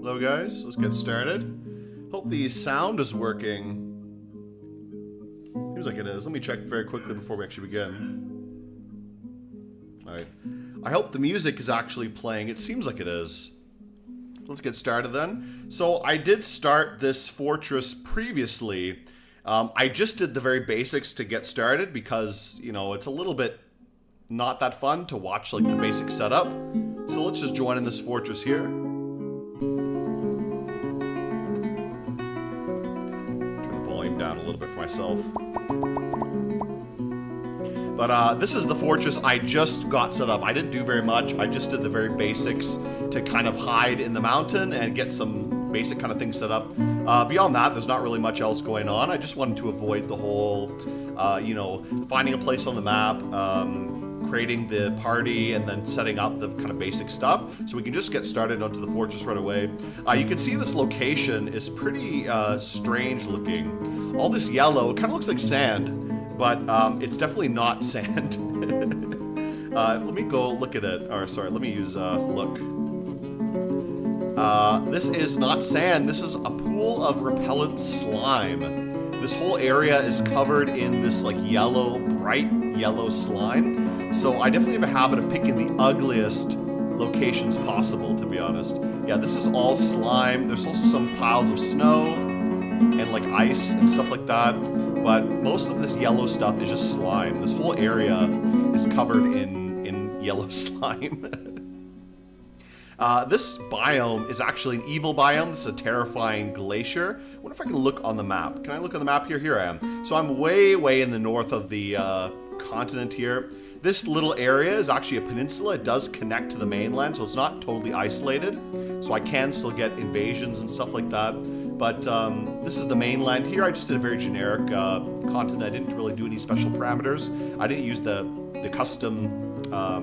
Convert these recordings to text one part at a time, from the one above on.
Hello guys, let's get started. Hope the sound is working. Seems like it is. Let me check very quickly before we actually begin. Alright. I hope the music is actually playing. It seems like it is. Let's get started then. So I did start this fortress previously. I just did the very basics to get started because, you know, it's a little bit not that fun to watch like the basic setup. So let's just join in this fortress here. Down a little bit for myself. But this is the fortress I just got set up. I didn't do very much. I just did the very basics to kind of hide in the mountain and get some basic kind of things set up. Beyond that, there's not really much else going on. I just wanted to avoid the whole, you know, finding a place on the map, creating the party, and then setting up the kind of basic stuff. So we can just get started onto the fortress right away. You can see this location is pretty strange looking. All this yellow, it kind of looks like sand, but it's definitely not sand. Let me go look at it. Or sorry, let me use look. This is not sand. This is a pool of repellent slime. This whole area is covered in this like yellow, bright yellow slime. So I definitely have a habit of picking the ugliest locations possible, to be honest. Yeah, this is all slime. There's also some piles of snow and like ice and stuff like that. But most of this yellow stuff is just slime. This whole area is covered in yellow slime. This biome is actually an evil biome. This is a terrifying glacier. I wonder if I can look on the map. Can I look on the map here? Here I am. So I'm way in the north of the continent here. This little area is actually a peninsula. It does connect to the mainland, so it's not totally isolated. So I can still get invasions and stuff like that. But this is the mainland here. I just did a very generic continent. I didn't really do any special parameters. I didn't use the custom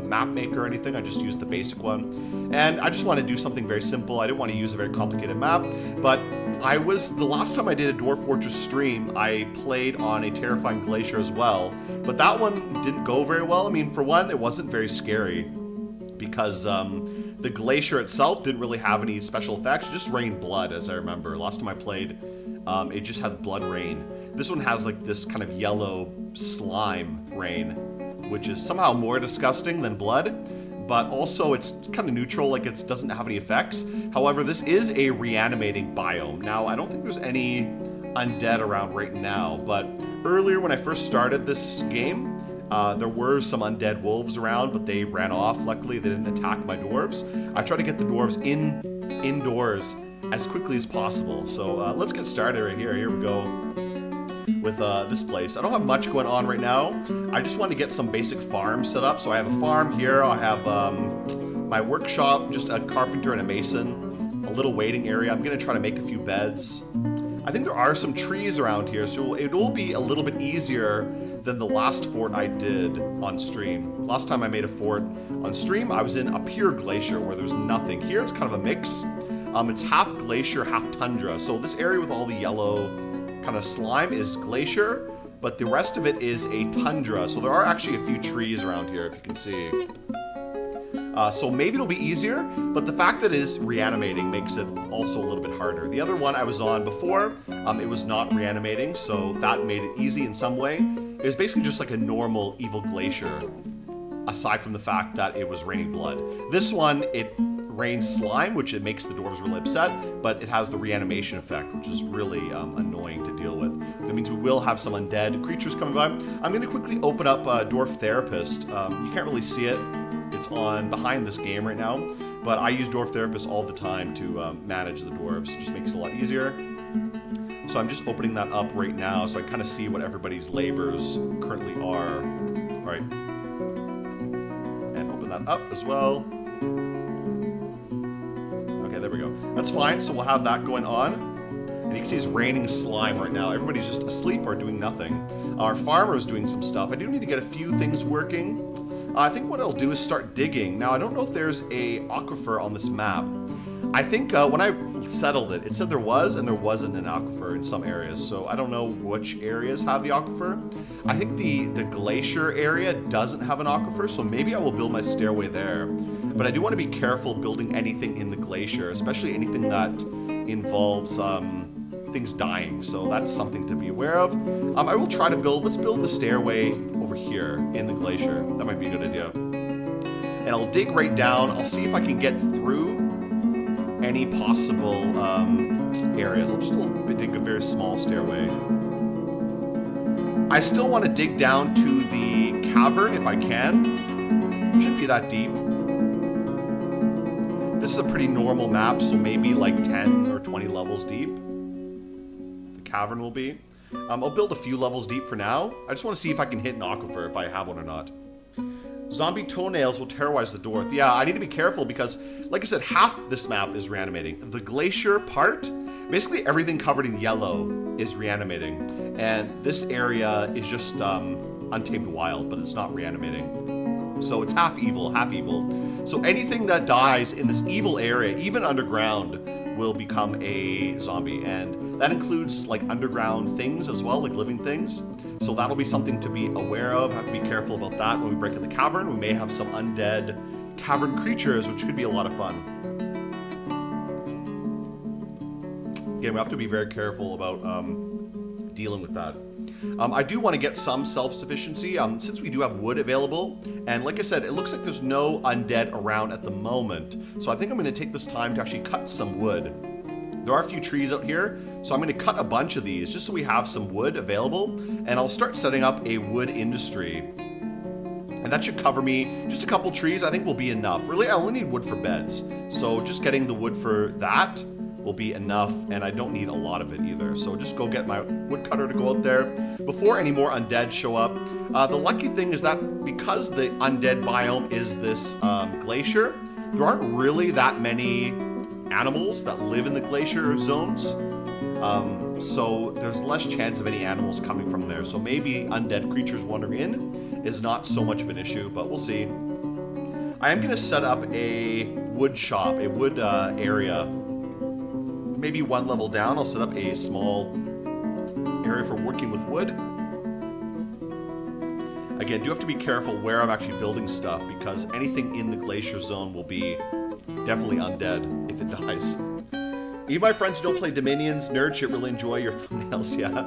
map maker or anything. I just used the basic one. And I just want to do something very simple. I didn't want to use a very complicated map. But the last time I did a Dwarf Fortress stream, I played on a terrifying glacier as well. But that one didn't go very well. I mean, for one, it wasn't very scary because The glacier itself didn't really have any special effects, it just rained blood, as I remember. Last time I played, it just had blood rain. This one has like this kind of yellow slime rain, which is somehow more disgusting than blood, but also it's kind of neutral, like it doesn't have any effects. However, this is a reanimating biome. Now, I don't think there's any undead around right now, but earlier when I first started this game, there were some undead wolves around, but they ran off. Luckily, they didn't attack my dwarves. I try to get the dwarves indoors as quickly as possible. So let's get started right here. Here we go with this place. I don't have much going on right now. I just want to get some basic farms set up. So I have a farm here. I have my workshop, just a carpenter and a mason, a little waiting area. I'm going to try to make a few beds. I think there are some trees around here, so it will be a little bit easier than the last fort I did on stream. Last time I made a fort on stream, I was in a pure glacier where there's nothing. Here it's kind of a mix. It's half glacier, half tundra. So this area with all the yellow kind of slime is glacier, but the rest of it is a tundra. So there are actually a few trees around here, if you can see. So maybe it'll be easier, but the fact that it is reanimating makes it also a little bit harder. The other one I was on before, it was not reanimating, so that made it easy in some way. It was basically just like a normal evil glacier, aside from the fact that it was raining blood. This one, it rains slime, which it makes the dwarves really upset, but it has the reanimation effect, which is really annoying to deal with. That means we will have some undead creatures coming by. I'm going to quickly open up Dwarf Therapist. You can't really see it. It's on behind this game right now, but I use Dwarf Therapist all the time to manage the dwarves. It just makes it a lot easier. So I'm just opening that up right now so I kind of see what everybody's labors currently are. All right. And open that up as well. Okay, there we go. That's fine, so we'll have that going on. And you can see it's raining slime right now. Everybody's just asleep or doing nothing. Our farmer's doing some stuff. I do need to get a few things working. I think what I'll do is start digging. Now, I don't know if there's a aquifer on this map. I think when I settled it, it said there was and there wasn't an aquifer in some areas. So I don't know which areas have the aquifer. I think the glacier area doesn't have an aquifer, so maybe I will build my stairway there. But I do want to be careful building anything in the glacier, especially anything that involves things dying. So that's something to be aware of. I will try to let's build the stairway over here in the glacier. That might be a good idea. And I'll dig right down. I'll see if I can get through any possible areas. I'll just dig a very small stairway. I still want to dig down to the cavern if I can. Shouldn't be that deep. This is a pretty normal map, so maybe like 10 or 20 levels deep. The cavern will be. I'll build a few levels deep for now. I just want to see if I can hit an aquifer, if I have one or not. Zombie toenails will terrorize the dwarf. Yeah, I need to be careful because, like I said, half this map is reanimating. The glacier part, basically everything covered in yellow is reanimating. And this area is just untamed wild, but it's not reanimating. So it's half evil, half evil. So anything that dies in this evil area, even underground, will become a zombie, and that includes like underground things as well, like living things. So that'll be something to be aware of. Have to be careful about that. When we break in the cavern, we may have some undead cavern creatures, which could be a lot of fun. Again, we have to be very careful about dealing with that. I do want to get some self-sufficiency since we do have wood available, and like I said, it looks like there's no undead around at the moment, so I think I'm going to take this time to actually cut some wood. There are a few trees out here, so I'm going to cut a bunch of these just so we have some wood available, and I'll start setting up a wood industry, and that should cover me. Just a couple trees I think will be enough. Really, I only need wood for beds, so just getting the wood for that will be enough, and I don't need a lot of it either. So just go get my woodcutter to go out there before any more undead show up. The lucky thing is that because the undead biome is this glacier, there aren't really that many animals that live in the glacier zones. So there's less chance of any animals coming from there. So maybe undead creatures wandering in is not so much of an issue, but we'll see. I am going to set up a wood shop, a wood area. Maybe one level down, I'll set up a small area for working with wood. Again, do have to be careful where I'm actually building stuff because anything in the glacier zone will be definitely undead if it dies. Even my friends who don't play Dominions, nerd shit, really enjoy your thumbnails, yeah.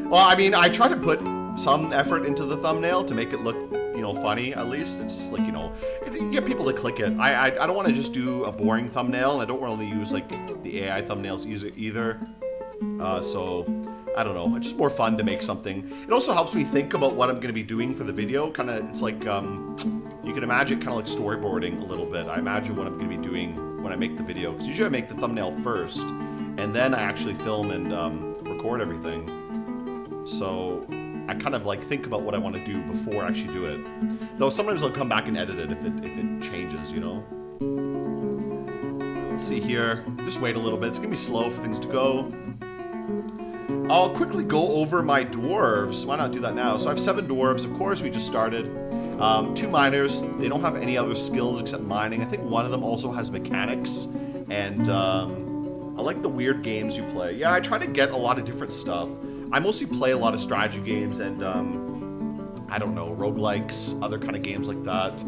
Well, I mean, I try to put some effort into the thumbnail to make it look, you know, funny, at least. It's just like, you know, you get people to click it. I don't want to just do a boring thumbnail, and I don't want to use, like, the AI thumbnails either. So, I don't know. It's just more fun to make something. It also helps me think about what I'm going to be doing for the video. Kind of, it's like, you can imagine kind of like storyboarding a little bit. I imagine what I'm going to be doing when I make the video. Because usually I make the thumbnail first, and then I actually film and record everything. So I kind of like think about what I want to do before I actually do it. Though sometimes I'll come back and edit it if it changes, you know. Let's see here. Just wait a little bit. It's going to be slow for things to go. I'll quickly go over my dwarves. Why not do that now? So I have 7 dwarves. Of course, we just started. 2 miners. They don't have any other skills except mining. I think one of them also has mechanics. And I like the weird games you play. Yeah, I try to get a lot of different stuff. I mostly play a lot of strategy games and, I don't know, roguelikes, other kind of games like that.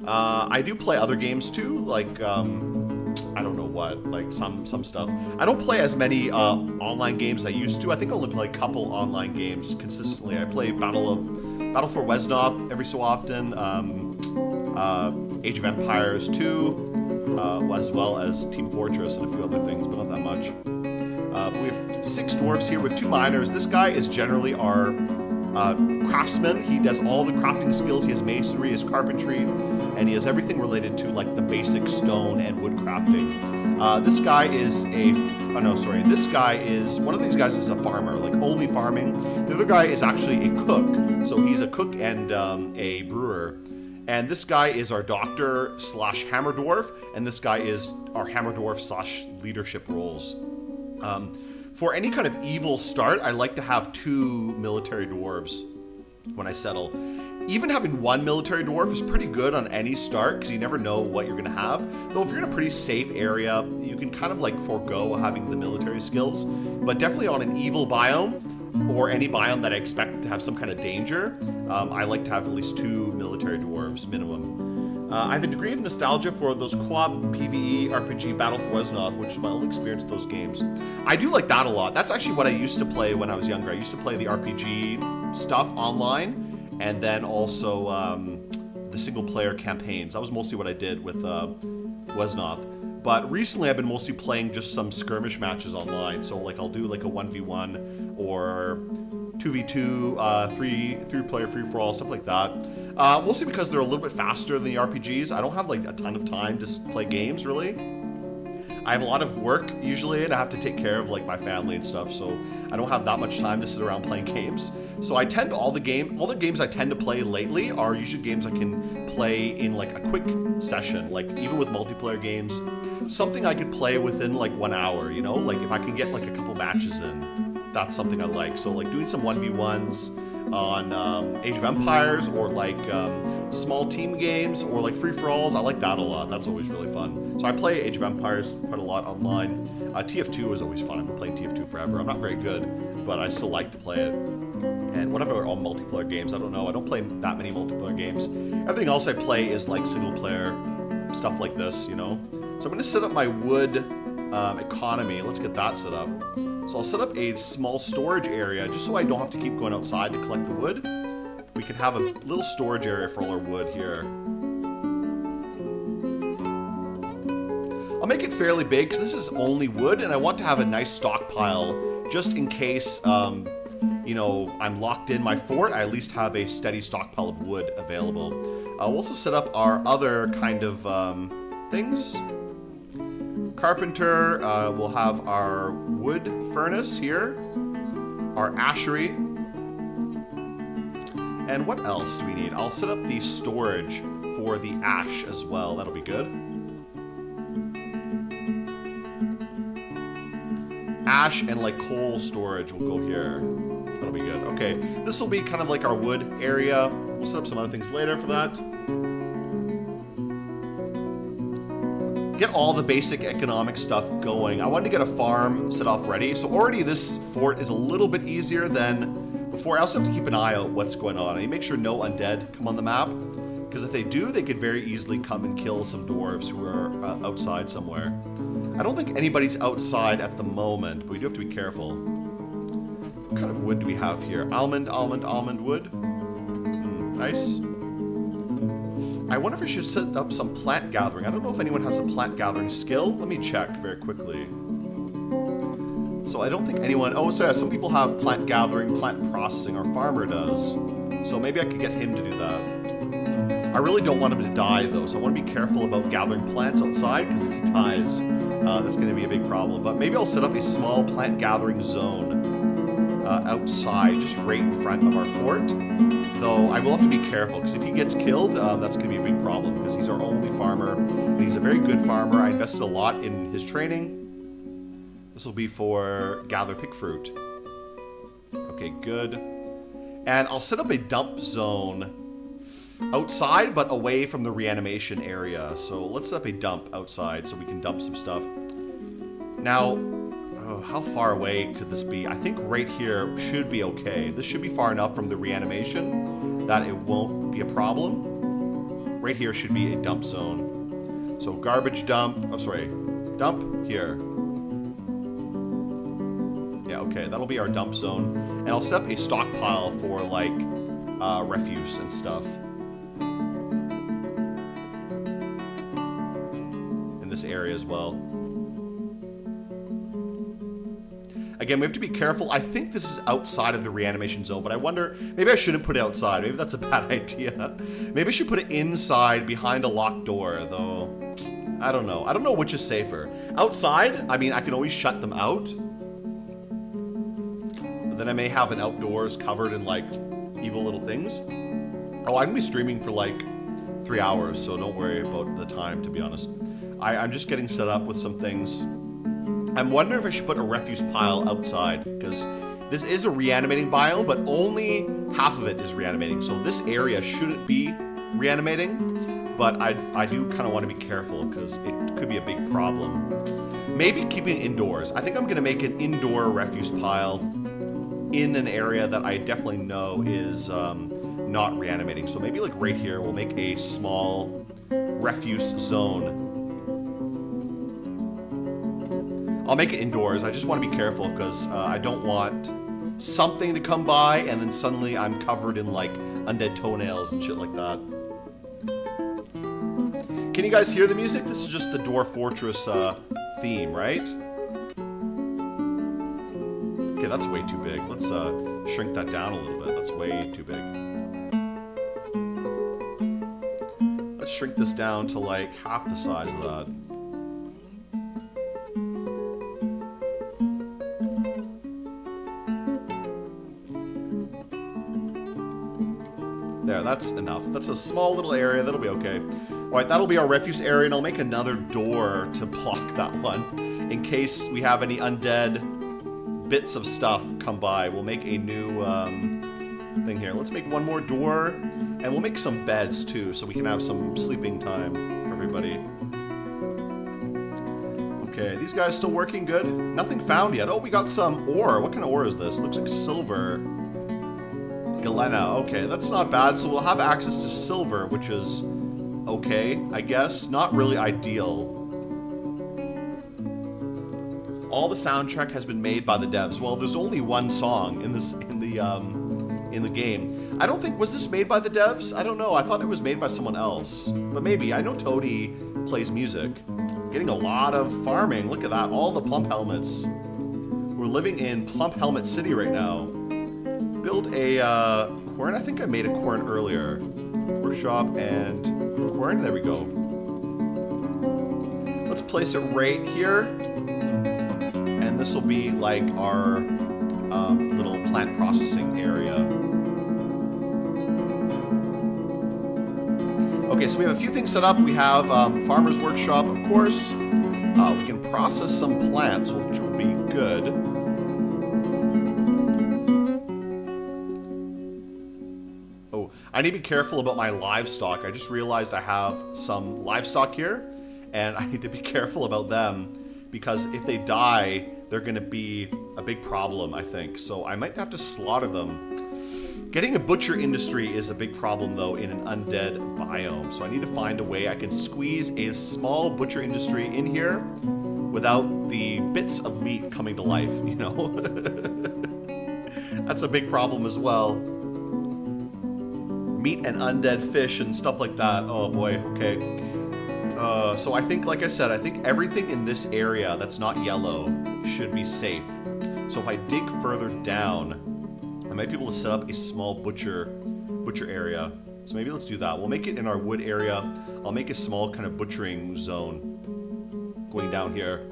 I do play other games too, like, I don't know what, like some stuff. I don't play as many online games as I used to. I think I only play a couple online games consistently. I play Battle for Wesnoth every so often, Age of Empires 2, as well as Team Fortress and a few other things, but not that much. We have 6 dwarves here with 2 miners. This guy is generally our craftsman. He does all the crafting skills. He has masonry, he has carpentry, and he has everything related to like the basic stone and wood crafting. This guy is this guy is, one of these guys is a farmer, like only farming. The other guy is actually a cook. So he's a cook and a brewer. And this guy is our doctor / hammer dwarf, and this guy is our hammer dwarf / leadership roles. For any kind of evil start, I like to have 2 military dwarves when I settle. Even having 1 military dwarf is pretty good on any start because you never know what you're going to have. Though if you're in a pretty safe area, you can kind of like forego having the military skills. But definitely on an evil biome or any biome that I expect to have some kind of danger, I like to have at least 2 military dwarves minimum. I have a degree of nostalgia for those co-op PvE RPG Battle for Wesnoth, which is my only experience with those games. I do like that a lot. That's actually what I used to play when I was younger. I used to play the RPG stuff online, and then also the single-player campaigns. That was mostly what I did with Wesnoth. But recently, I've been mostly playing just some skirmish matches online. So like I'll do like a 1v1 or 2v2, three-player free-for-all, stuff like that. Mostly because they're a little bit faster than the RPGs. I don't have like a ton of time to play games, really. I have a lot of work usually, and I have to take care of like my family and stuff, so I don't have that much time to sit around playing games. So I tend to, all the games I tend to play lately are usually games I can play in like a quick session, like even with multiplayer games, something I could play within like 1 hour, you know? Like if I can get like a couple matches in, that's something I like. So like doing some 1v1s on Age of Empires, or like small team games, or like free-for-alls. I like that a lot. That's always really fun. So I play Age of Empires quite a lot online. TF2 is always fun. I've been playing TF2 forever. I'm not very good, but I still like to play it. And whatever all multiplayer games, I don't know. I don't play that many multiplayer games. Everything else I play is like single-player stuff like this, you know? So I'm going to set up my wood economy. Let's get that set up. So I'll set up a small storage area just so I don't have to keep going outside to collect the wood. We can have a little storage area for all our wood here. I'll make it fairly big because this is only wood, and I want to have a nice stockpile just in case, you know, I'm locked in my fort. I at least have a steady stockpile of wood available. I'll also set up our other kind of things. Carpenter, we'll have our wood furnace here, our ashery, and what else do we need? I'll set up the storage for the ash as well. That'll be good. Ash and like coal storage will go here. That'll be good. Okay, this will be kind of like our wood area. We'll set up some other things later for that. Get all the basic economic stuff going. I wanted to get a farm set off ready. So already this fort is a little bit easier than before. I also have to keep an eye out what's going on. I make sure no undead come on the map, because Because if they do, they could very easily come and kill some dwarves who are outside somewhere. I don't think anybody's outside at the moment, but we do have to be careful. What kind of wood do we have here? Almond wood. Nice. I wonder if I should set up some plant gathering. I don't know if anyone has a plant gathering skill. Let me check very quickly. So I don't think anyone... Oh, so yeah, some people have plant gathering, plant processing. Our farmer does. So maybe I could get him to do that. I really don't want him to die, though, so I want to be careful about gathering plants outside, because if he dies, that's going to be a big problem. But maybe I'll set up a small plant gathering zone outside, just right in front of our fort. Though I will have to be careful, because if he gets killed, that's going to be a big problem, because he's our only farmer, and he's a very good farmer. I invested a lot in his training. This will be for gather pick fruit. Okay, good. And I'll set up a dump zone outside, but away from the reanimation area. So let's set up a dump outside so we can dump some stuff. Now, how far away could this be? I think right here should be okay. This should be far enough from the reanimation that it won't be a problem. Right here should be a dump zone. So garbage dump, oh sorry, dump here. Yeah, okay, that'll be our dump zone. And I'll set up a stockpile for like refuse and stuff. This area as well. Again, we have to be careful. I think this is outside of the reanimation zone, but I wonder, maybe I shouldn't put it outside. Maybe that's a bad idea. Maybe I should put it inside behind a locked door, though. I don't know. I don't know which is safer. Outside, I mean, I can always shut them out. But then I may have an outdoors covered in, like, evil little things. Oh, I'm gonna be streaming for, like, 3 hours, so don't worry about the time, to be honest. I'm just getting set up with some things. I'm wondering if I should put a refuse pile outside, because this is a reanimating biome, but only half of it is reanimating. So this area shouldn't be reanimating, but I do kind of want to be careful, because it could be a big problem. Maybe keeping it indoors. I think I'm going to make an indoor refuse pile in an area that I definitely know is not reanimating. So maybe like right here, we'll make a small refuse zone. I'll make it indoors. I just want to be careful because I don't want something to come by and then suddenly I'm covered in like undead toenails and shit like that. Can you guys hear the music? This is just the Dwarf Fortress theme, right? Okay, that's way too big. Let's shrink that down a little bit. That's way too big. Let's shrink this down to like half the size of that. There, that's enough. That's a small little area. That'll be okay. Alright, that'll be our refuse area, and I'll make another door to block that one. In case we have any undead bits of stuff come by, we'll make a new thing here. Let's make one more door, and we'll make some beds too, so we can have some sleeping time for everybody. Okay, these guys still working good? Nothing found yet. Oh, we got some ore. What kind of ore is this? Looks like silver. Galena. Okay, that's not bad. So we'll have access to silver, which is okay, I guess. Not really ideal. All the soundtrack has been made by the devs. Well, there's only one song in the game. I don't think, was this made by the devs? I don't know. I thought it was made by someone else. But maybe. I know Toady plays music. Getting a lot of farming. Look at that. All the plump helmets. We're living in Plump Helmet City right now. Build a quern. I think I made a quern earlier. Workshop and quern. There we go. Let's place it right here. And this will be like our little plant processing area. Okay, so we have a few things set up. We have Farmer's Workshop, of course. We can process some plants, which will be good. Oh, I need to be careful about my livestock. I just realized I have some livestock here, and I need to be careful about them, because if they die, they're going to be a big problem, I think. So I might have to slaughter them. Getting a butcher industry is a big problem, though, in an undead biome. So I need to find a way I can squeeze a small butcher industry in here without the bits of meat coming to life, you know? That's a big problem as well. Meat and undead fish and stuff like that. Oh boy, okay. So I think, like I said, I think everything in this area that's not yellow should be safe. So if I dig further down, I might be able to set up a small butcher area. So maybe let's do that. We'll make it in our wood area. I'll make a small kind of butchering zone going down here.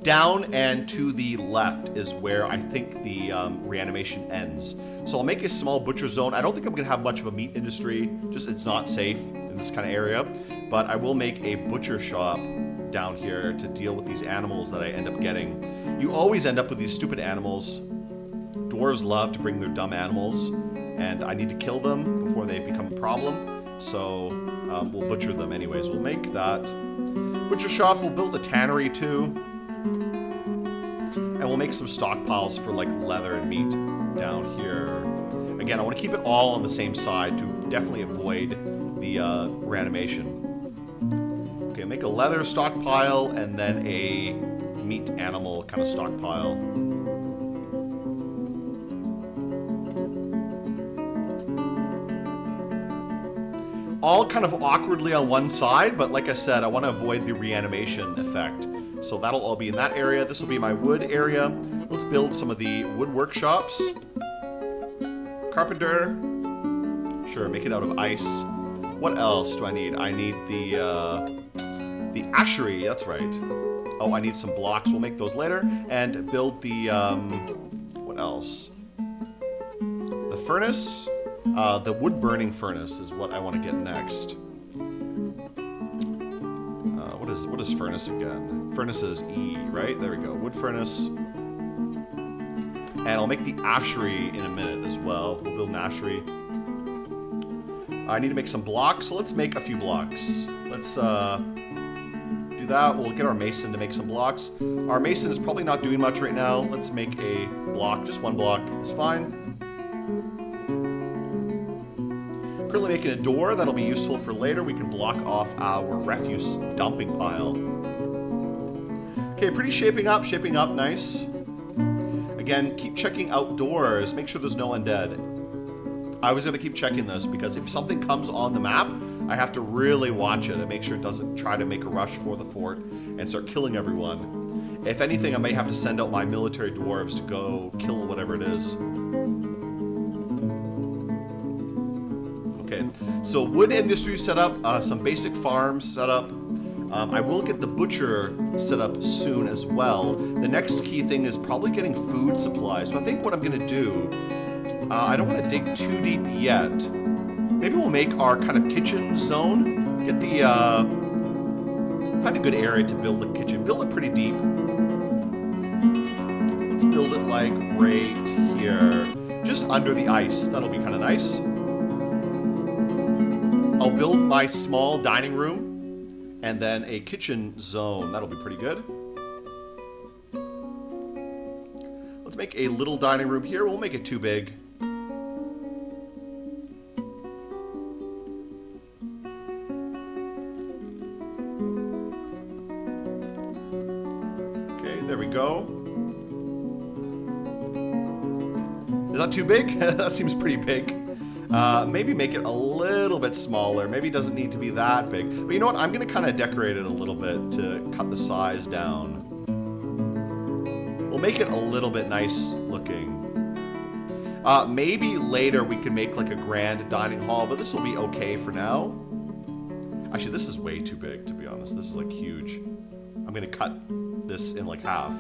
Down and to the left is where I think the reanimation ends. So I'll make a small butcher zone. I don't think I'm going to have much of a meat industry. Just it's not safe in this kind of area. But I will make a butcher shop down here to deal with these animals that I end up getting. You always end up with these stupid animals. Dwarves love to bring their dumb animals, and I need to kill them before they become a problem. So we'll butcher them anyways. We'll make that butcher shop. We'll build a tannery too. And we'll make some stockpiles for like leather and meat down here. Again, I want to keep it all on the same side to definitely avoid the reanimation. Okay, make a leather stockpile and then a meat animal kind of stockpile. All kind of awkwardly on one side, but like I said, I want to avoid the reanimation effect. So that'll all be in that area. This will be my wood area. Let's build some of the wood workshops. Carpenter. Sure, make it out of ice. What else do I need? I need the ashery, that's right. Oh, I need some blocks. We'll make those later. And build the, what else? The furnace. The wood-burning furnace is what I want to get next. What is furnace again? Furnace is E, right? There we go. Wood furnace. And I'll make the ashery in a minute as well. We'll build an ashery. I need to make some blocks, so let's make a few blocks. Let's do that. We'll get our mason to make some blocks. Our mason is probably not doing much right now. Let's make a block. Just one block is fine. Currently making a door that'll be useful for later. We can block off our refuse dumping pile. Okay, pretty shaping up, nice. Again, keep checking outdoors. Make sure there's no undead. I was gonna keep checking this because if something comes on the map, I have to really watch it and make sure it doesn't try to make a rush for the fort and start killing everyone. If anything, I may have to send out my military dwarves to go kill whatever it is. Okay, so wood industry set up, some basic farms set up. I will get the butcher set up soon as well. The next key thing is probably getting food supplies. So I think what I'm gonna do, I don't want to dig too deep yet. Maybe we'll make our kind of kitchen zone. Get the, find a good area to build a kitchen. Build it pretty deep. Let's build it like right here. Just under the ice. That'll be kind of nice. I'll build my small dining room and then a kitchen zone. That'll be pretty good. Let's make a little dining room here. We'll make it too big. Okay, there we go. Is that too big? That seems pretty big. Maybe make it a little bit smaller. Maybe it doesn't need to be that big. But you know what? I'm going to kind of decorate it a little bit to cut the size down. We'll make it a little bit nice looking. Maybe later we can make like a grand dining hall, but this will be okay for now. Actually, this is way too big, to be honest. This is like huge. I'm going to cut this in like half.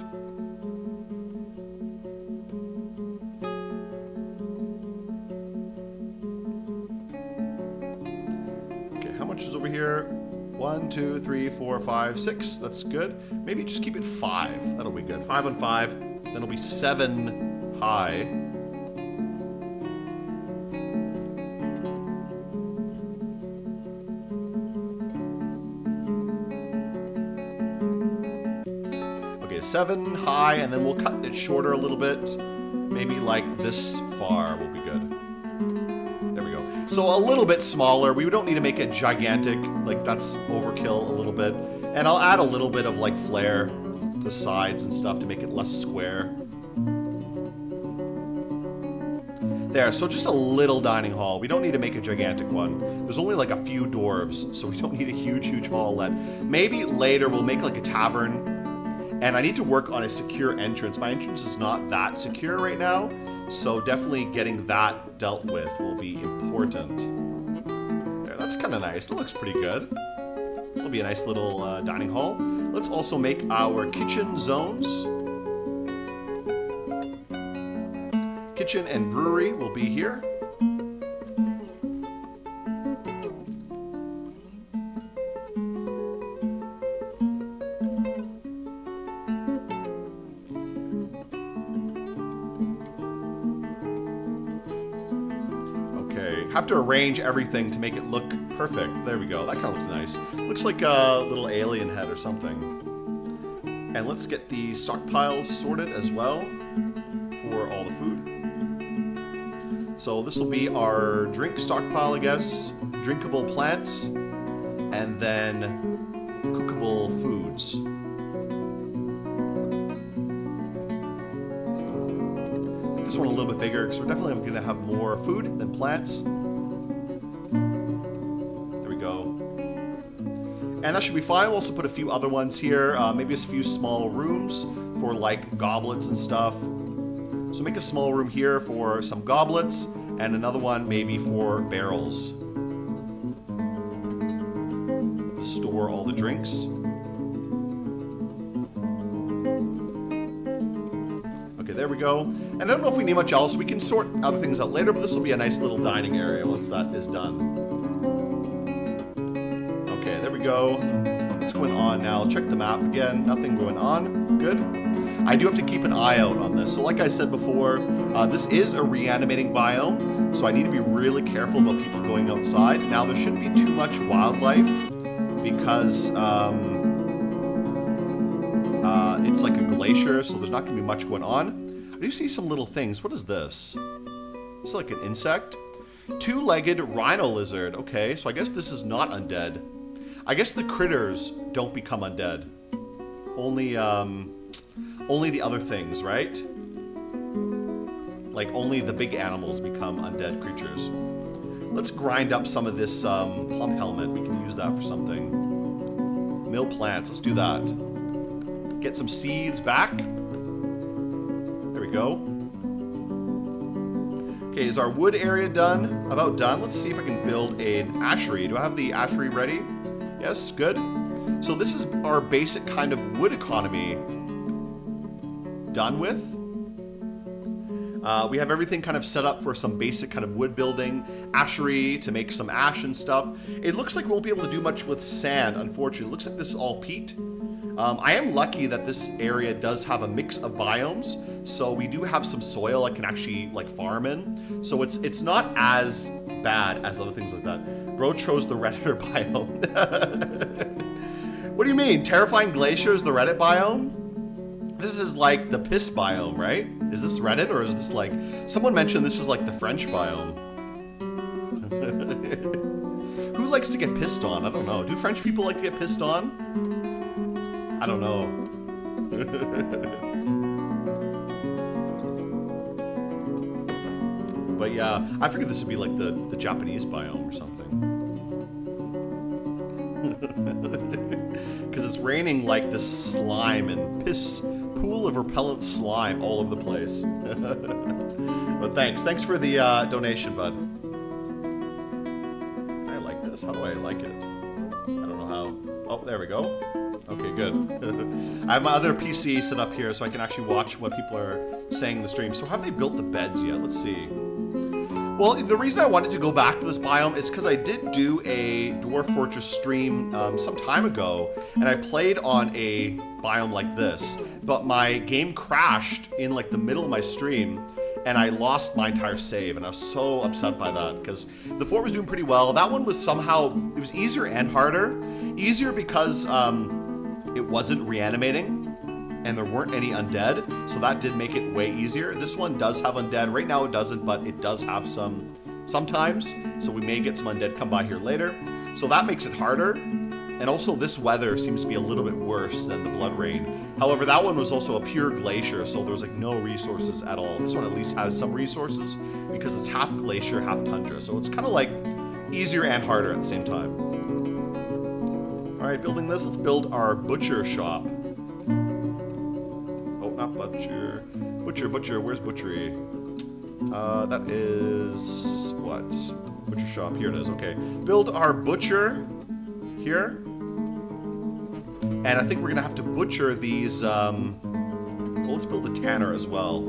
Is over here. 1, 2, 3, 4, 5, 6. That's good. Maybe just keep it 5. That'll be good. 5 on 5. Then it'll be 7 high. Okay, 7 high, and then we'll cut it shorter a little bit. maybe like this far will be good. There we go. So a little bit smaller. We don't need to make it gigantic. Like that's overkill a little bit. And I'll add a little bit of like flair to the sides and stuff to make it less square. There, so just a little dining hall. We don't need to make a gigantic one. There's only like a few dwarves, so we don't need a huge hall. Maybe later we'll make like a tavern. And I need to work on a secure entrance. My entrance is not that secure right now, so definitely getting that dealt with will be important. There, that's kind of nice. That looks pretty good. It'll be a nice little dining hall. Let's also make our kitchen zones. Kitchen and brewery will be here. Have to arrange everything to make it look perfect. There we go. That kind of looks nice. Looks like a little alien head or something. And let's get the stockpiles sorted as well for all the food. So this will be our drink stockpile, I guess. Drinkable plants. And then cookable foods. This one a little bit bigger because we're definitely going to have more food than plants. And that should be fine. We'll also put a few other ones here. Maybe a few small rooms for like goblets and stuff. So make a small room here for some goblets and another one maybe for barrels. Store all the drinks. Okay, there we go. And I don't know if we need much else. We can sort other things out later, but this will be a nice little dining area once that is done. Okay, there we go. What's going on now? Check the map again. Nothing going on. Good. I do have to keep an eye out on this. So like I said before, this is a reanimating biome, so I need to be really careful about people going outside. Now, there shouldn't be too much wildlife because it's like a glacier, so there's not going to be much going on. I do see some little things. What is this? It's like an insect. Two-legged rhino lizard. Okay, so I guess this is not undead. I guess the critters don't become undead. Only the other things, right? Like, only the big animals become undead creatures. Let's grind up some of this plump helmet. We can use that for something. Mill plants. Let's do that. Get some seeds back. There we go. Okay, is our wood area done? About done. Let's see if I can build an ashery. Do I have the ashery ready? Yes, good. So this is our basic kind of wood economy done with. We have everything kind of set up for some basic kind of wood building, ashery to make some ash and stuff. It looks like we won't be able to do much with sand, unfortunately. It looks like this is all peat. I am lucky that this area does have a mix of biomes, so we do have some soil I can actually like farm in. So it's not as bad as other things like that. Bro chose the Redditor biome. What do you mean? Terrifying Glacier is the Reddit biome? This is like the piss biome, right? Is this Reddit or is this like... Someone mentioned this is like the French biome. Who likes to get pissed on? I don't know. Do French people like to get pissed on? I don't know. But yeah, I figured this would be like the Japanese biome or something. Because it's raining like this slime and piss pool of repellent slime all over the place. But thanks for the donation, bud. I like this. How do I like it? I don't know how. Oh, there we go. Okay, good. I have my other PC set up here so I can actually watch what people are saying in the stream. So have they built the beds yet? Let's see. Well, the reason I wanted to go back to this biome is because I did do a Dwarf Fortress stream some time ago, and I played on a biome like this, but my game crashed in like the middle of my stream, and I lost my entire save, and I was so upset by that, because the fort was doing pretty well. That one was somehow, it was easier and harder. Easier because it wasn't reanimating, and there weren't any undead, so that did make it way easier. This one does have undead. Right now it doesn't, but it does have some sometimes, so we may get some undead come by here later. So that makes it harder. And also this weather seems to be a little bit worse than the Blood Rain. However, that one was also a pure glacier, so there's like no resources at all. This one at least has some resources because it's half glacier, half tundra. So it's kind of like easier and harder at the same time. All right, building this, let's build our butcher shop. Oh, not butcher. Butcher, where's butchery? That is, what? Butcher shop, here it is, okay. Build our butcher here. And I think we're gonna have to butcher these, well, let's build the tanner as well.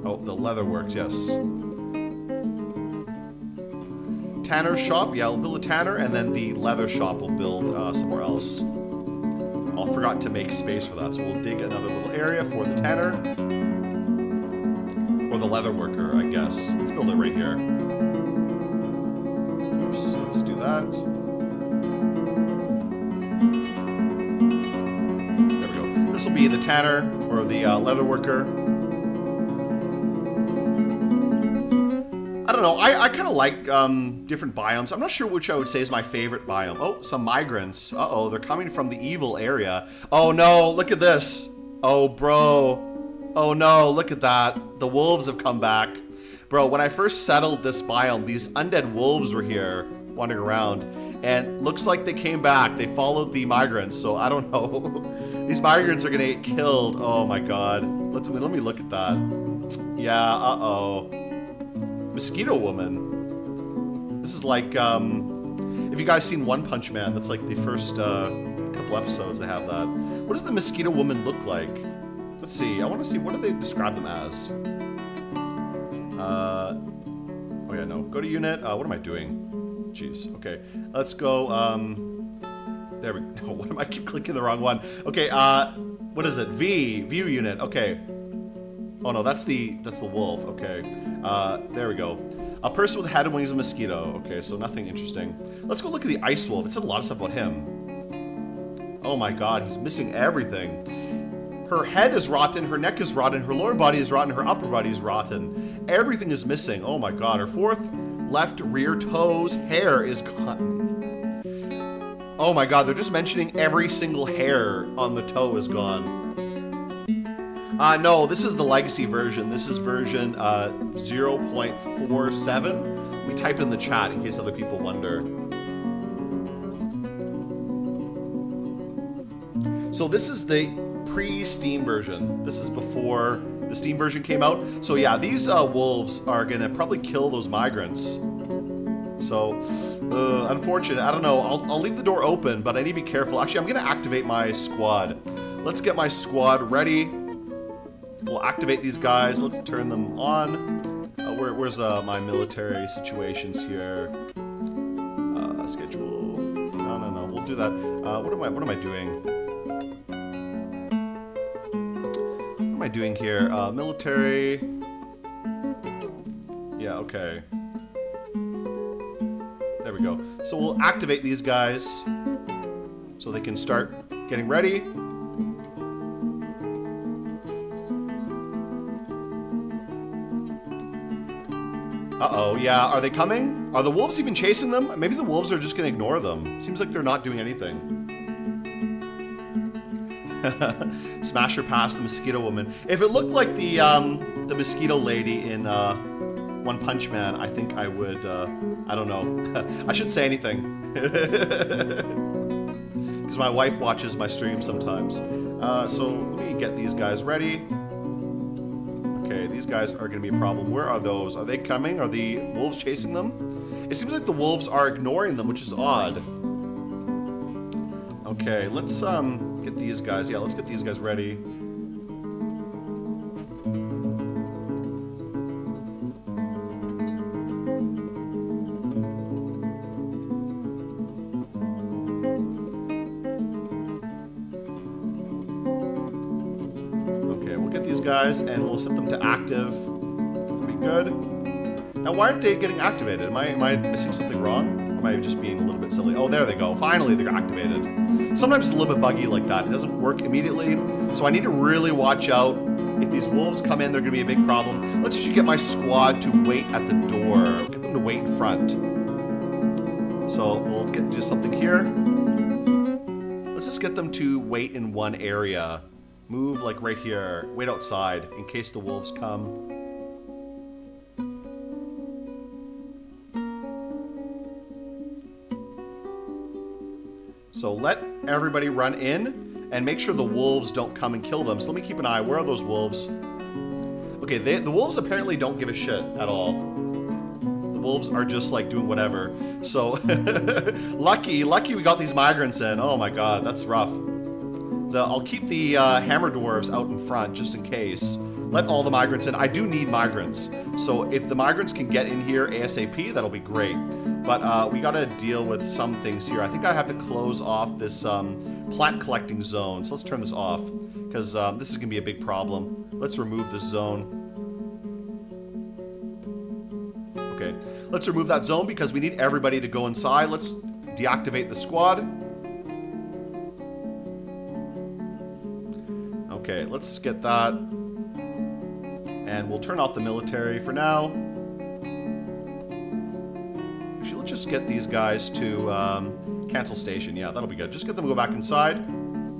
Oh, the leather works, yes. Tanner shop, yeah, we'll build a tanner, and then the leather shop will build somewhere else. I forgot to make space for that, so we'll dig another little area for the tanner. Or the leather worker, I guess. Let's build it right here. Oops, let's do that. There we go. This will be the tanner, or the leather worker. I don't know, I kind of like different biomes. I'm not sure which I would say is my favorite biome. Oh, some migrants. Uh-oh, they're coming from the evil area. Oh no, look at this. Oh, bro. Oh no, look at that. The wolves have come back. Bro, when I first settled this biome, these undead wolves were here, wandering around. And looks like they came back. They followed the migrants, so I don't know. These migrants are gonna get killed. Oh my god. Let me look at that. Yeah, uh-oh. Mosquito Woman. This is like, if you guys seen One Punch Man, that's like the first couple episodes they have that. What does the Mosquito Woman look like? Let's see, I want to see, what do they describe them as? Oh yeah, no, go to unit, what am I doing? Jeez, okay, let's go, there we go, what am I keep clicking the wrong one? Okay, what is it, view unit, okay. Oh no, that's the wolf, okay. There we go. A person with a head and wings of a mosquito. Okay, so nothing interesting. Let's go look at the ice wolf. It said a lot of stuff about him. Oh my god, he's missing everything. Her head is rotten, her neck is rotten, her lower body is rotten, her upper body is rotten. Everything is missing. Oh my god, her fourth left rear toes hair is gone. Oh my god, they're just mentioning every single hair on the toe is gone. No, this is the legacy version. This is version 0.47. We typed in the chat in case other people wonder. So this is the pre-Steam version. This is before the Steam version came out. So yeah, these wolves are gonna probably kill those migrants. So, unfortunate. I don't know. I'll leave the door open, but I need to be careful. Actually, I'm gonna activate my squad. Let's get my squad ready. We'll activate these guys. Let's turn them on. Where's my military situations here? Schedule. No. We'll do that. What am I doing? What am I doing here? Military. Yeah. Okay. There we go. So we'll activate these guys so they can start getting ready. Uh-oh, yeah, are they coming? Are the wolves even chasing them? Maybe the wolves are just gonna ignore them. Seems like they're not doing anything. Smash her past the Mosquito Woman. If it looked like the Mosquito Lady in One Punch Man, I think I would, I don't know. I shouldn't say anything. Because my wife watches my stream sometimes. So let me get these guys ready. Okay, these guys are going to be a problem. Where are those? Are they coming? Are the wolves chasing them? It seems like the wolves are ignoring them, which is odd. Okay, let's get these guys. Yeah, let's get these guys ready. Guys, and we'll set them to active. That'll be good. Now, why aren't they getting activated? Am I missing something wrong? am I just being a little bit silly? Oh, there they go. Finally, they're activated. Sometimes it's a little bit buggy like that. It doesn't work immediately. So I need to really watch out. If these wolves come in, they're going to be a big problem. Let's just get my squad to wait at the door. Get them to wait in front. So we'll do something here. Let's just get them to wait in one area. Move like right here. Wait outside in case the wolves come. So let everybody run in and make sure the wolves don't come and kill them. So let me keep an eye. Where are those wolves? Okay, the wolves apparently don't give a shit at all. The wolves are just like doing whatever. So lucky we got these migrants in. Oh my god, that's rough. I'll keep the hammer dwarves out in front just in case. Let all the migrants in. I do need migrants. So if the migrants can get in here ASAP, that'll be great. But we gotta deal with some things here. I think I have to close off this plant collecting zone. So let's turn this off, because this is gonna be a big problem. Let's remove this zone. Okay, let's remove that zone because we need everybody to go inside. Let's deactivate the squad. Okay, let's get that. And we'll turn off the military for now. Actually, let's just get these guys to cancel station. Yeah, that'll be good. Just get them to go back inside.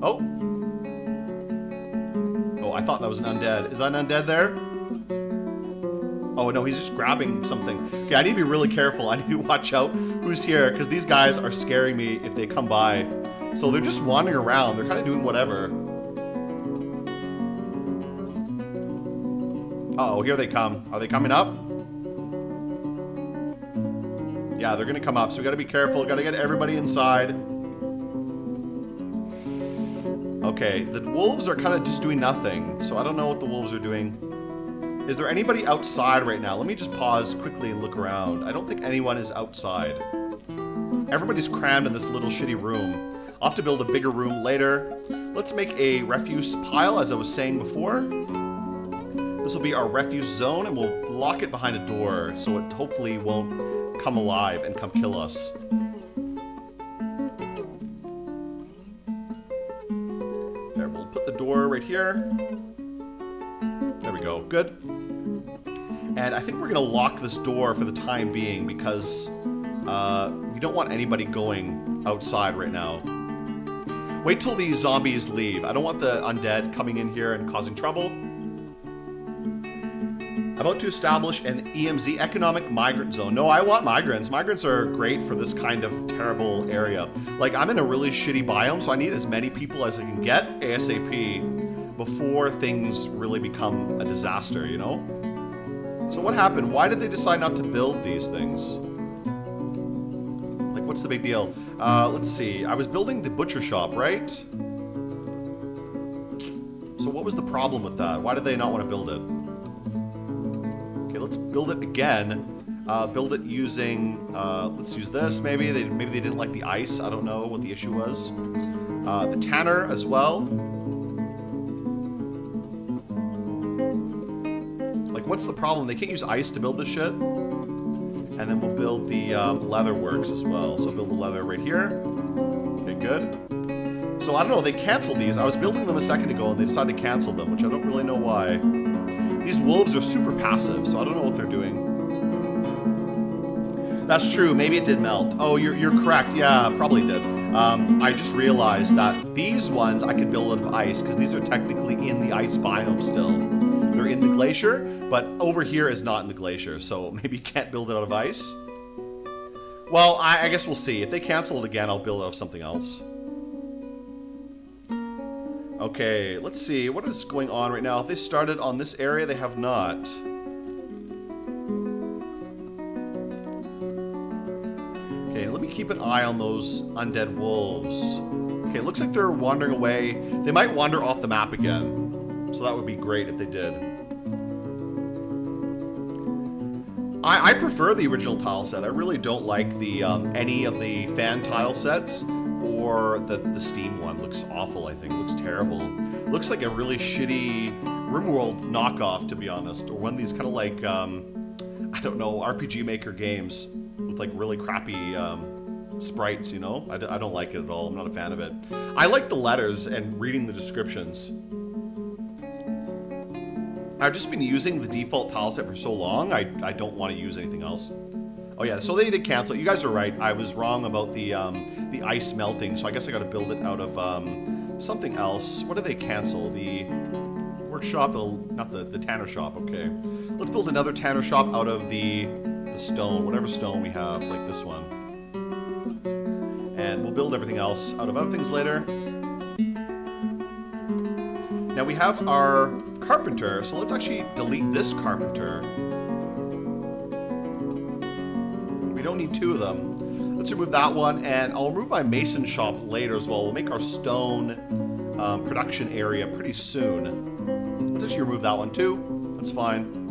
Oh. Oh, I thought that was an undead. Is that an undead there? Oh, no, he's just grabbing something. Okay, I need to be really careful. I need to watch out who's here, because these guys are scaring me if they come by. So they're just wandering around. They're kind of doing whatever. Uh-oh, here they come. Are they coming up? Yeah, they're gonna come up, so we gotta be careful. Gotta get everybody inside. Okay, the wolves are kind of just doing nothing, so I don't know what the wolves are doing. Is there anybody outside right now? Let me just pause quickly and look around. I don't think anyone is outside. Everybody's crammed in this little shitty room. I'll have to build a bigger room later. Let's make a refuse pile, as I was saying before. This will be our refuse zone, and we'll lock it behind a door, so it hopefully won't come alive and come kill us. There, we'll put the door right here. There we go, good. And I think we're gonna lock this door for the time being because we don't want anybody going outside right now. Wait till these zombies leave. I don't want the undead coming in here and causing trouble. About to establish an EMZ, economic migrant zone. No, I want migrants. Migrants are great for this kind of terrible area. Like, I'm in a really shitty biome, so I need as many people as I can get ASAP before things really become a disaster, you know? So what happened? Why did they decide not to build these things? Like, what's the big deal? Let's see. I was building the butcher shop, right? So what was the problem with that? Why did they not want to build it? Okay, let's build it again. Build it using, let's use this maybe. Maybe they didn't like the ice. I don't know what the issue was. The tanner as well. Like, what's the problem? They can't use ice to build this shit. And then we'll build the leather works as well. So build the leather right here. Okay, good. So I don't know, they canceled these. I was building them a second ago and they decided to cancel them, which I don't really know why. These wolves are super passive, so I don't know what they're doing. That's true, maybe it did melt. Oh, you're correct, yeah, probably did. I just realized that these ones I could build out of ice, because these are technically in the ice biome still. They're in the glacier, but over here is not in the glacier, so maybe you can't build it out of ice. Well, I guess we'll see. If they cancel it again, I'll build it out of something else. Okay, let's see. What is going on right now? If they started on this area, they have not. Okay, let me keep an eye on those undead wolves. Okay, it looks like they're wandering away. They might wander off the map again. So that would be great if they did. I prefer the original tile set. I really don't like the any of the fan tile sets. Or the Steam one. Looks awful, I think. Looks terrible. Looks like a really shitty RimWorld knockoff, to be honest. Or one of these kind of like, I don't know, RPG Maker games with like really crappy sprites, you know? I don't like it at all. I'm not a fan of it. I like the letters and reading the descriptions. I've just been using the default tile set for so long, I don't want to use anything else. Oh yeah, so they did cancel. You guys are right. I was wrong about the ice melting, so I guess I got to build it out of something else. What did they cancel? The workshop, not the tanner shop. Okay, let's build another tanner shop out of the stone, whatever stone we have, like this one. And we'll build everything else out of other things later. Now we have our carpenter, so let's actually delete this carpenter. We don't need two of them. Let's remove that one, and I'll remove my mason shop later as well. We'll make our stone production area pretty soon. Let's actually remove that one too. That's fine.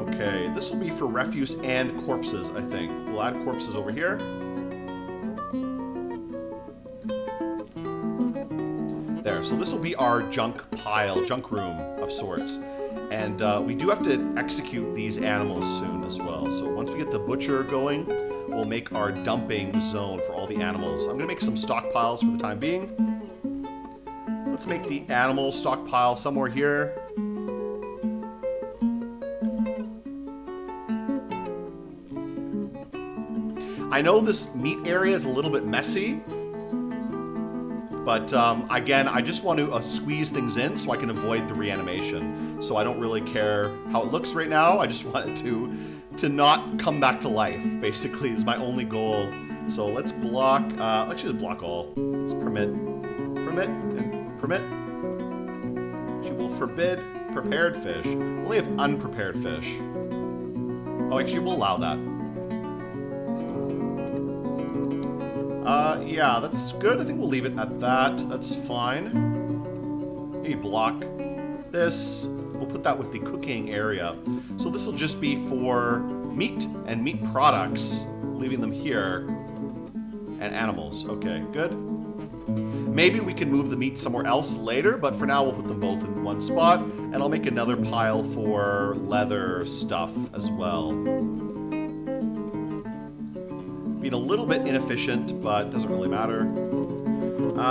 Okay, this will be for refuse and corpses, I think. We'll add corpses over here. There, so this will be our junk pile, junk room of sorts. And we do have to execute these animals soon as well. So once we get the butcher going, we'll make our dumping zone for all the animals. I'm gonna make some stockpiles for the time being. Let's make the animal stockpile somewhere here. I know this meat area is a little bit messy, but again, I just want to squeeze things in so I can avoid the reanimation. So I don't really care how it looks right now. I just want it to not come back to life, basically, is my only goal. So let's block, let's just block all. Let's permit, and permit. She will forbid prepared fish. We only have unprepared fish. Oh, actually, we'll allow that. Yeah, that's good. I think we'll leave it at that. That's fine. Maybe block this. We'll put that with the cooking area. So this will just be for meat and meat products, leaving them here. And animals. Okay, good. Maybe we can move the meat somewhere else later, but for now we'll put them both in one spot. And I'll make another pile for leather stuff as well. Being a little bit inefficient, but doesn't really matter.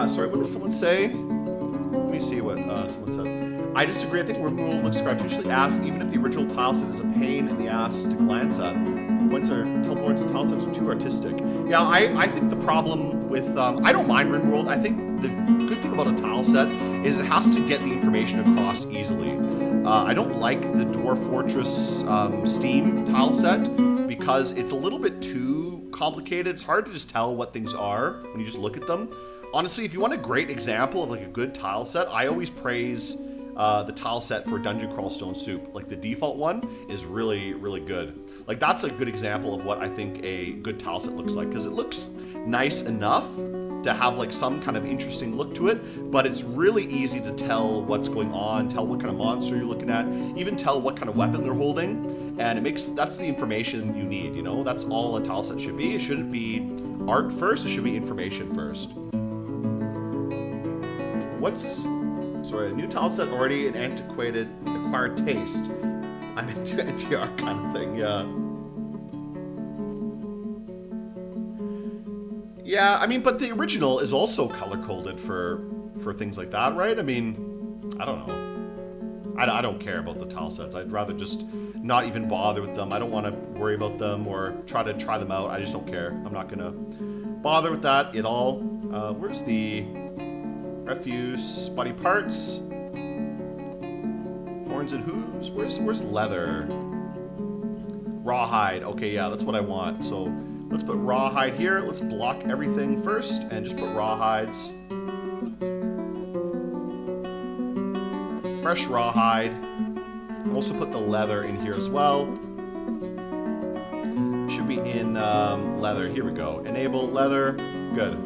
Sorry, what did someone say? Let me see what someone said. I disagree. I think removal looks correct. Usually ask, even if the original tile set is a pain in the ass to glance at. Points are teleports, tile sets are too artistic. Yeah, I think the problem with I don't mind RimWorld. I think the good thing about a tile set is it has to get the information across easily. I don't like the Dwarf Fortress Steam tile set because it's a little bit too complicated. It's hard to just tell what things are when you just look at them. Honestly, if you want a great example of like a good tile set, I always praise the tile set for Dungeon Crawl Stone Soup. Like the default one is really, really good. Like that's a good example of what I think a good tile set looks like, because it looks nice enough to have like some kind of interesting look to it, but it's really easy to tell what's going on, tell what kind of monster you're looking at, even tell what kind of weapon they're holding. And that's the information you need, you know? That's all a tile set should be. It shouldn't be art first, it should be information first. Sorry, a new tile set already an antiquated, acquired taste. I'm into NTR kind of thing, yeah. Yeah, I mean, but the original is also color-coded for things like that, right? I mean, I don't know. I don't care about the tile sets. I'd rather just not even bother with them. I don't want to worry about them or try them out. I just don't care. I'm not going to bother with that at all. Where's the refuse, spotty parts, horns and hooves? Where's leather? Rawhide. Okay, yeah, that's what I want. So let's put rawhide here. Let's block everything first and just put rawhides. Fresh rawhide. I'll also put the leather in here as well. Should be in leather. Here we go. Enable leather. Good.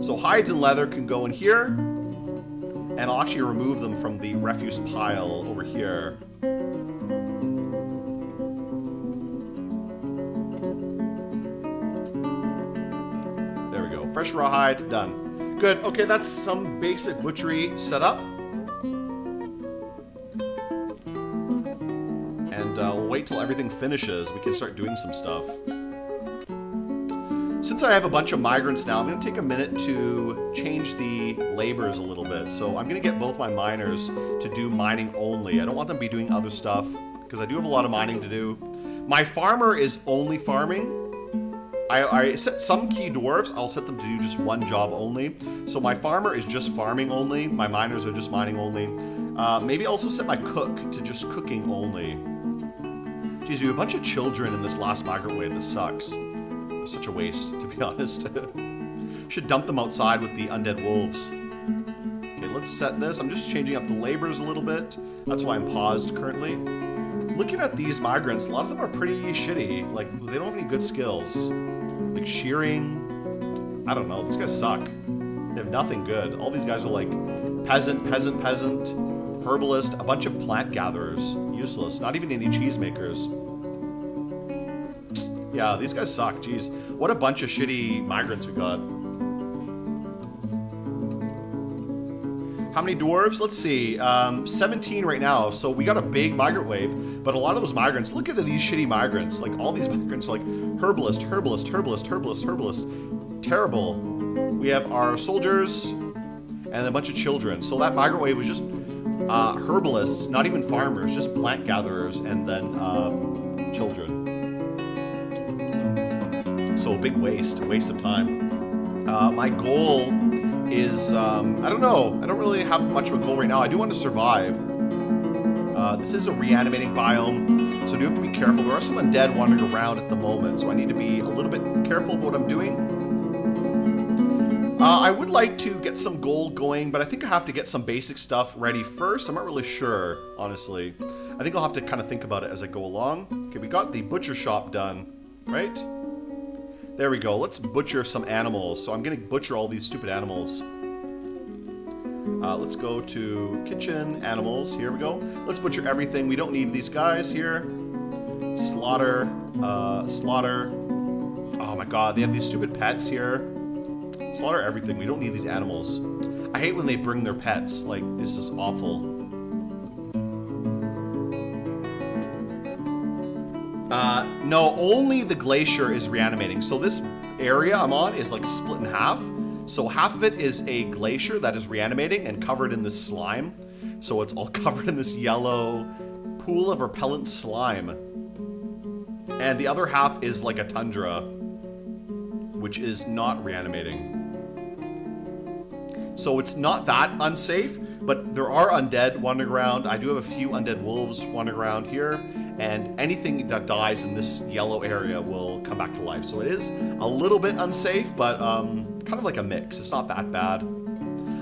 So hides and leather can go in here, and I'll actually remove them from the refuse pile over here. There we go. Fresh rawhide, done. Good. Okay, that's some basic butchery setup. And we'll wait wait till everything finishes. We can start doing some stuff. Since I have a bunch of migrants now, I'm going to take a minute to change the labors a little bit. So I'm going to get both my miners to do mining only. I don't want them to be doing other stuff because I do have a lot of mining to do. My farmer is only farming. I set some key dwarves, I'll set them to do just one job only. So my farmer is just farming only. My miners are just mining only. Maybe also set my cook to just cooking only. Geez, we have a bunch of children in this last migrant wave. This sucks. Such a waste, to be honest. Should dump them outside with the undead wolves. Okay, let's set this. I'm just changing up the labors a little bit. That's why I'm paused currently. Looking at these migrants, a lot of them are pretty shitty. Like, they don't have any good skills. Like shearing. I don't know. These guys suck. They have nothing good. All these guys are like peasant, herbalist, a bunch of plant gatherers. Useless. Not even any cheesemakers. Yeah, these guys suck. Jeez. What a bunch of shitty migrants we got. How many dwarves? Let's see. 17 right now. So we got a big migrant wave, but a lot of those migrants, look at these shitty migrants. Like all these migrants are like herbalist. Terrible. We have our soldiers and a bunch of children. So that migrant wave was just herbalists, not even farmers, just plant gatherers and then children. So a big waste of time. My goal is, I don't know. I don't really have much of a goal right now. I do want to survive. This is a reanimating biome, so I do have to be careful. There are some undead wandering around at the moment, so I need to be a little bit careful about what I'm doing. I would like to get some gold going, but I think I have to get some basic stuff ready first. I'm not really sure, honestly. I think I'll have to kind of think about it as I go along. Okay, we got the butcher shop done, right? There we go. Let's butcher some animals. So I'm going to butcher all these stupid animals. Let's go to kitchen, animals. Here we go. Let's butcher everything. We don't need these guys here. Slaughter. Slaughter. Oh my god, they have these stupid pets here. Slaughter everything. We don't need these animals. I hate when they bring their pets. Like, this is awful. No, only the Glacier is reanimating. So this area I'm on is like split in half. So half of it is a Glacier that is reanimating and covered in this slime. So it's all covered in this yellow pool of repellent slime. And the other half is like a tundra, which is not reanimating. So it's not that unsafe, but there are undead wandering around. I do have a few undead wolves wandering around here, and anything that dies in this yellow area will come back to life. So it is a little bit unsafe, but kind of like a mix. It's not that bad.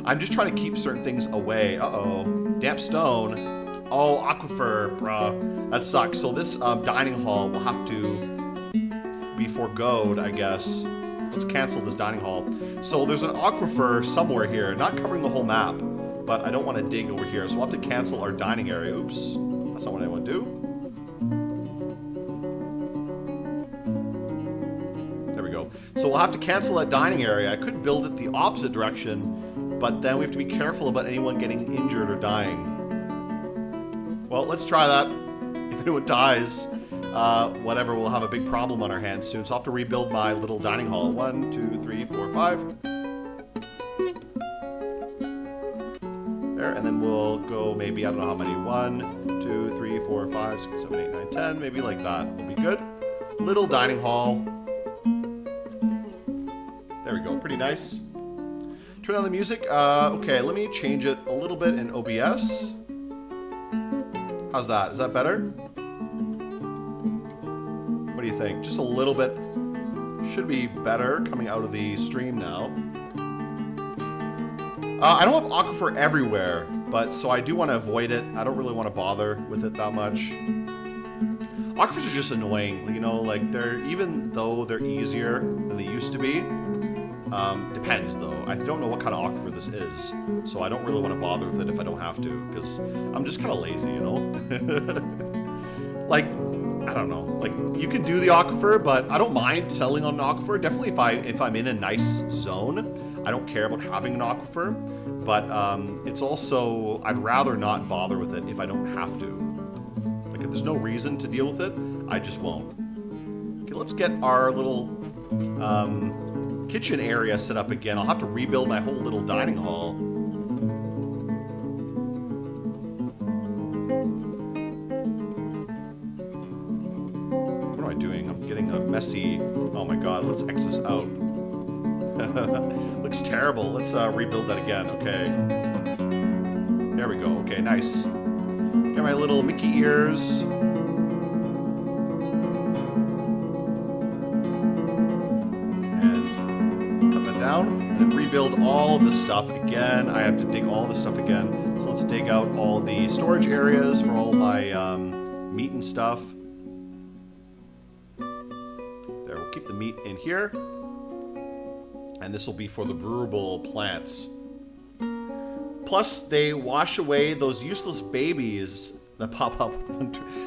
I'm just trying to keep certain things away. Uh-oh. Damp stone. Oh, aquifer, bruh. That sucks. So this dining hall will have to be foregoed, I guess. Let's cancel this dining hall. So there's an aquifer somewhere here, not covering the whole map, but I don't want to dig over here. So we'll have to cancel our dining area. Oops. That's not what I want to do. There we go. So we'll have to cancel that dining area. I could build it the opposite direction, but then we have to be careful about anyone getting injured or dying. Well, let's try that. If anyone dies, whatever, we'll have a big problem on our hands soon. So I'll have to rebuild my little dining hall. 1, 2, 3, 4, 5. There, and then we'll go maybe, I don't know how many. 1, 2, 3, 4, 5, 6, 7, 8, 9, 10. Maybe like that will be good. Little dining hall. There we go. Pretty nice. Turn on the music. Okay, let me change it a little bit in OBS. How's that? Is that better? What do you think? Just a little bit. Should be better coming out of the stream now. I don't have aquifer everywhere, but so I do want to avoid it. I don't really want to bother with it that much. Aquifers are just annoying, you know, like even though they're easier than they used to be. Depends though. I don't know what kind of aquifer this is, so I don't really want to bother with it if I don't have to, because I'm just kind of lazy, you know? Like, I don't know. Like, you can do the aquifer, but I don't mind selling on an aquifer. Definitely if I'm in a nice zone, I don't care about having an aquifer. But it's also, I'd rather not bother with it if I don't have to. Like, If there's no reason to deal with it, I just won't. Okay, let's get our little kitchen area set up again. I'll have to rebuild my whole little dining hall. What am I doing? I'm getting a messy... Oh my god, let's X this out. Looks terrible. Let's rebuild that again. Okay. There we go. Okay, nice. Got my little Mickey ears. And cut that down. And then rebuild all of this stuff again. I have to dig all this stuff again. So let's dig out all the storage areas for all my meat and stuff. There, we'll keep the meat in here. And this will be for the brewable plants. Plus, they wash away those useless babies that pop up.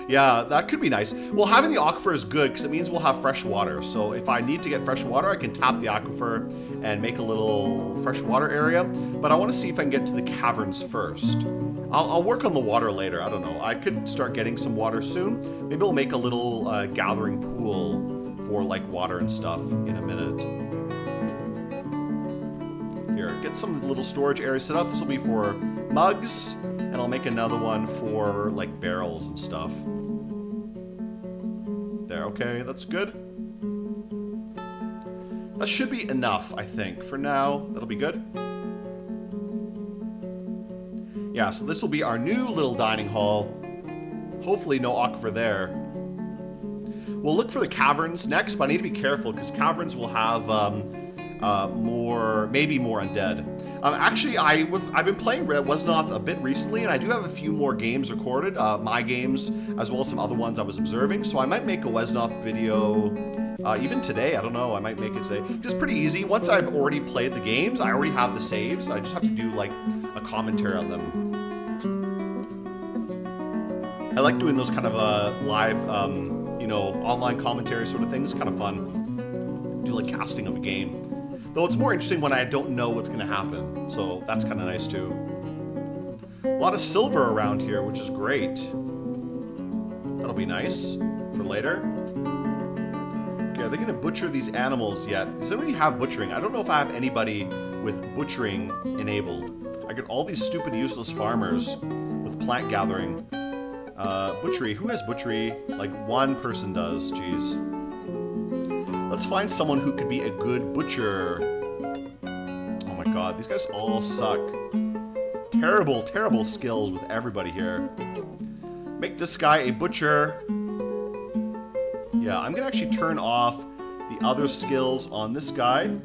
Yeah, that could be nice. Well, having the aquifer is good because it means we'll have fresh water. So if I need to get fresh water, I can tap the aquifer and make a little fresh water area. But I want to see if I can get to the caverns first. I'll work on the water later. I don't know. I could start getting some water soon. Maybe we'll make a little gathering pool for like water and stuff in a minute. Here, get some little storage areas set up. This will be for mugs, and I'll make another one for like barrels and stuff. There, okay, that's good. That should be enough, I think. For now, that'll be good. Yeah, so this will be our new little dining hall. Hopefully no aquifer there. We'll look for the caverns next, but I need to be careful because caverns will have maybe more undead. Actually, I've been playing Wesnoth a bit recently, and I do have a few more games recorded, my games, as well as some other ones I was observing, so I might make a Wesnoth video even today. I don't know, I might make it today. Just pretty easy. Once I've already played the games, I already have the saves. I just have to do, like, a commentary on them. I like doing those kind of live, you know, online commentary sort of things. Kind of fun. Do, like, casting of a game. Though it's more interesting when I don't know what's going to happen. So that's kind of nice too. A lot of silver around here, which is great. That'll be nice for later. Okay, are they going to butcher these animals yet? Does anybody have butchering? I don't know if I have anybody with butchering enabled. I get all these stupid useless farmers with plant gathering. Butchery. Who has butchery? Like one person does. Jeez. Let's find someone who could be a good butcher. Oh my god, these guys all suck. Terrible, terrible skills with everybody here. Make this guy a butcher. Yeah, I'm gonna actually turn off the other skills on this guy. Who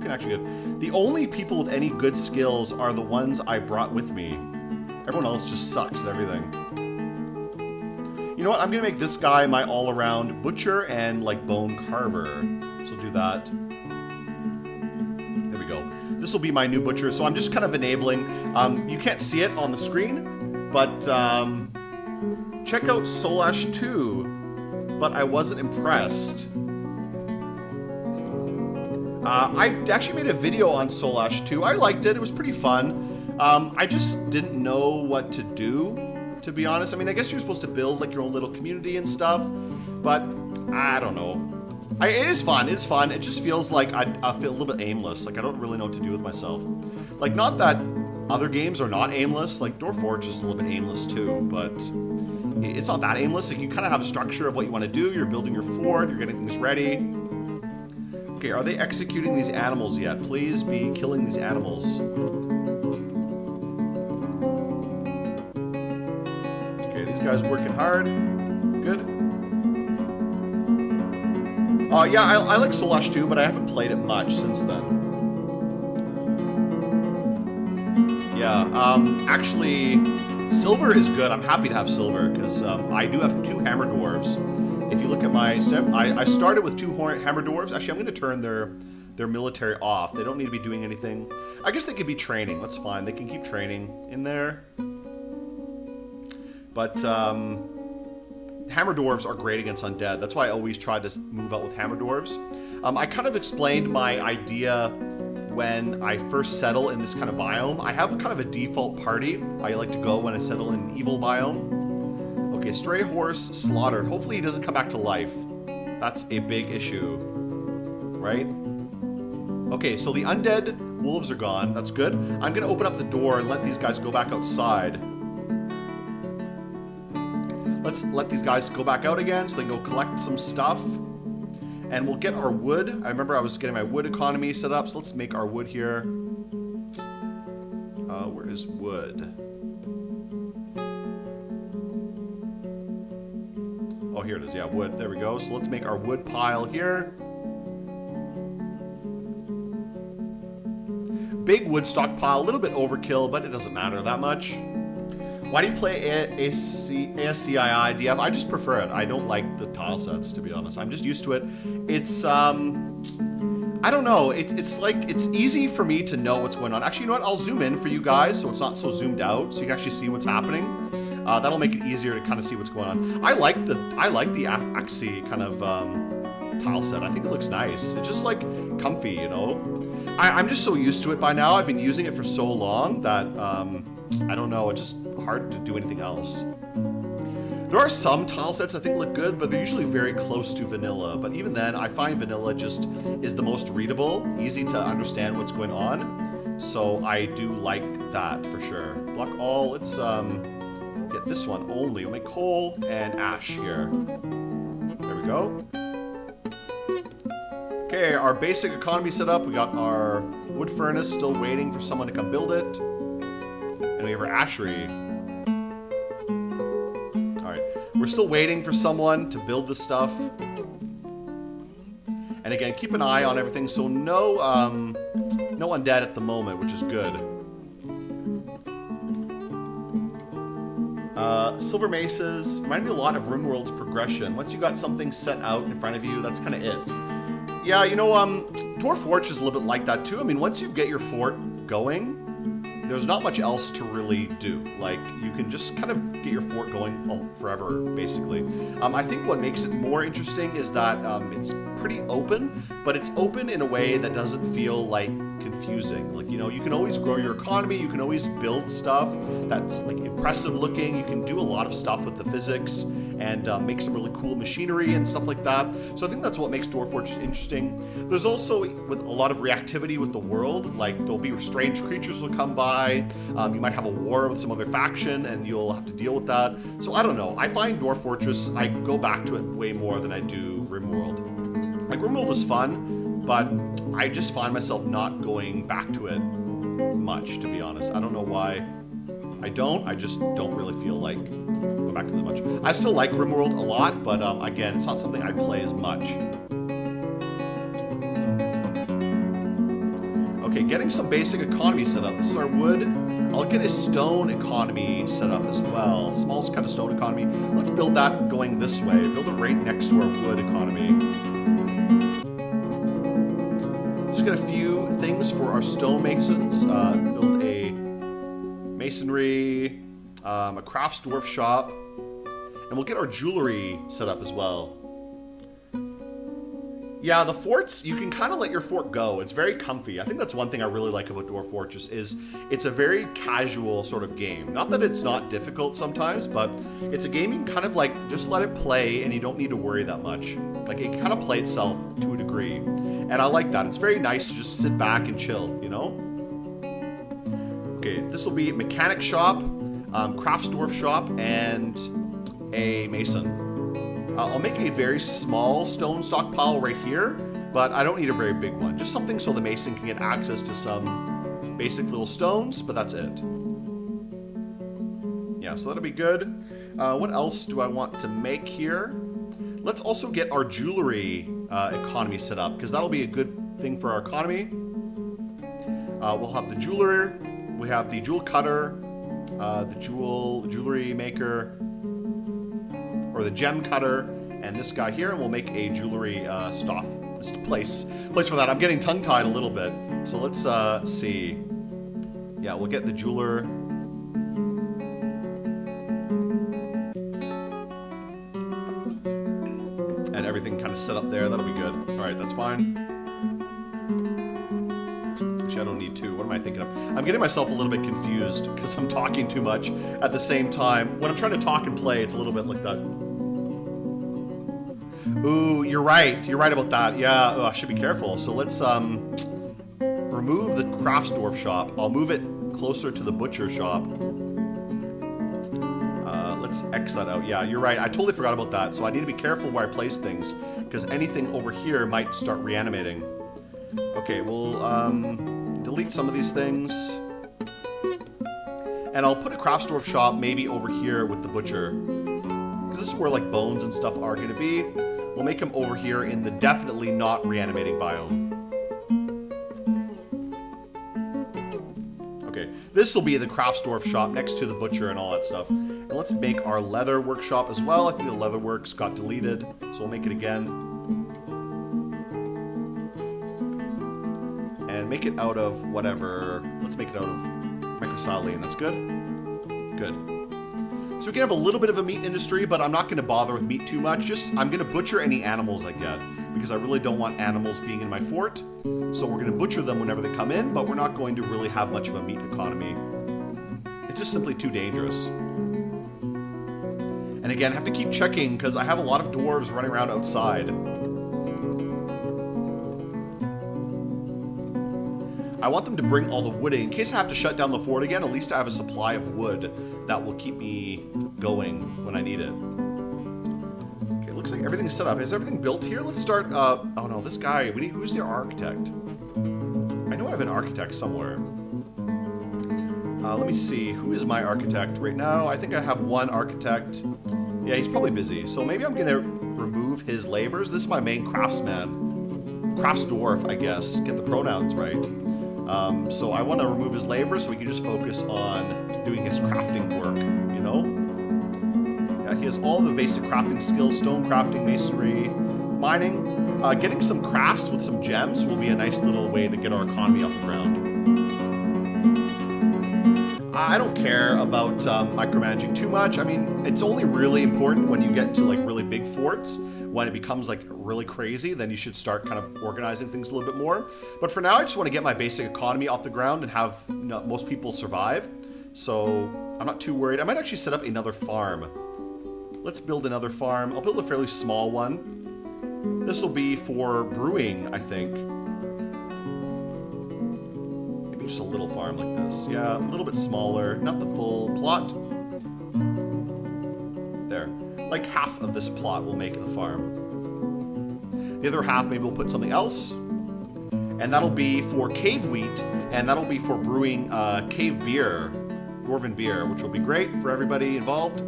can actually get... The only people with any good skills are the ones I brought with me. Everyone else just sucks at everything. You know what? I'm gonna make this guy my all-around butcher and like bone carver. So do that. There we go. This will be my new butcher. So I'm just kind of enabling. You can't see it on the screen, but check out Solash 2. But I wasn't impressed. I actually made a video on Solash 2. I liked it. It was pretty fun. I just didn't know what to do. To be honest, I mean, I guess you're supposed to build like your own little community and stuff, but I don't know. It is fun. It's fun. It just feels like I feel a little bit aimless. Like I don't really know what to do with myself. Like not that other games are not aimless. Like Dwarf Fortress is a little bit aimless too, but it's not that aimless. Like you kind of have a structure of what you want to do. You're building your fort. You're getting things ready. Okay, are they executing these animals yet? Please be killing these animals. These guys working hard. Good. Yeah, I like Solash 2, but I haven't played it much since then. Yeah, actually, silver is good. I'm happy to have silver, because I do have 2 hammer dwarves. If you look at my step, I started with 2 hammer dwarves. Actually, I'm going to turn their military off. They don't need to be doing anything. I guess they could be training. That's fine. They can keep training in there. But hammer dwarves are great against undead. That's why I always try to move out with hammer dwarves. I kind of explained my idea when I first settle in this kind of biome. I have kind of a default party I like to go when I settle in an evil biome. Okay, stray horse slaughtered. Hopefully he doesn't come back to life. That's a big issue, right? Okay, so the undead wolves are gone. That's good. I'm gonna open up the door and let these guys go back outside. Let's let these guys go back out again so they can go collect some stuff. And we'll get our wood. I remember I was getting my wood economy set up, so let's make our wood here. Where is wood? Oh, here it is. Yeah, wood. There we go. So let's make our wood pile here. Big wood stockpile. A little bit overkill, but it doesn't matter that much. Why do you play ASCII DF? I just prefer it. I don't like the tile sets, to be honest. I'm just used to it. It's, I don't know. It's like, it's easy for me to know what's going on. Actually, you know what? I'll zoom in for you guys so it's not so zoomed out, so you can actually see what's happening. That'll make it easier to kind of see what's going on. I like the ASCII kind of tile set. I think it looks nice. It's just like comfy, you know? I'm just so used to it by now. I've been using it for so long that, I don't know, it's just hard to do anything else. There are some tile sets I think look good, but they're usually very close to vanilla. But even then, I find vanilla just is the most readable, easy to understand what's going on. So I do like that for sure. Block all, let's get this one only. We'll make coal and ash here. There we go. Okay, our basic economy set up. We got our wood furnace still waiting for someone to come build it. And we have our ashery. Alright, we're still waiting for someone to build this stuff. And again, keep an eye on everything, so no undead at the moment, which is good. Silver Maces remind me a lot of RimWorld's progression. Once you got something set out in front of you, that's kind of it. Yeah, you know, Dwarf Fortress is a little bit like that too. I mean, once you get your fort going, there's not much else to really do. Like, you can just kind of get your fort going forever, basically. I think what makes it more interesting is that it's pretty open, but it's open in a way that doesn't feel like confusing. Like, you know, you can always grow your economy, you can always build stuff that's like impressive looking, you can do a lot of stuff with the physics and make some really cool machinery and stuff like that. So I think that's what makes Dwarf Fortress interesting. There's also with a lot of reactivity with the world, like there'll be strange creatures will come by, you might have a war with some other faction and you'll have to deal with that. So I don't know, I find Dwarf Fortress, I go back to it way more than I do RimWorld. Like RimWorld is fun, but I just find myself not going back to it much, to be honest. I don't know why. I just don't really feel like go back to it much. I still like RimWorld a lot, but again, it's not something I play as much. Okay, getting some basic economy set up. This is our wood. I'll get a stone economy set up as well. Small kind of stone economy. Let's build that going this way. Build it right next to our wood economy. Just get a few things for our stone masons. Build a masonry, a crafts dwarf shop, and we'll get our jewelry set up as well. Yeah, the forts, you can kind of let your fort go. It's very comfy. I think that's one thing I really like about Dwarf Fortress is it's a very casual sort of game. Not that it's not difficult sometimes, but it's a game you can kind of like just let it play and you don't need to worry that much. Like it can kind of play itself to a degree. And I like that. It's very nice to just sit back and chill, you know? Okay, this will be mechanic shop, crafts dwarf shop, and a mason. I'll make a very small stone stockpile right here, but I don't need a very big one. Just something so the mason can get access to some basic little stones, but that's it. Yeah, so that'll be good. What else do I want to make here? Let's also get our jewelry economy set up, because that'll be a good thing for our economy. We'll have the jeweler, we have the jewel cutter, the jewelry maker, or the gem cutter, and this guy here, and we'll make a jewelry place for that. I'm getting tongue-tied a little bit, so let's see. Yeah, we'll get the jeweler. And everything kind of set up there. That'll be good. All right, that's fine. Actually, Actually, I don't need 2. What am I thinking of? I'm getting myself a little bit confused because I'm talking too much at the same time. When I'm trying to talk and play, it's a little bit like that. Ooh, you're right. You're right about that. Yeah, I should be careful. So let's remove the crafts dwarf shop. I'll move it closer to the butcher shop. Let's X that out. Yeah, you're right. I totally forgot about that. So I need to be careful where I place things because anything over here might start reanimating. Okay, we'll delete some of these things. And I'll put a crafts dwarf shop maybe over here with the butcher. Because this is where like bones and stuff are going to be. We'll make him over here in the definitely not reanimating biome. Okay, this will be the crafts dwarf shop next to the butcher and all that stuff. And let's make our leather workshop as well. I think the leather works got deleted, so we'll make it again. And make it out of whatever. Let's make it out of microsilane. That's good. Good. So we can have a little bit of a meat industry, but I'm not going to bother with meat too much. Just, I'm going to butcher any animals I get, because I really don't want animals being in my fort. So we're going to butcher them whenever they come in, but we're not going to really have much of a meat economy. It's just simply too dangerous. And again, I have to keep checking, because I have a lot of dwarves running around outside. I want them to bring all the wood in case I have to shut down the fort again. At least I have a supply of wood that will keep me going when I need it. Okay, looks like everything's set up. Is everything built here? Let's start. Oh no, this guy. We need. Who's their architect? I know I have an architect somewhere. Let me see. Who is my architect right now? I think I have one architect. Yeah, he's probably busy. So maybe I'm gonna remove his labors. This is my main craftsman. Crafts dwarf, I guess. Get the pronouns right. So I want to remove his labor so we can just focus on doing his crafting work, you know? Yeah, he has all the basic crafting skills, stone crafting, masonry, mining. Getting some crafts with some gems will be a nice little way to get our economy off the ground. I don't care about micromanaging too much. I mean, it's only really important when you get to like really big forts. When it becomes like really crazy, then you should start kind of organizing things a little bit more. But for now, I just want to get my basic economy off the ground and have most people survive. So I'm not too worried. I might actually set up another farm. Let's build another farm. I'll build a fairly small one. This will be for brewing, I think. Maybe just a little farm like this. Yeah, a little bit smaller, not the full plot. There. Like half of this plot we'll make the farm. The other half maybe we'll put something else. And that'll be for cave wheat, and that'll be for brewing cave beer, dwarven beer, which will be great for everybody involved.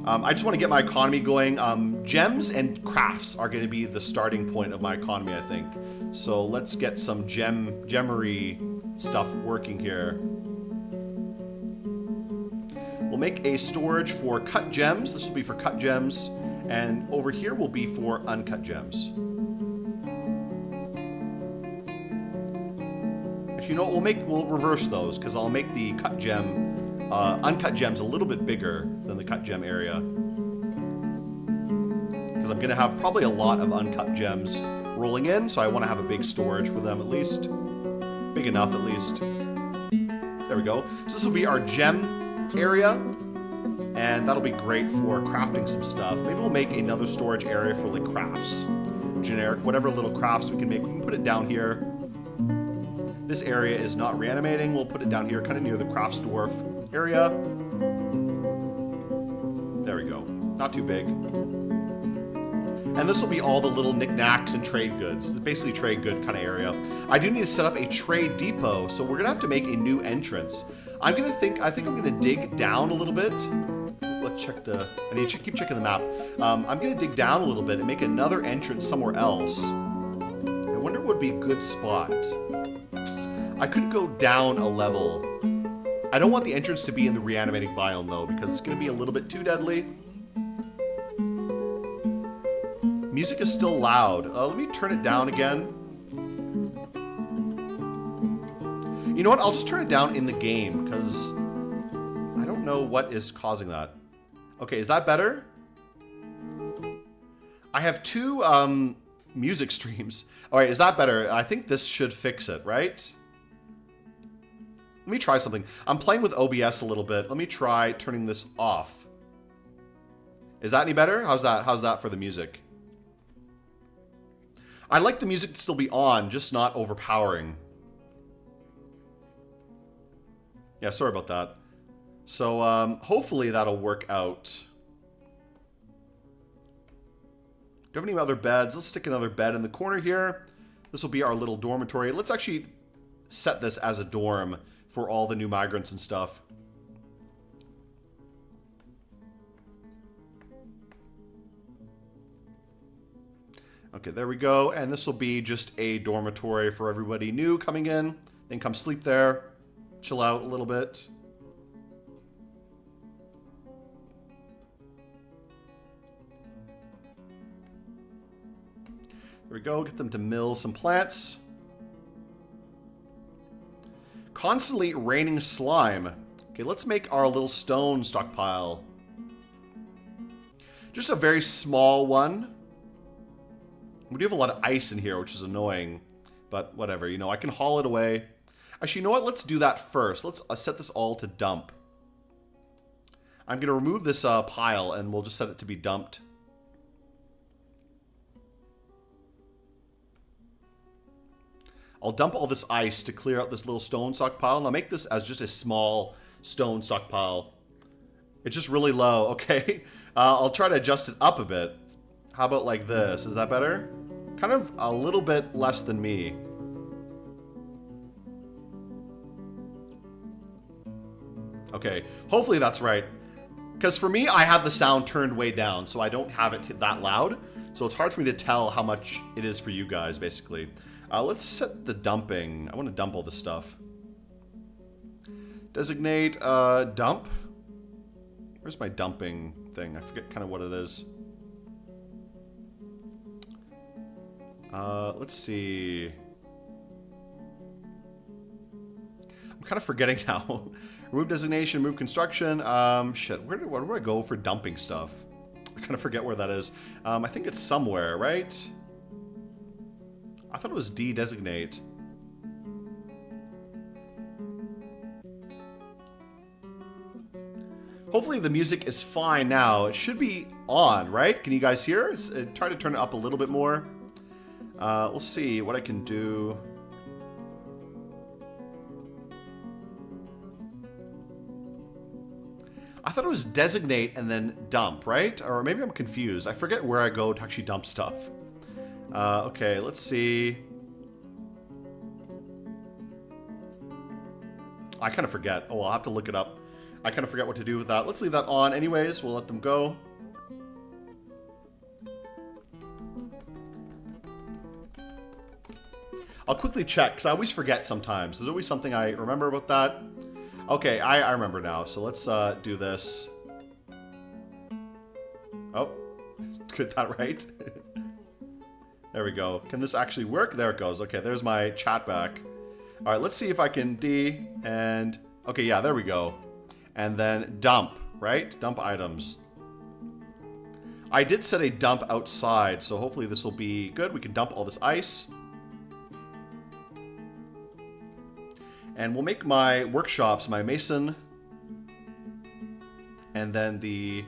I just want to get my economy going. Gems and crafts are going to be the starting point of my economy, I think. So let's get some gemmery stuff working here. We'll make a storage for cut gems. This will be for cut gems. And over here will be for uncut gems. Actually, you know what? We'll reverse those because I'll make the cut gem, uncut gems a little bit bigger than the cut gem area. Because I'm going to have probably a lot of uncut gems rolling in, so I want to have a big storage for them at least. Big enough at least. There we go. So this will be our gem area, and that'll be great for crafting some stuff. Maybe we'll make another storage area for like crafts. Generic, whatever little crafts we can make. We can put it down here. This area is not reanimating. We'll put it down here, kind of near the crafts dwarf area. There we go. Not too big. And this will be all the little knickknacks and trade goods. It's basically trade good kind of area. I do need to set up a trade depot, so we're gonna have to make a new entrance. I think I'm gonna dig down a little bit. Let's check I need to keep checking the map. I'm gonna dig down a little bit and make another entrance somewhere else. I wonder what would be a good spot. I could go down a level. I don't want the entrance to be in the reanimating biome though, because it's gonna be a little bit too deadly. Music is still loud. Let me turn it down again. You know what? I'll just turn it down in the game because I don't know what is causing that. Okay, is that better? I have two music streams. All right, is that better? I think this should fix it, right? Let me try something. I'm playing with OBS a little bit. Let me try turning this off. Is that any better? How's that? How's that for the music? I'd like the music to still be on, just not overpowering. Yeah, sorry about that. So, hopefully that'll work out. Do you have any other beds? Let's stick another bed in the corner here. This will be our little dormitory. Let's actually set this as a dorm for all the new migrants and stuff. Okay, there we go. And this will be just a dormitory for everybody new coming in. Then come sleep there. Chill out a little bit. There we go. Get them to mill some plants. Constantly raining slime. Okay, let's make our little stone stockpile. Just a very small one. We do have a lot of ice in here, which is annoying. But whatever, you know, I can haul it away. Actually, you know what? Let's do that first. Let's set this all to dump. I'm going to remove this pile, and we'll just set it to be dumped. I'll dump all this ice to clear out this little stone stockpile, and I'll make this as just a small stone stockpile. It's just really low, okay? I'll try to adjust it up a bit. How about like this? Is that better? Kind of a little bit less than me. Okay, hopefully that's right. Because for me, I have the sound turned way down, so I don't have it that loud. So it's hard for me to tell how much it is for you guys, basically. Let's set the dumping. I want to dump all this stuff. Designate dump. Where's my dumping thing? I forget kind of what it is. Let's see. I'm kind of forgetting now. Remove designation, move construction. Shit, where do I go for dumping stuff? I kind of forget where that is. I think it's somewhere, right? I thought it was de-designate. Hopefully the music is fine now. It should be on, right? Can you guys hear? Try to turn it up a little bit more. We'll see what I can do. I thought it was designate and then dump, right? Or maybe I'm confused. I forget where I go to actually dump stuff. Okay, let's see. I kind of forget. Oh, I'll have to look it up. I kind of forget what to do with that. Let's leave that on anyways. We'll let them go. I'll quickly check, because I always forget sometimes. There's always something I remember about that. Okay, I remember now. So let's do this. Oh, get that right. There we go. Can this actually work? There it goes. Okay, there's my chat back. All right, let's see if I can D and... Okay, yeah, there we go. And then dump, right? Dump items. I did set a dump outside, so hopefully this will be good. We can dump all this ice. And we'll make my workshops, my mason. And then the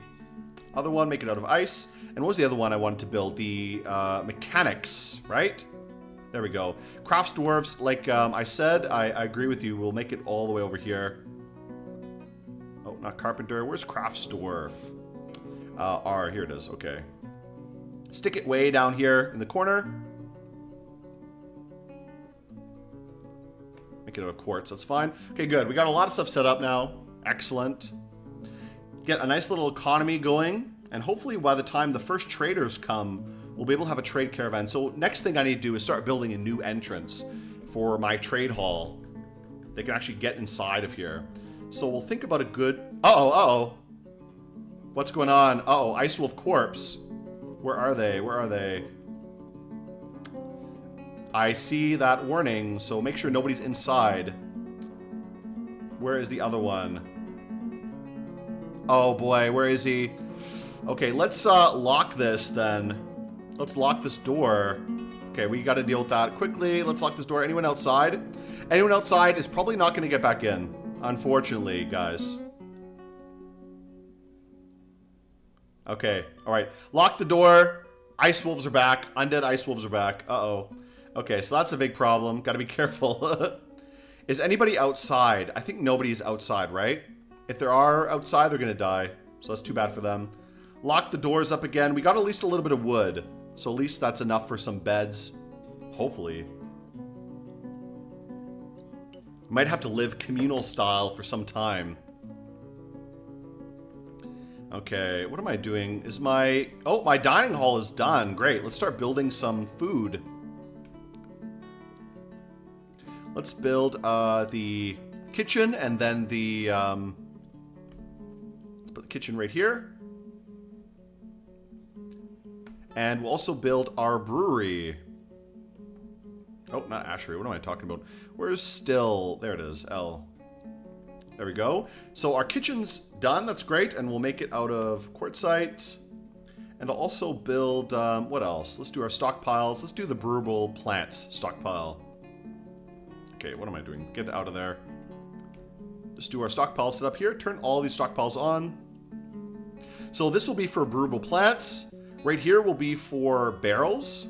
other one, make it out of ice. And what was the other one I wanted to build? The mechanics, right? There we go. Crafts dwarves, like I said, I agree with you. We'll make it all the way over here. Oh, not carpenter. Where's crafts dwarf? R, here it is. Okay. Stick it way down here in the corner. Make it out of quartz. That's fine. Okay, good. We got a lot of stuff set up now. Excellent. Get a nice little economy going. And hopefully by the time the first traders come, we'll be able to have a trade caravan. So next thing I need to do is start building a new entrance for my trade hall. They can actually get inside of here. So we'll think about a good... Uh-oh, uh-oh. What's going on? Uh-oh, Ice Wolf Corpse. Where are they? Where are they? I see that warning, so make sure nobody's inside. Where is the other one? Oh boy, where is he? Okay, let's lock this then. Let's lock this door. Okay, we got to deal with that quickly. Let's lock this door. Anyone outside? Anyone outside is probably not going to get back in, unfortunately, guys. Okay, all right. Lock the door. Ice wolves are back. Undead ice wolves are back. Uh-oh. Okay, so that's a big problem. Got to be careful. Is anybody outside? I think nobody's outside, right? If there are outside, they're going to die. So that's too bad for them. Lock the doors up again. We got at least a little bit of wood. So at least that's enough for some beds. Hopefully. Might have to live communal style for some time. Okay, what am I doing? Is my... Oh, my dining hall is done. Great. Let's start building some food. Let's build the kitchen and then the... let's put the kitchen right here. And we'll also build our brewery. Oh, not ashery. What am I talking about? Where's still? There it is. L. There we go. So our kitchen's done. That's great. And we'll make it out of quartzite. And I'll also build, what else? Let's do our stockpiles. Let's do the brewable plants stockpile. Okay, what am I doing? Get out of there. Just do our stockpile setup here. Turn all these stockpiles on. So this will be for brewable plants. Right here will be for barrels.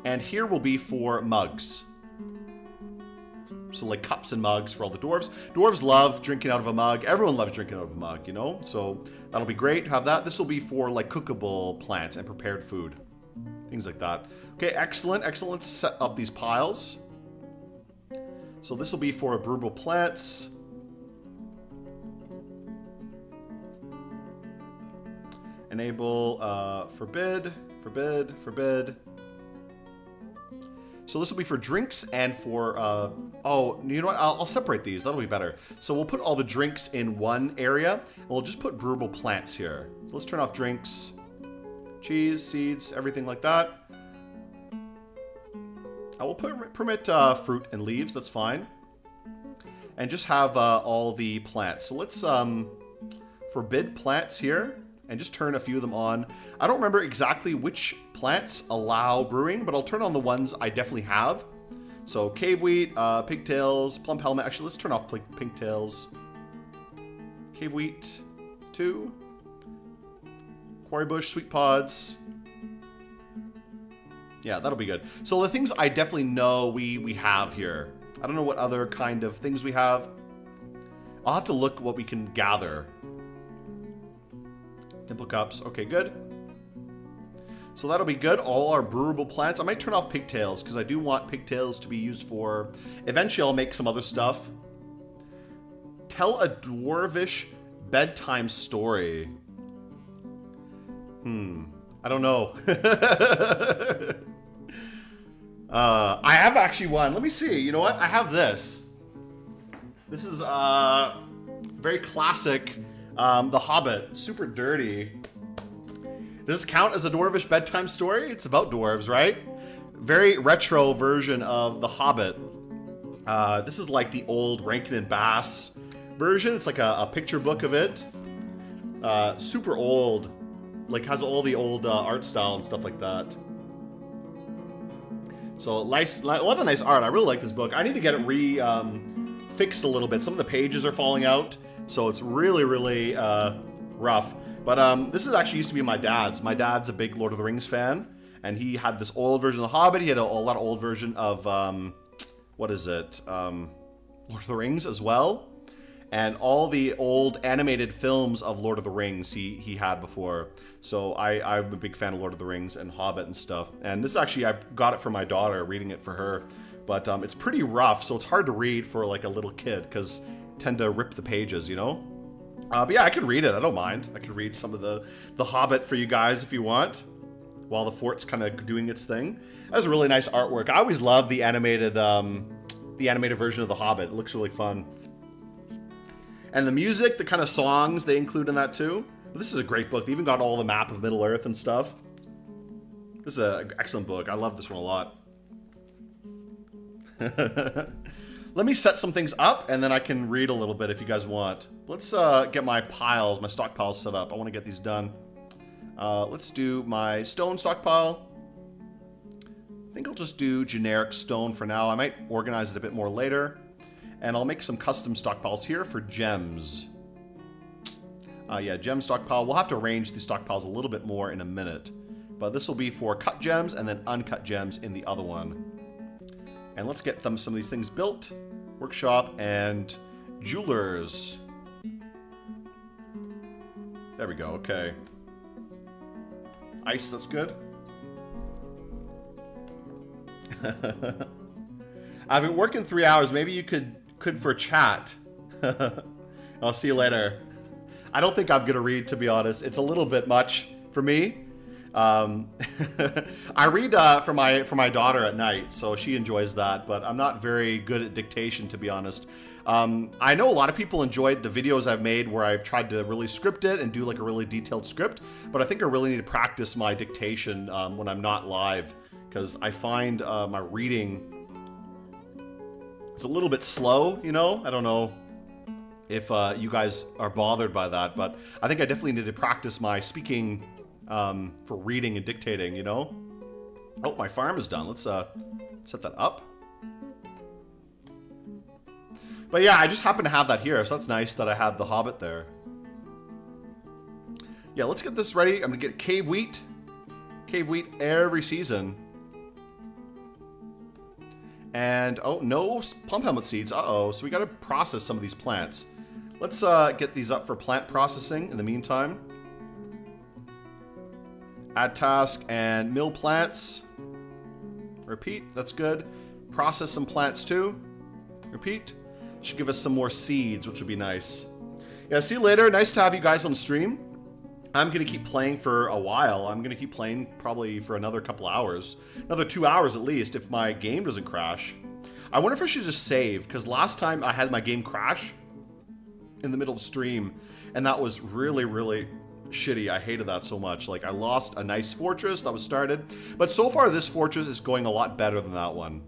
And here will be for mugs. So like cups and mugs for all the dwarves. Dwarves love drinking out of a mug. Everyone loves drinking out of a mug, you know? So that'll be great to have that. This will be for like cookable plants and prepared food. Things like that. Okay, excellent, excellent. Let's set up these piles. So this will be for brewable plants. Enable, forbid. So this will be for drinks and for, oh, you know what? I'll separate these. That'll be better. So we'll put all the drinks in one area, and we'll just put brewable plants here. So let's turn off drinks, cheese, seeds, everything like that. I will permit fruit and leaves. That's fine. And just have all the plants. So let's forbid plants here. And just turn a few of them on. I don't remember exactly which plants allow brewing, but I'll turn on the ones I definitely have. So cave wheat, pigtails, plum helmet. Actually, let's turn off pigtails. Cave wheat, 2. Quarry bush, sweet pods. Yeah, that'll be good. So the things I definitely know we have here. I don't know what other kind of things we have. I'll have to look what we can gather. Dimple cups. Okay, good. So that'll be good. All our brewable plants. I might turn off pigtails because I do want pigtails to be used for... Eventually, I'll make some other stuff. Tell a dwarvish bedtime story. I don't know. I have actually one. Let me see. You know what? I have this. This is very classic... The Hobbit, super dirty. Does this count as a dwarvish bedtime story? It's about dwarves, right? Very retro version of The Hobbit. This is like the old Rankin and Bass version. It's like a picture book of it. Super old. Like has all the old art style and stuff like that. So nice, a lot of nice art. I really like this book. I need to get it fixed a little bit. Some of the pages are falling out. So it's really, really rough. But this is actually used to be my dad's. My dad's a big Lord of the Rings fan. And he had this old version of The Hobbit. He had a lot of old version of, what is it? Lord of the Rings as well. And all the old animated films of Lord of the Rings he had before. So I'm a big fan of Lord of the Rings and Hobbit and stuff. And this actually, I got it for my daughter, reading it for her. But it's pretty rough, so it's hard to read for like a little kid because tend to rip the pages, you know? But yeah, I could read it. I don't mind. I could read some of the Hobbit for you guys if you want, while the fort's kind of doing its thing. That was really nice artwork. I always love the animated version of The Hobbit. It looks really fun. And the music, the kind of songs they include in that too. This is a great book. They even got all the map of Middle Earth and stuff. This is an excellent book. I love this one a lot. Let me set some things up, and then I can read a little bit if you guys want. Let's get my piles, my stockpiles set up. I want to get these done. Let's do my stone stockpile. I think I'll just do generic stone for now. I might organize it a bit more later. And I'll make some custom stockpiles here for gems. Yeah, gem stockpile. We'll have to arrange these stockpiles a little bit more in a minute. But this will be for cut gems and then uncut gems in the other one. And let's get some of these things built. Workshop and jewelers. There we go, okay. Ice, that's good. I've been working 3 hours. Maybe you could for chat. I'll see you later. I don't think I'm gonna read, to be honest. It's a little bit much for me. I read for my daughter at night, so she enjoys that. But I'm not very good at dictation, to be honest. I know a lot of people enjoyed the videos I've made where I've tried to really script it and do like a really detailed script. But I think I really need to practice my dictation when I'm not live, because I find my reading it's a little bit slow, you know? I don't know if you guys are bothered by that, but I think I definitely need to practice my speaking for reading and dictating, you know? Oh, my farm is done. Let's set that up. But yeah, I just happen to have that here, so that's nice that I had the Hobbit there. Yeah, let's get this ready. I'm gonna get cave wheat. Cave wheat every season. And, oh, no plum helmet seeds. Uh-oh, so we gotta process some of these plants. Let's get these up for plant processing in the meantime. Add task and mill plants. Repeat, that's good. Process some plants too. Repeat. Should give us some more seeds, which would be nice. Yeah, see you later. Nice to have you guys on stream. I'm gonna keep playing for a while. I'm gonna keep playing probably for another couple hours. Another 2 hours at least if my game doesn't crash. I wonder if I should just save, because last time I had my game crash in the middle of stream, and that was really, really shitty. I hated that so much. Like, I lost a nice fortress that was started, but so far this fortress is going a lot better than that one.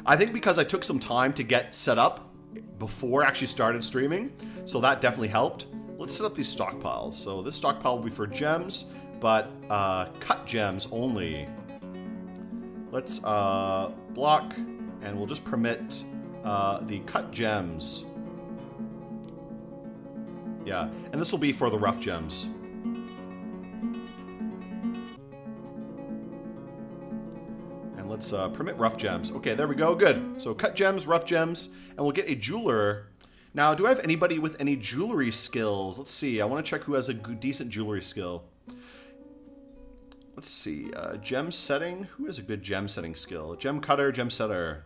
I think because I took some time to get set up before I actually started streaming, so that definitely helped. Let's set up these stockpiles. So this stockpile will be for gems, but cut gems only. Let's block, and we'll just permit the cut gems. Yeah, and this will be for the rough gems. And let's permit rough gems. Okay, there we go, good. So cut gems, rough gems, and we'll get a jeweler. Now, do I have anybody with any jewelry skills? Let's see, I want to check who has a good, decent jewelry skill. Let's see, gem setting, who has a good gem setting skill? Gem cutter, gem setter.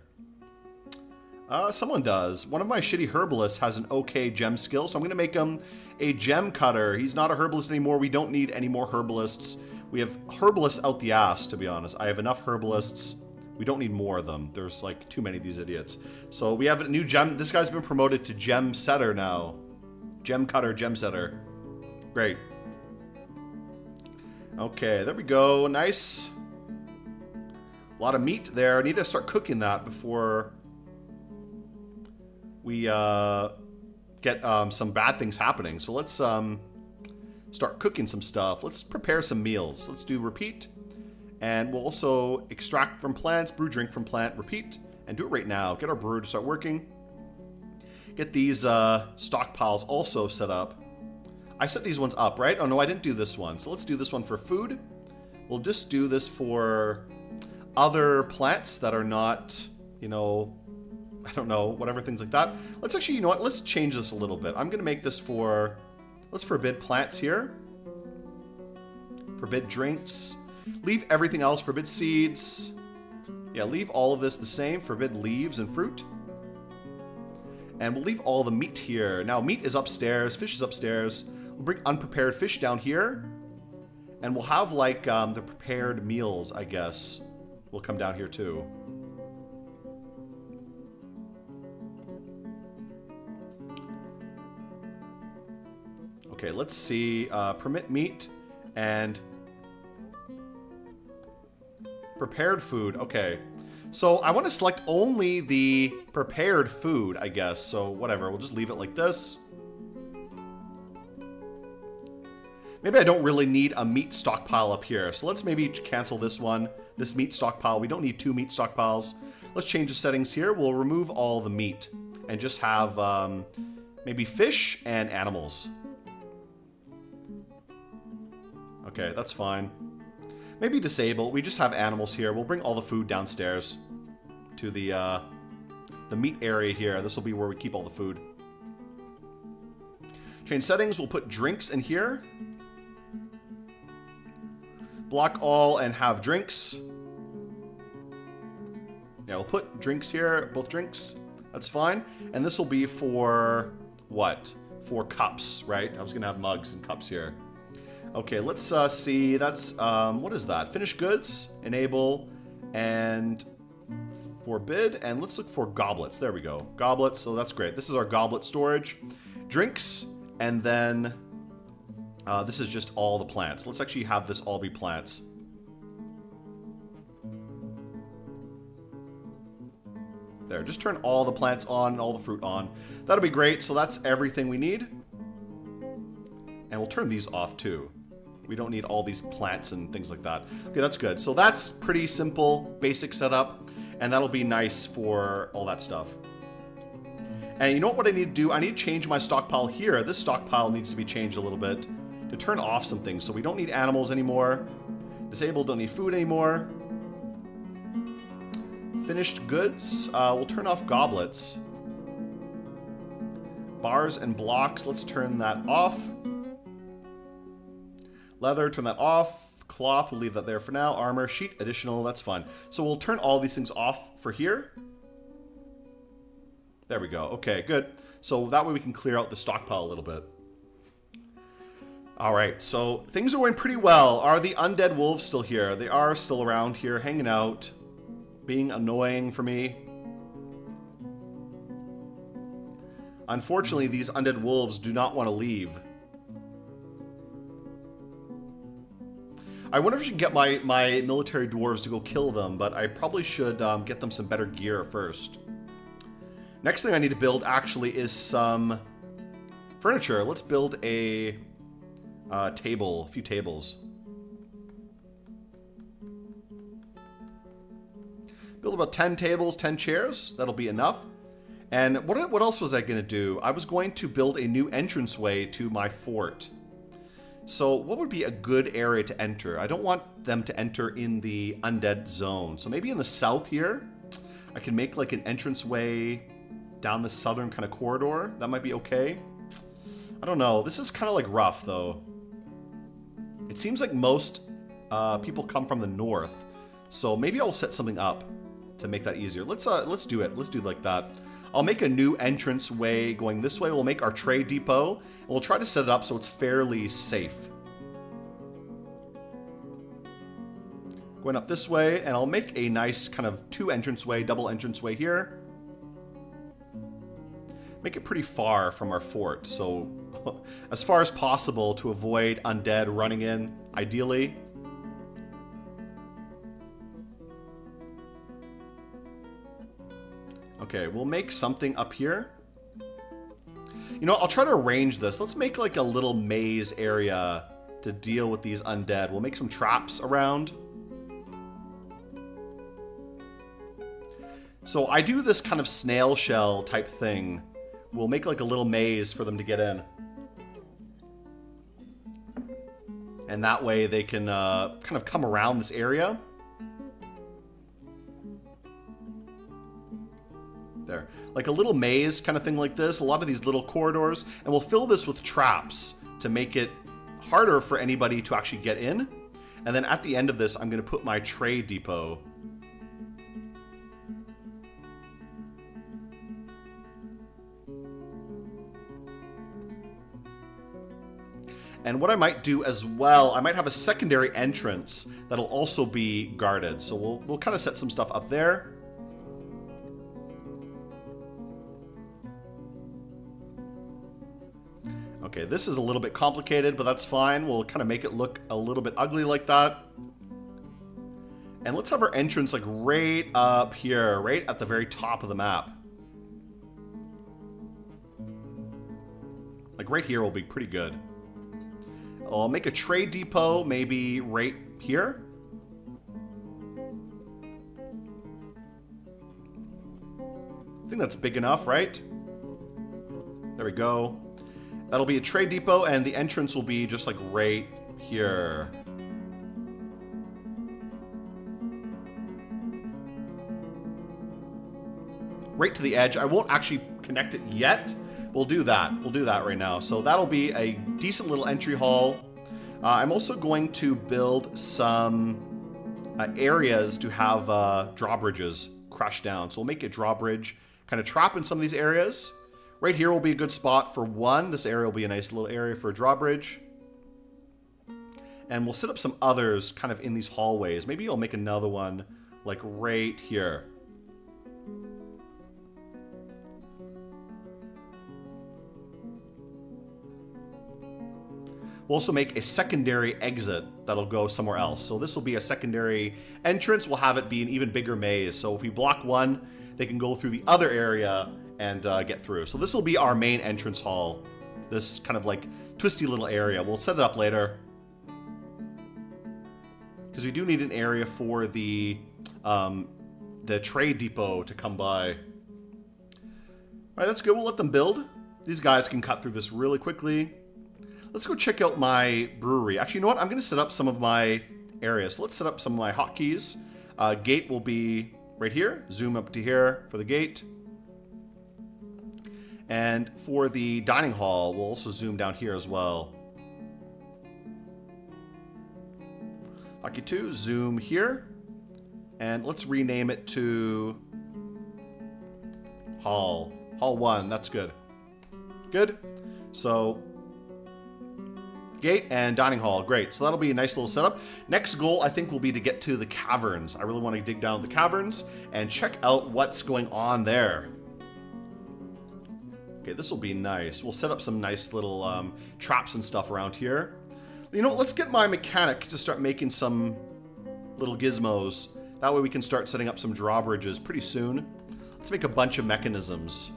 Someone does. One of my shitty herbalists has an okay gem skill, so I'm going to make him a gem cutter. He's not a herbalist anymore. We don't need any more herbalists. We have herbalists out the ass, to be honest. I have enough herbalists. We don't need more of them. There's like too many of these idiots. So we have a new gem. This guy's been promoted to gem setter now. Gem cutter, gem setter. Great. Okay, there we go. Nice. A lot of meat there. I need to start cooking that before we get some bad things happening. So let's start cooking some stuff. Let's prepare some meals. Let's do repeat. And we'll also extract from plants, brew drink from plant, repeat, and do it right now. Get our brewer to start working. Get these stockpiles also set up. I set these ones up, right? Oh no, I didn't do this one. So let's do this one for food. We'll just do this for other plants that are not, you know, I don't know, whatever, things like that. Let's actually, you know what, let's change this a little bit. I'm gonna make this for, let's forbid plants here. Forbid drinks. Leave everything else, forbid seeds. Yeah, leave all of this the same, forbid leaves and fruit. And we'll leave all the meat here. Now, meat is upstairs, fish is upstairs. We'll bring unprepared fish down here. And we'll have, like, the prepared meals, I guess. Will come down here, too. Okay, let's see. Permit meat and prepared food. Okay. So I want to select only the prepared food, I guess. So whatever, we'll just leave it like this. Maybe I don't really need a meat stockpile up here. So let's maybe cancel this one, this meat stockpile. We don't need 2 meat stockpiles. Let's change the settings here. We'll remove all the meat and just have maybe fish and animals. Okay, that's fine. Maybe disable. We just have animals here. We'll bring all the food downstairs to the meat area here. This will be where we keep all the food. Change settings. We'll put drinks in here. Block all and have drinks. Yeah, we'll put drinks here. Both drinks. That's fine. And this will be for what? For cups, right? I was going to have mugs and cups here. Okay, let's see. That's, what is that? Finished goods, enable, and forbid. And let's look for goblets. There we go. Goblets, so that's great. This is our goblet storage. Drinks, and then this is just all the plants. Let's actually have this all be plants. There, just turn all the plants on and all the fruit on. That'll be great. So that's everything we need. And we'll turn these off too. We don't need all these plants and things like that. Okay, that's good. So that's pretty simple, basic setup. And that'll be nice for all that stuff. And you know what I need to do? I need to change my stockpile here. This stockpile needs to be changed a little bit to turn off some things. So we don't need animals anymore. Disabled, don't need food anymore. Finished goods. We'll turn off goblets. Bars and blocks, let's turn that off. Leather, turn that off. Cloth, we'll leave that there for now. Armor, sheet, additional, that's fine. So we'll turn all these things off for here. There we go. Okay, good. So that way we can clear out the stockpile a little bit. All right, so things are going pretty well. Are the undead wolves still here? They are still around here, hanging out, being annoying for me. Unfortunately, these undead wolves do not want to leave. I wonder if I should get my military dwarves to go kill them, but I probably should get them some better gear first. Next thing I need to build actually is some furniture. Let's build a table, a few tables. Build about 10 tables, 10 chairs. That'll be enough. And what else was I going to do? I was going to build a new entranceway to my fort. So what would be a good area to enter? I don't want them to enter in the undead zone. So maybe in the south here, I can make like an entranceway down the southern kind of corridor. That might be okay. I don't know. This is kind of like rough though. It seems like most people come from the north. So maybe I'll set something up to make that easier. Let's do it. Let's do it like that. I'll make a new entrance way going this way. We'll make our trade depot, and we'll try to set it up so it's fairly safe. Going up this way, and I'll make a nice kind of double entranceway here. Make it pretty far from our fort, so as far as possible to avoid undead running in, ideally. Okay, we'll make something up here. You know, I'll try to arrange this. Let's make like a little maze area to deal with these undead. We'll make some traps around. So I do this kind of snail shell type thing. We'll make like a little maze for them to get in. And that way they can kind of come around this area. There. Like a little maze kind of thing like this. A lot of these little corridors. And we'll fill this with traps to make it harder for anybody to actually get in. And then at the end of this, I'm going to put my trade depot. And what I might do as well, I might have a secondary entrance that'll also be guarded. So we'll kind of set some stuff up there. Okay, this is a little bit complicated, but that's fine. We'll kind of make it look a little bit ugly like that. And let's have our entrance like right up here, right at the very top of the map. Like right here will be pretty good. I'll make a trade depot maybe right here. I think that's big enough, right? There we go. That'll be a trade depot, and the entrance will be just like right here. Right to the edge. I won't actually connect it yet. We'll do that. We'll do that right now. So that'll be a decent little entry hall. I'm also going to build some areas to have drawbridges crash down. So we'll make a drawbridge kind of trap in some of these areas. Right here will be a good spot for one. This area will be a nice little area for a drawbridge. And we'll set up some others kind of in these hallways. Maybe I'll make another one like right here. We'll also make a secondary exit that'll go somewhere else. So this will be a secondary entrance. We'll have it be an even bigger maze. So if we block one, they can go through the other area and get through. So this will be our main entrance hall. This kind of like twisty little area. We'll set it up later. Because we do need an area for the trade depot to come by. All right, that's good. We'll let them build. These guys can cut through this really quickly. Let's go check out my brewery. Actually, you know what? I'm going to set up some of my areas. So let's set up some of my hotkeys. Gate will be right here. Zoom up to here for the gate. And for the dining hall, we'll also zoom down here as well. Hotkey 2, zoom here. And let's rename it to Hall. Hall 1, that's good. Good. So gate and dining hall, great. So that'll be a nice little setup. Next goal, I think, will be to get to the caverns. I really want to dig down the caverns and check out what's going on there. Okay, this will be nice. We'll set up some nice little traps and stuff around here. You know, let's get my mechanic to start making some little gizmos. That way we can start setting up some drawbridges pretty soon. Let's make a bunch of mechanisms.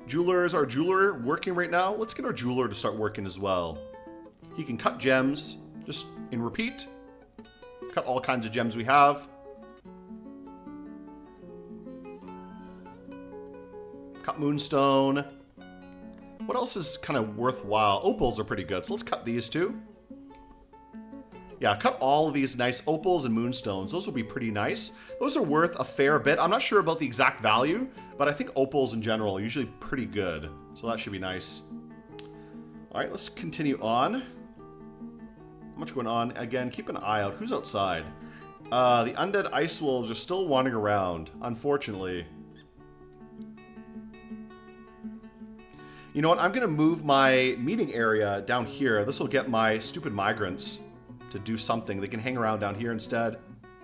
Jeweler, is our jeweler working right now? Let's get our jeweler to start working as well. He can cut gems, just in repeat. Cut all kinds of gems we have. Cut moonstone. What else is kind of worthwhile? Opals are pretty good, so let's cut these too. Yeah, cut all of these nice opals and moonstones. Those will be pretty nice. Those are worth a fair bit. I'm not sure about the exact value, but I think opals in general are usually pretty good. So that should be nice. All right, let's continue on. How much going on? Again, keep an eye out. Who's outside? The undead ice wolves are still wandering around, unfortunately. You know what? I'm going to move my meeting area down here. This will get my stupid migrants to do something. They can hang around down here instead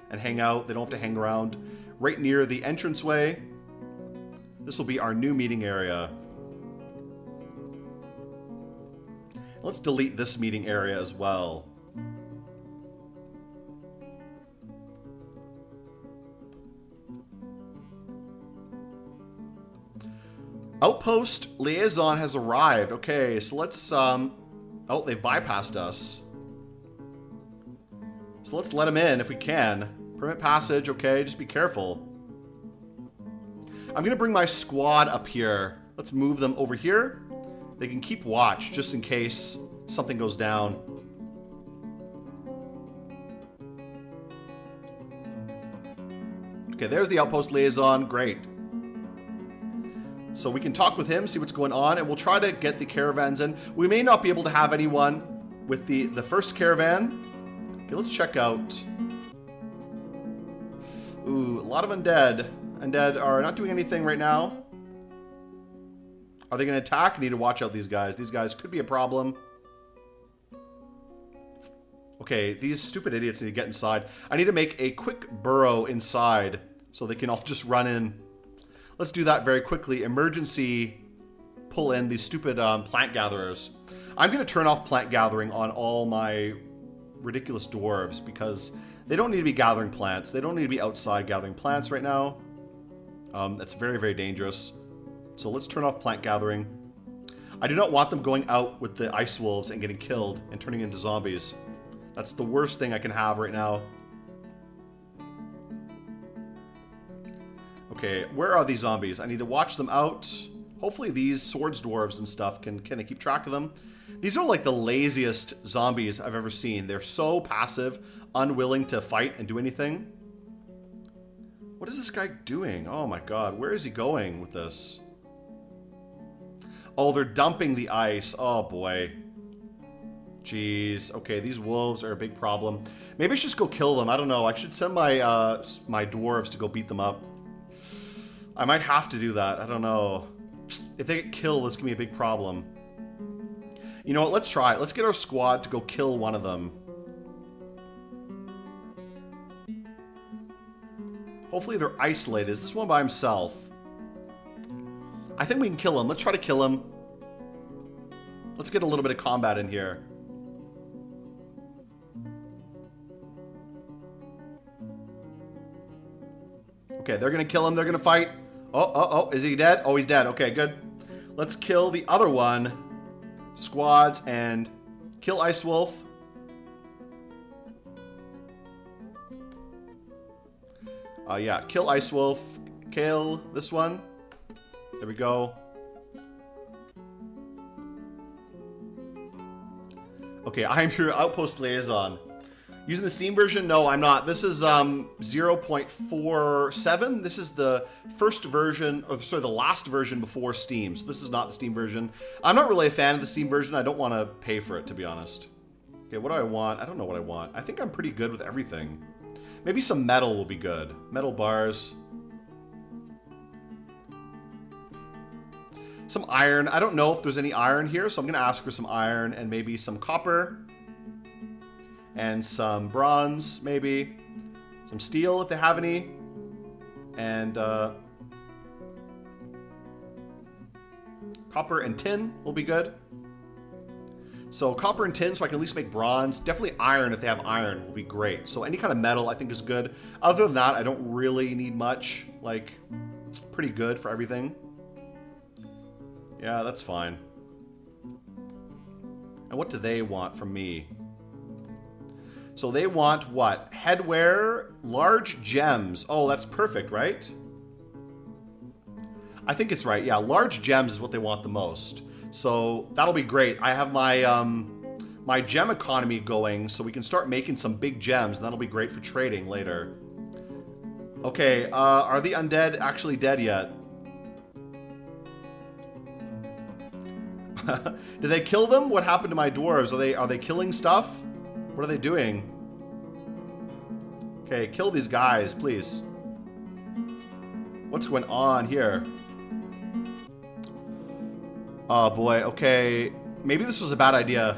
and hang out. They don't have to hang around right near the entranceway. This will be our new meeting area. Let's delete this meeting area as well. Outpost liaison has arrived. Okay, so let's oh, they've bypassed us. So let's let them in if we can. Permit passage, okay, just be careful. I'm gonna bring my squad up here. Let's move them over here. They can keep watch just in case something goes down. Okay, there's the outpost liaison, great. So we can talk with him, see what's going on, and we'll try to get the caravans in. We may not be able to have anyone with the first caravan. Okay, let's check out. Ooh, a lot of undead. Undead are not doing anything right now. Are they going to attack? I need to watch out these guys. These guys could be a problem. Okay, these stupid idiots need to get inside. I need to make a quick burrow inside so they can all just run in. Let's do that very quickly. Emergency pull in these stupid plant gatherers. I'm going to turn off plant gathering on all my ridiculous dwarves because they don't need to be gathering plants. They don't need to be outside gathering plants right now. That's very, very dangerous. So let's turn off plant gathering. I do not want them going out with the ice wolves and getting killed and turning into zombies. That's the worst thing I can have right now. Okay, where are these zombies? I need to watch them out. Hopefully these swords dwarves and stuff can I keep track of them. These are like the laziest zombies I've ever seen. They're so passive, unwilling to fight and do anything. What is this guy doing? Oh my god, where is he going with this? Oh, they're dumping the ice. Oh boy. Jeez. Okay, these wolves are a big problem. Maybe I should just go kill them. I don't know. I should send my my dwarves to go beat them up. I might have to do that. I don't know. If they get killed, it's going to be a big problem. You know what? Let's try it. Let's get our squad to go kill one of them. Hopefully they're isolated. Is this one by himself? I think we can kill him. Let's try to kill him. Let's get a little bit of combat in here. Okay, they're going to kill him. They're going to fight. Oh, is he dead? Oh, he's dead. Okay, good. Let's kill the other one. Squads and kill Ice Wolf. Yeah, kill Ice Wolf. Kill this one. There we go. Okay, I am your outpost liaison. Using the Steam version? No, I'm not. This is 0.47. This is the first version, or sorry, the last version before Steam. So this is not the Steam version. I'm not really a fan of the Steam version. I don't want to pay for it, to be honest. Okay, what do I want? I don't know what I want. I think I'm pretty good with everything. Maybe some metal will be good. Metal bars. Some iron. I don't know if there's any iron here, so I'm going to ask for some iron and maybe some copper. And some bronze, maybe. Some steel, if they have any. And copper and tin will be good. So copper and tin, so I can at least make bronze. Definitely iron, if they have iron, will be great. So any kind of metal, I think, is good. Other than that, I don't really need much. Like, pretty good for everything. Yeah, that's fine. And what do they want from me? So they want what? Headwear, large gems. Oh, that's perfect, right? I think it's right. Yeah, large gems is what they want the most. So that'll be great. I have my my gem economy going, so we can start making some big gems, and that'll be great for trading later. Okay, are the undead actually dead yet? Did they kill them? What happened to my dwarves? Are they killing stuff? What are they doing? Okay, kill these guys, please. What's going on here? Oh boy, okay. Maybe this was a bad idea.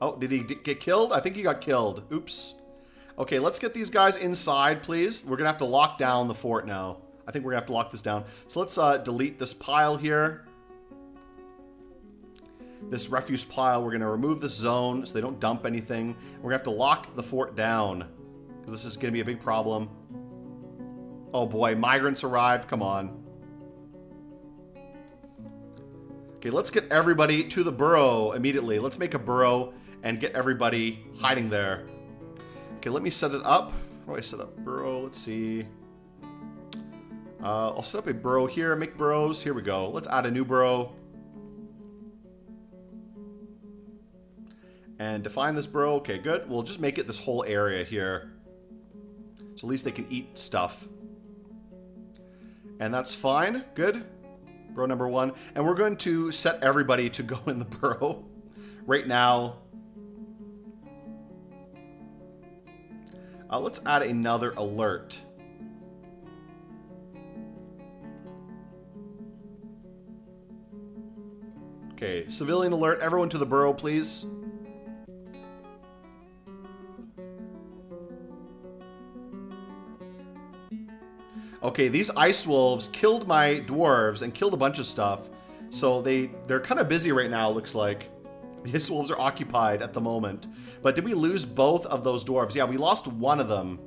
Oh, did he get killed? I think he got killed. Oops. Okay, let's get these guys inside, please. We're gonna have to lock down the fort now. I think we're gonna have to lock this down. So let's delete this pile here. This refuse pile, we're gonna remove this zone so they don't dump anything. We're gonna have to lock the fort down because this is gonna be a big problem. Oh boy, migrants arrived, come on. Okay, let's get everybody to the burrow immediately. Let's make a burrow and get everybody hiding there. Okay, let me set it up. How do I set up burrow? Let's see. I'll set up a burrow here, make burrows. Here we go. Let's add a new burrow. And define this burrow. Okay, good. We'll just make it this whole area here. So at least they can eat stuff. And that's fine. Good. Burrow number 1. And we're going to set everybody to go in the burrow right now. Let's add another alert. Okay, civilian alert. Everyone to the burrow, please. Okay, these ice wolves killed my dwarves and killed a bunch of stuff. So they're kind of busy right now, looks like. The ice wolves are occupied at the moment. But did we lose both of those dwarves? Yeah, we lost one of them.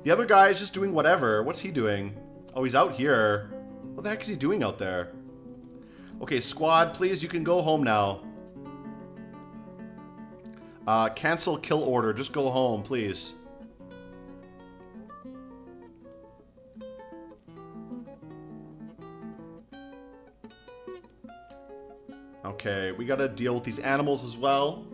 The other guy is just doing whatever. What's he doing? Oh, he's out here. What the heck is he doing out there? Okay, squad, please, you can go home now. Cancel kill order. Just go home, please. Okay, we gotta deal with these animals as well.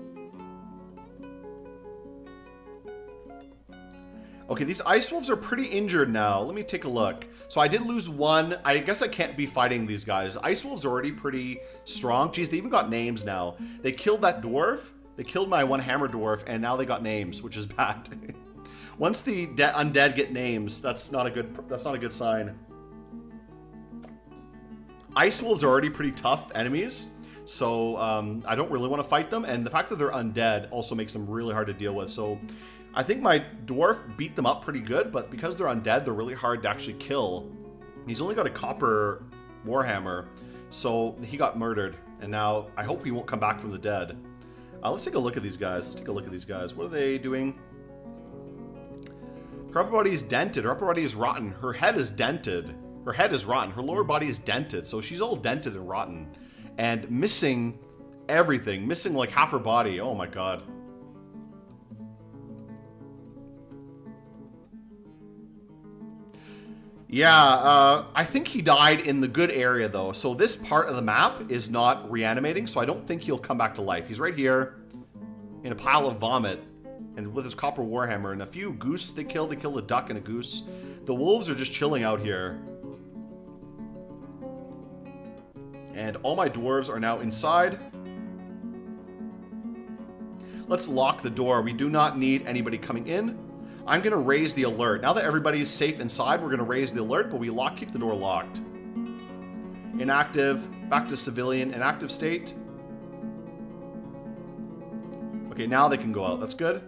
Okay, these ice wolves are pretty injured now. Let me take a look. So I did lose one. I guess I can't be fighting these guys. Ice wolves are already pretty strong. Geez, they even got names now. They killed that dwarf. They killed my one hammer dwarf, and now they got names, which is bad. Once the undead get names, that's not a good sign. Ice wolves are already pretty tough enemies, so I don't really want to fight them. And the fact that they're undead also makes them really hard to deal with. So I think my dwarf beat them up pretty good, but because they're undead, they're really hard to actually kill. He's only got a copper warhammer, so he got murdered. And now I hope he won't come back from the dead. Let's take a look at these guys. What are they doing? Her upper body is dented. Her upper body is rotten. Her head is dented. Her head is rotten. Her lower body is dented. So she's all dented and rotten. And missing everything. Missing like half her body. Oh my god. Yeah, I think he died in the good area, though. So this part of the map is not reanimating, so I don't think he'll come back to life. He's right here in a pile of vomit and with his copper warhammer. And a few goose they killed. They killed a duck and a goose. The wolves are just chilling out here. And all my dwarves are now inside. Let's lock the door. We do not need anybody coming in. I'm going to raise the alert. Now that everybody's safe inside, we're going to raise the alert, but we keep the door locked. Inactive, back to civilian, inactive state. Okay, now they can go out. That's good.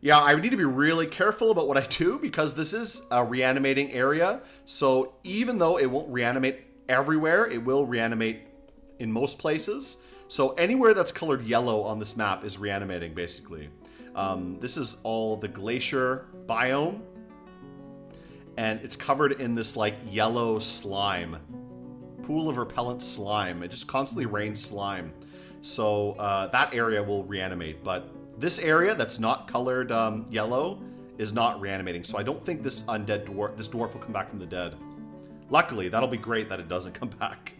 Yeah, I need to be really careful about what I do because this is a reanimating area. So even though it won't reanimate everywhere, it will reanimate in most places. So anywhere that's colored yellow on this map is reanimating, basically. This is all the Glacier biome, and it's covered in this like yellow slime, pool of repellent slime. It just constantly rains slime, so that area will reanimate. But this area that's not colored yellow is not reanimating. So I don't think this dwarf will come back from the dead. Luckily, that'll be great that it doesn't come back.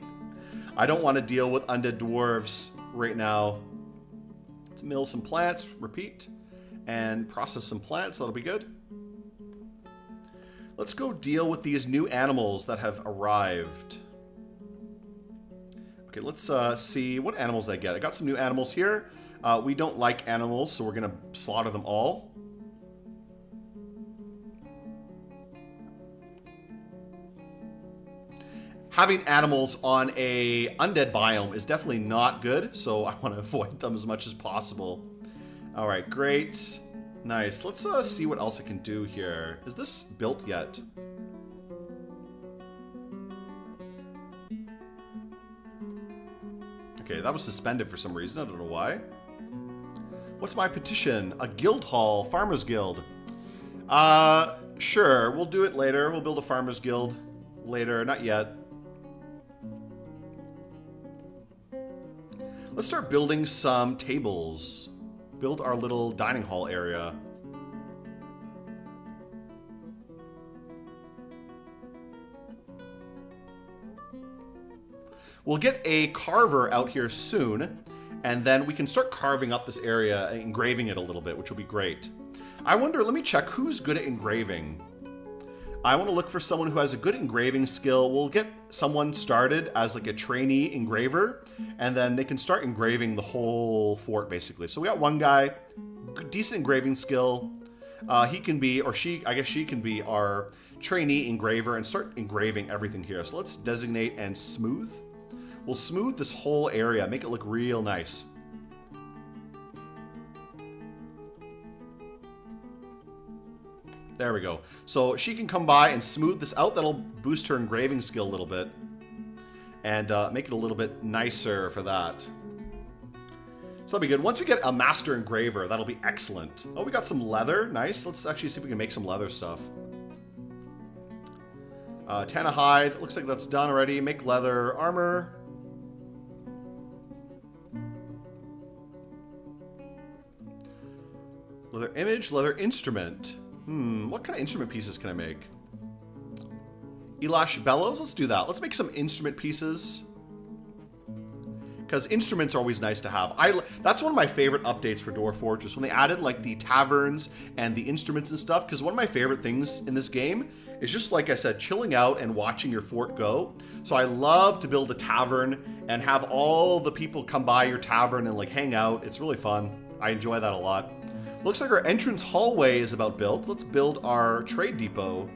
I don't want to deal with undead dwarves right now. Let's mill some plants. Repeat. And process some plants. That'll be good. Let's go deal with these new animals that have arrived. Okay, let's see what animals I get. I got some new animals here. We don't like animals, so we're going to slaughter them all. Having animals on a undead biome is definitely not good, so I want to avoid them as much as possible. All right, great. Nice. Let's see what else I can do here. Is this built yet? Okay, that was suspended for some reason. I don't know why. What's my petition? A guild hall, farmers guild. Sure, we'll do it later. We'll build a farmers guild later, not yet. Let's start building some tables. Build our little dining hall area. We'll get a carver out here soon, and then we can start carving up this area, engraving it a little bit, which will be great. I wonder, let me check who's good at engraving. I want to look for someone who has a good engraving skill. We'll get someone started as like a trainee engraver, and then they can start engraving the whole fort basically. So we got one guy, decent engraving skill. He can be, or she, I guess she can be our trainee engraver and start engraving everything here. So let's designate and smooth. We'll smooth this whole area, make it look real nice. There we go. So she can come by and smooth this out. That'll boost her engraving skill a little bit. And make it a little bit nicer for that. So that'll be good. Once we get a master engraver, that'll be excellent. Oh, we got some leather. Nice. Let's actually see if we can make some leather stuff. Tanna hide. Looks like that's done already. Make leather armor. Leather image, leather instrument. What kind of instrument pieces can I make? Elash bellows, let's do that. Let's make some instrument pieces. Because instruments are always nice to have. That's one of my favorite updates for Dwarf Fortress, when they added like the taverns and the instruments and stuff. Because one of my favorite things in this game is just, like I said, chilling out and watching your fort go. So I love to build a tavern and have all the people come by your tavern and like hang out. It's really fun. I enjoy that a lot. Looks like our entrance hallway is about built. Let's build our trade depot.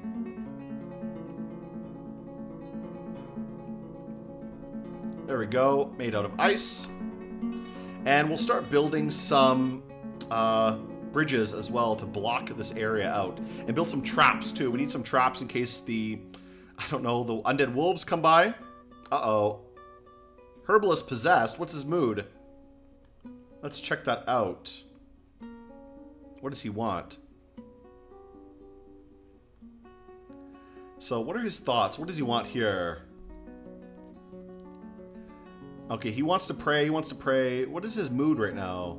There we go, made out of ice. And we'll start building some bridges as well to block this area out. And build some traps too. We need some traps in case the, I don't know, the undead wolves come by. Uh-oh. Herbalist possessed, what's his mood? Let's check that out. What does he want? So what are his thoughts? What does he want here? Okay, he wants to pray, he wants to pray. What is his mood right now?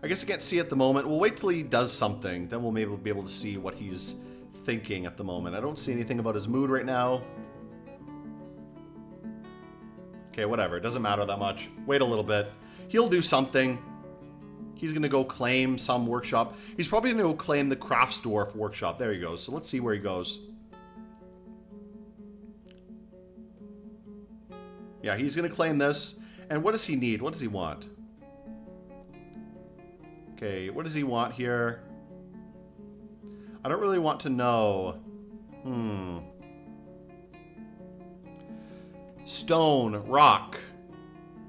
I guess I can't see at the moment. We'll wait till he does something. Then we'll maybe be able to see what he's thinking at the moment. I don't see anything about his mood right now. Okay, whatever. It doesn't matter that much. Wait a little bit. He'll do something. He's going to go claim some workshop. He's probably going to go claim the Craftsdwarf workshop. There he goes. So let's see where he goes. Yeah, he's going to claim this. And what does he need? What does he want? Okay, what does he want here? I don't really want to know. Stone, rock.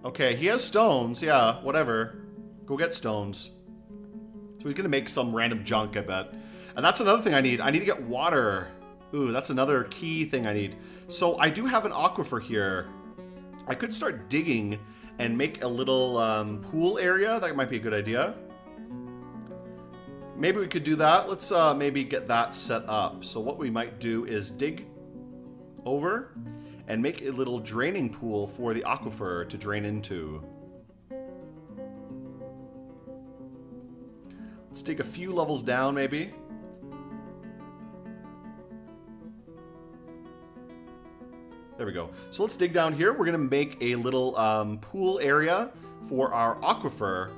Okay, he has stones. Yeah, whatever. Go get stones. So he's going to make some random junk, I bet. And that's another thing I need. I need to get water. Ooh, that's another key thing I need. So I do have an aquifer here. I could start digging and make a little pool area. That might be a good idea. Maybe we could do that. Let's maybe get that set up. So what we might do is dig over and make a little draining pool for the aquifer to drain into. Let's take a few levels down, maybe. There we go. So let's dig down here. We're going to make a little pool area for our aquifer.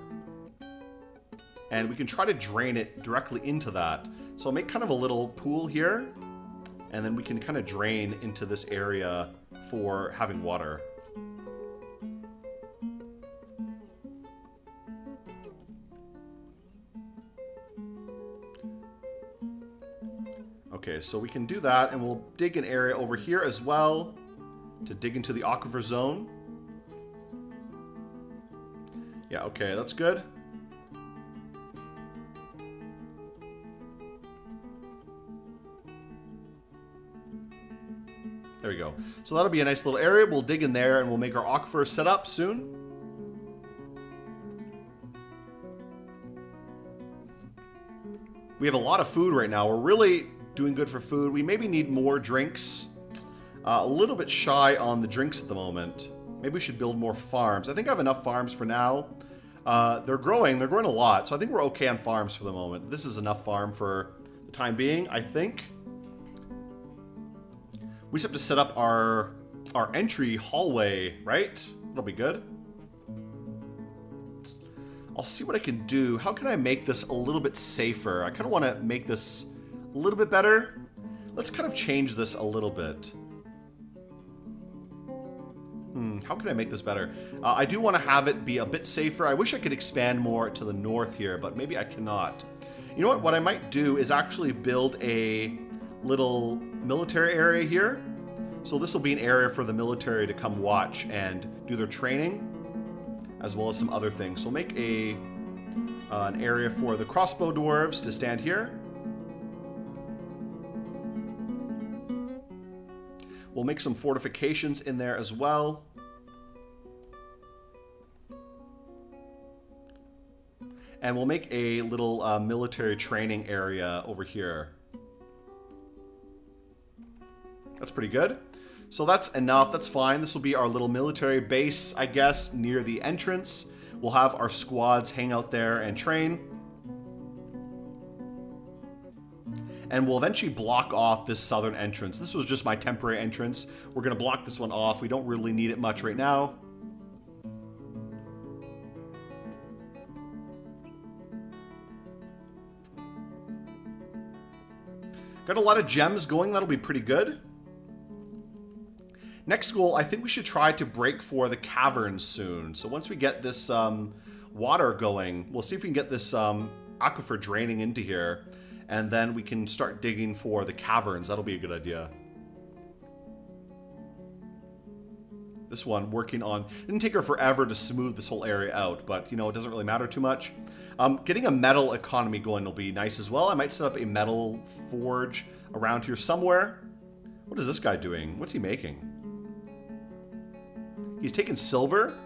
And we can try to drain it directly into that. So I'll make kind of a little pool here. And then we can kind of drain into this area for having water. Okay, so we can do that, and we'll dig an area over here as well to dig into the aquifer zone. Yeah, okay, that's good. There we go. So that'll be a nice little area. We'll dig in there and we'll make our aquifer set up soon. We have a lot of food right now. We're really doing good for food. We maybe need more drinks. A little bit shy on the drinks at the moment. Maybe we should build more farms. I think I have enough farms for now. They're growing a lot. So I think we're okay on farms for the moment. This is enough farm for the time being, I think. We just have to set up our entry hallway, right? That'll be good. I'll see what I can do. How can I make this a little bit safer? I kind of want to make this a little bit better. Let's kind of change this a little bit. How can I make this better? I do want to have it be a bit safer. I wish I could expand more to the north here, but maybe I cannot. You know what? What I might do is actually build a little military area here. So this will be an area for the military to come watch and do their training, as well as some other things. So we'll make an area for the crossbow dwarves to stand here. We'll make some fortifications in there as well. And we'll make a little military training area over here. That's pretty good. So that's enough. That's fine. This will be our little military base, I guess, near the entrance. We'll have our squads hang out there and train. And we'll eventually block off this southern entrance. This was just my temporary entrance. We're going to block this one off. We don't really need it much right now. Got a lot of gems going. That'll be pretty good. Next goal, I think we should try to break for the caverns soon. So once we get this water going, we'll see if we can get this aquifer draining into here. And then we can start digging for the caverns. That'll be a good idea. This one working on... It didn't take her forever to smooth this whole area out, but, you know, it doesn't really matter too much. Getting a metal economy going will be nice as well. I might set up a metal forge around here somewhere. What is this guy doing? What's he making? He's taking silver?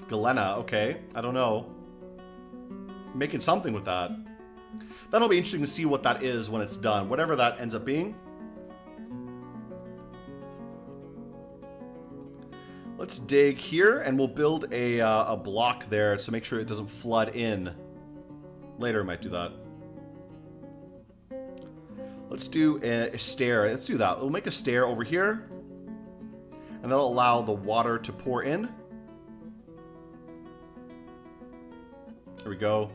Galena, okay. I don't know. Making something with that. That'll be interesting to see what that is when it's done. Whatever that ends up being. Let's dig here, and we'll build a block there to make sure it doesn't flood in. Later, we might do that. Let's do a stair. Let's do that. We'll make a stair over here, and that'll allow the water to pour in. There we go.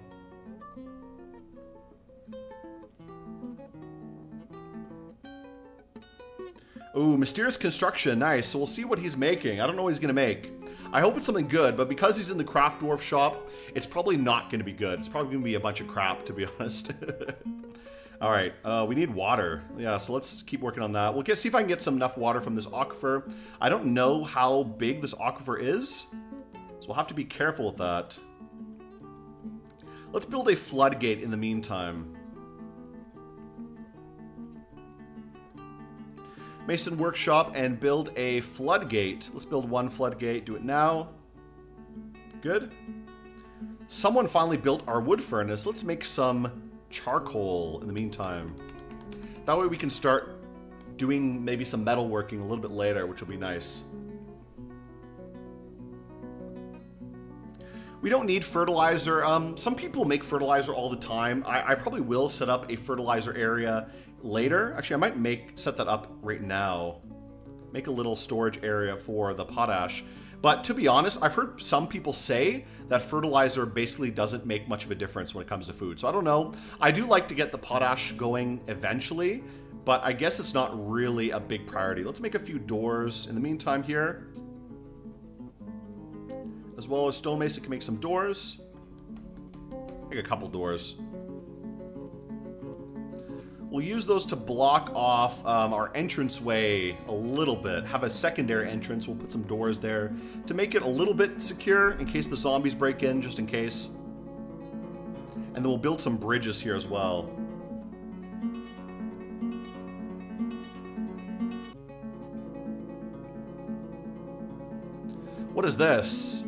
Ooh, mysterious construction, nice. So we'll see what he's making. I don't know what he's gonna make. I hope it's something good, but because he's in the craft dwarf shop, it's probably not gonna be good. It's probably gonna be a bunch of crap, to be honest. All right, we need water. Yeah, so let's keep working on that. We'll see if I can get enough water from this aquifer. I don't know how big this aquifer is, so we'll have to be careful with that. Let's build a floodgate in the meantime. Mason workshop and build a floodgate. Let's build one floodgate. Do it now. Good. Someone finally built our wood furnace. Let's make some charcoal in the meantime. That way we can start doing maybe some metal working a little bit later, which will be nice. We don't need fertilizer. Some people make fertilizer all the time. I probably will set up a fertilizer area later. Actually, I might set that up right now. Make a little storage area for the potash. But to be honest, I've heard some people say that fertilizer basically doesn't make much of a difference when it comes to food. So I don't know. I do like to get the potash going eventually, but I guess it's not really a big priority. Let's make a few doors in the meantime here. As well as stonemason can make some doors. Make a couple doors. We'll use those to block off our entranceway a little bit. Have a secondary entrance. We'll put some doors there to make it a little bit secure in case the zombies break in, just in case. And then we'll build some bridges here as well. What is this?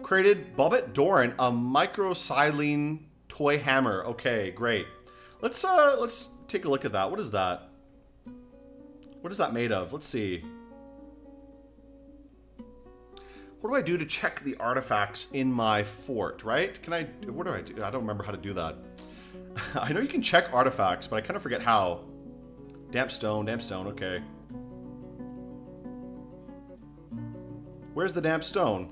Created Bobbit Doran, a microsilene toy hammer. Okay, great. Let's take a look at that. What is that? What is that made of? Let's see. What do I do to check the artifacts in my fort, right? What do I do? I don't remember how to do that. I know you can check artifacts, but I kind of forget how. Damp stone, okay. Where's the damp stone?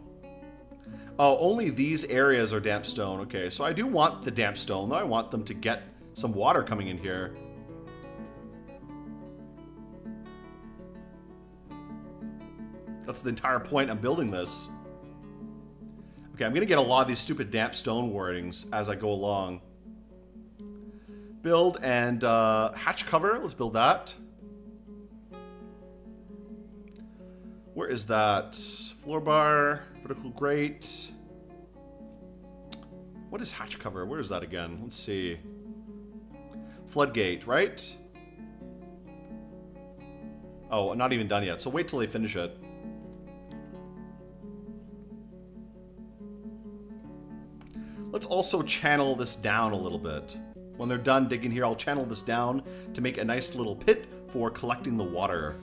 Oh, only these areas are damp stone. Okay, so I do want the damp stone, though. I want them to get some water coming in here. That's the entire point I'm building this. Okay, I'm gonna get a lot of these stupid damp stone wordings as I go along. Build and hatch cover. Let's build that. Where is that? Floor bar, vertical grate. What is hatch cover? Where is that again? Let's see. Floodgate, right? Oh, not even done yet. So wait till they finish it. Let's also channel this down a little bit. When they're done digging here, I'll channel this down to make a nice little pit for collecting the water.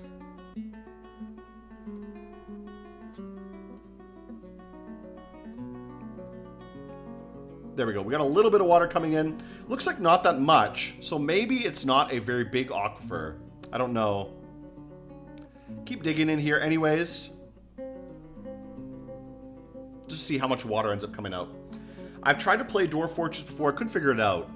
There we go. We got a little bit of water coming in. Looks like not that much, so maybe it's not a very big aquifer. I don't know. Keep digging in here anyways. Just see how much water ends up coming out. I've tried to play Dwarf Fortress before. I couldn't figure it out.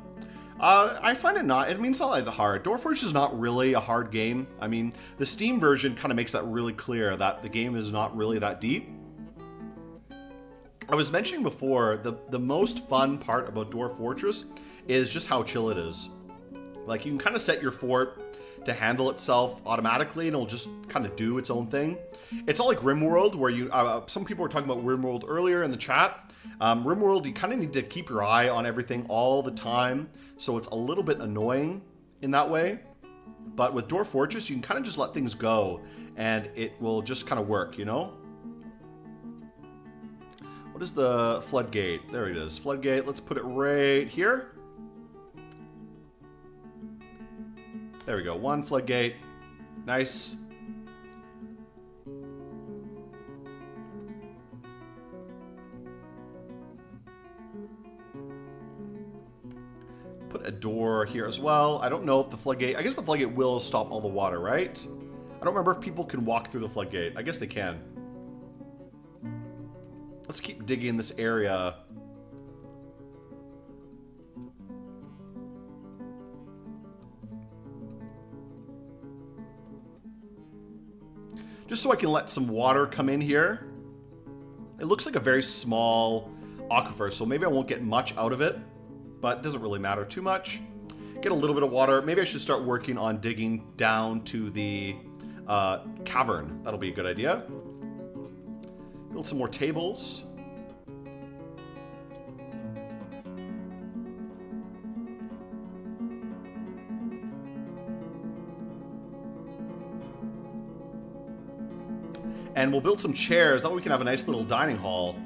I find it not, I mean, it's not like hard. Dwarf Fortress is not really a hard game. I mean, the Steam version kind of makes that really clear that the game is not really that deep. I was mentioning before, the most fun part about Dwarf Fortress is just how chill it is. Like, you can kind of set your fort to handle itself automatically, and it'll just kind of do its own thing. It's not like RimWorld, where you, some people were talking about RimWorld earlier in the chat. RimWorld, you kind of need to keep your eye on everything all the time, so it's a little bit annoying in that way. But with Dwarf Fortress, you can kind of just let things go, and it will just kind of work, you know? What is the floodgate? There it is. Floodgate. Let's put it right here. There we go. One floodgate. Nice. Put a door here as well. I don't know if the floodgate... I guess the floodgate will stop all the water, right? I don't remember if people can walk through the floodgate. I guess they can. Let's keep digging in this area. Just so I can let some water come in here. It looks like a very small aquifer, so maybe I won't get much out of it, but it doesn't really matter too much. Get a little bit of water. Maybe I should start working on digging down to the cavern. That'll be a good idea. Build some more tables. And we'll build some chairs. That way we can have a nice little dining hall.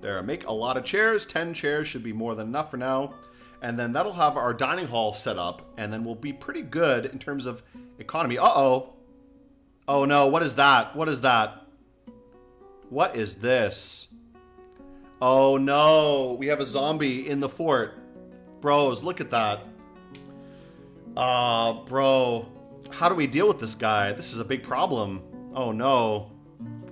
There, make a lot of chairs. 10 chairs should be more than enough for now. And then that'll have our dining hall set up. And then we'll be pretty good in terms of economy. Uh-oh. Oh no, what is that? What is that? What is this? Oh no, we have a zombie in the fort. Bros, look at that. Bro, how do we deal with this guy? This is a big problem. Oh no.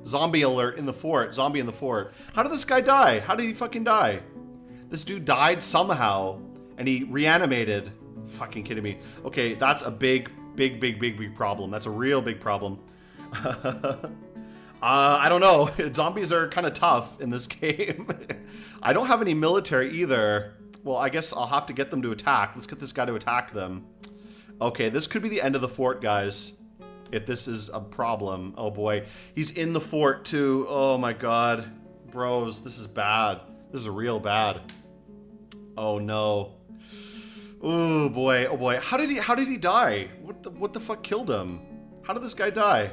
Zombie alert in the fort. Zombie in the fort. How did this guy die? How did he fucking die? This dude died somehow, and he reanimated. Fucking kidding me. Okay, that's a big problem. That's a real big problem. I don't know. Zombies are kind of tough in this game. I don't have any military either. Well, I guess I'll have to get them to attack. Let's get this guy to attack them. Okay, this could be the end of the fort, guys. If this is a problem. Oh boy. He's in the fort too. Oh my god. Bros, this is bad. This is real bad. Oh no. Oh boy. Oh boy. How did he die? What the fuck killed him? How did this guy die?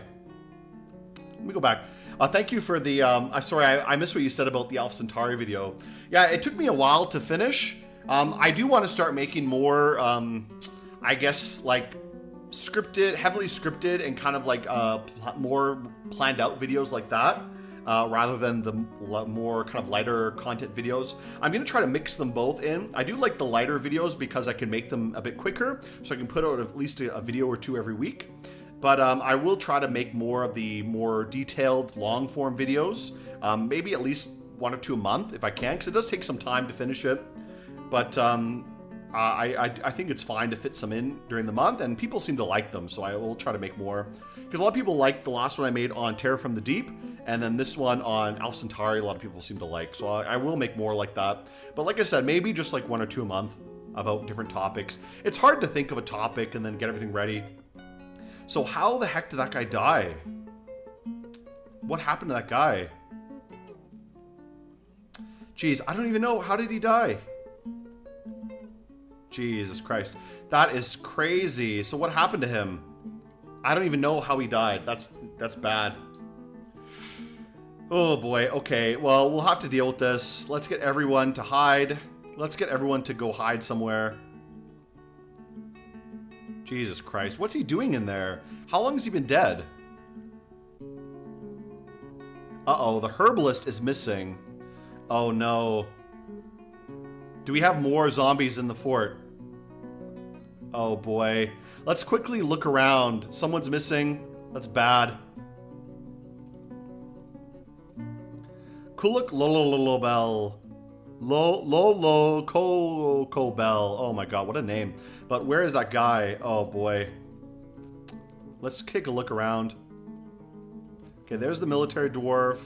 Let me go back. Thank you for the sorry, I missed what you said about the Alpha Centauri video. Yeah, it took me a while to finish. I do want to start making more I guess like heavily scripted and kind of like more planned out videos like that, rather than the more kind of lighter content videos. I'm gonna try to mix them both in. I do like the lighter videos because I can make them a bit quicker, so I can put out at least a video or two every week. But I will try to make more of the more detailed long form videos, maybe at least 1 or 2 a month if I can, because it does take some time to finish it. But I think it's fine to fit some in during the month, and people seem to like them, so I will try to make more. Because a lot of people like the last one I made on Terror from the Deep, and then this one on Alpha Centauri, a lot of people seem to like. So I will make more like that. But like I said, maybe just like 1 or 2 a month about different topics. It's hard to think of a topic and then get everything ready. So how the heck did that guy die? What happened to that guy? Jeez, I don't even know. How did he die? Jesus Christ. That is crazy. So what happened to him? I don't even know how he died. That's That's bad. Oh boy, okay. Well, we'll have to deal with this. Let's get everyone to hide. Let's get everyone to go hide somewhere. Jesus Christ. What's he doing in there? How long has he been dead? Uh-oh, the herbalist is missing. Oh no. Do we have more zombies in the fort? Oh boy. Let's quickly look around. Someone's missing. That's bad. Kuluk Lololobel. Lolo Kobel. Oh my god, what a name. But where is that guy? Oh boy. Let's take a look around. Okay, there's the military dwarf.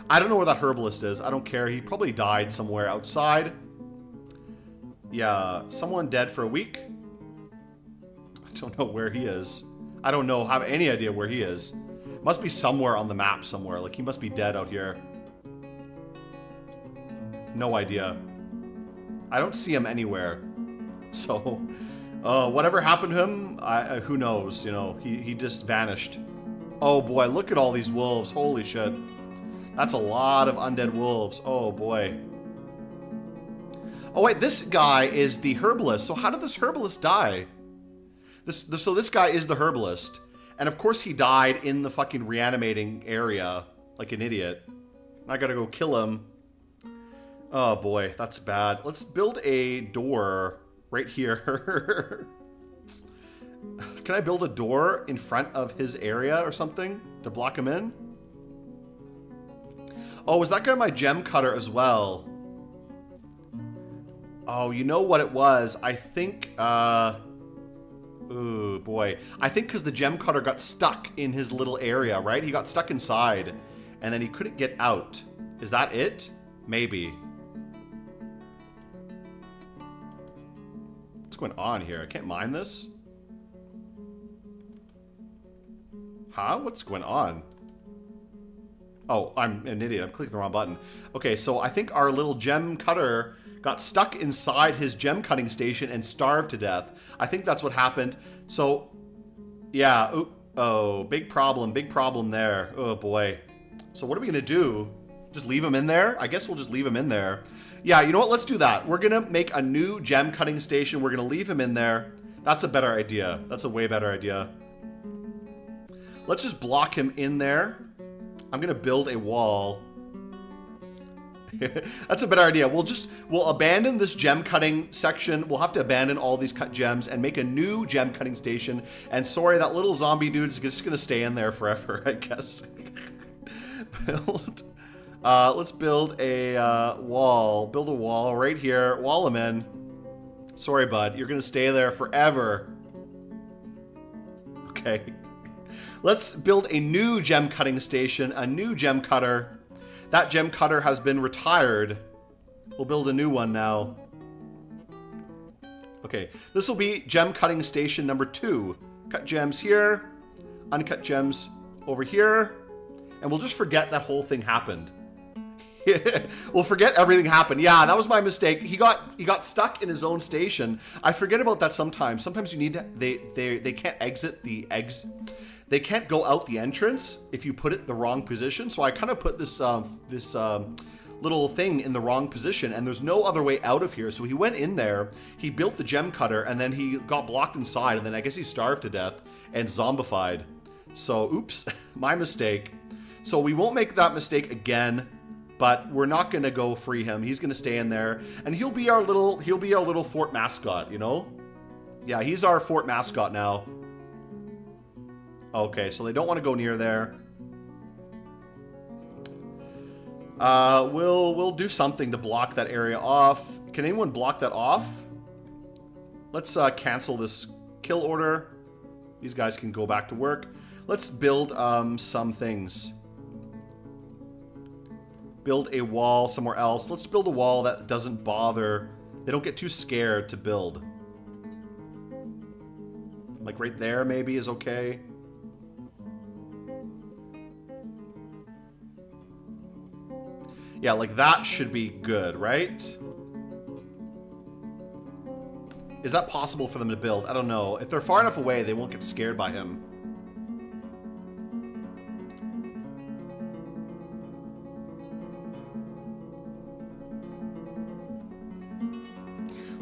I don't know where that herbalist is. I don't care. He probably died somewhere outside. Yeah, someone dead for a week. I don't know where he is. I don't know, have any idea where he is. Must be somewhere on the map somewhere. Like, he must be dead out here. No idea. I don't see him anywhere. So, whatever happened to him, who knows, you know. He just vanished. Oh boy, look at all these wolves. Holy shit. That's a lot of undead wolves. Oh boy. Oh wait, this guy is the herbalist. So how did this herbalist die? So this guy is the herbalist. And of course he died in the fucking reanimating area. Like an idiot. I gotta go kill him. Oh boy, that's bad. Let's build a door right here. Can I build a door in front of his area or something to block him in? Oh, was that guy my gem cutter as well? Oh, you know what it was? I think, ooh, boy. I think because the gem cutter got stuck in his little area, right? He got stuck inside, and then he couldn't get out. Is that it? Maybe. What's going on here? I can't mine this? Huh? What's going on? Oh, I'm an idiot. I'm clicking the wrong button. Okay, so I think our little gem cutter got stuck inside his gem cutting station and starved to death. I think that's what happened. So, yeah. Ooh, oh, big problem there. Oh, boy. So what are we going to do? Just leave him in there? I guess we'll just leave him in there. Yeah, you know what? Let's do that. We're going to make a new gem cutting station. We're going to leave him in there. That's a better idea. That's a way better idea. Let's just block him in there. I'm going to build a wall. That's a better idea. We'll abandon this gem cutting section. We'll have to abandon all these cut gems and make a new gem cutting station. And sorry, that little zombie dude's just going to stay in there forever, I guess. Let's build a wall. Build a wall right here. Wall him in. Sorry, bud. You're going to stay there forever. Okay. Let's build a new gem cutting station. A new gem cutter. That gem cutter has been retired. We'll build a new one now. Okay. This will be gem cutting station number 2. Cut gems here. Uncut gems over here. And we'll just forget that whole thing happened. We'll forget everything happened. Yeah, that was my mistake. He got stuck in his own station. I forget about that sometimes. Sometimes you need to, they can't exit the eggs. They can't go out the entrance if you put it the wrong position. So I kind of put this little thing in the wrong position, and there's no other way out of here. So he went in there, he built the gem cutter, and then he got blocked inside, and then I guess he starved to death and zombified. So oops, my mistake. So we won't make that mistake again. But we're not gonna go free him. He's gonna stay in there, and he'll be our little fort mascot, you know? Yeah, he's our fort mascot now. Okay, so they don't want to go near there. We'll do something to block that area off. Can anyone block that off? Let's cancel this kill order. These guys can go back to work. Let's build some things. Build a wall somewhere else. Let's build a wall that doesn't bother. They don't get too scared to build. Like right there maybe is okay. Yeah, like that should be good, right? Is that possible for them to build? I don't know. If they're far enough away, they won't get scared by him.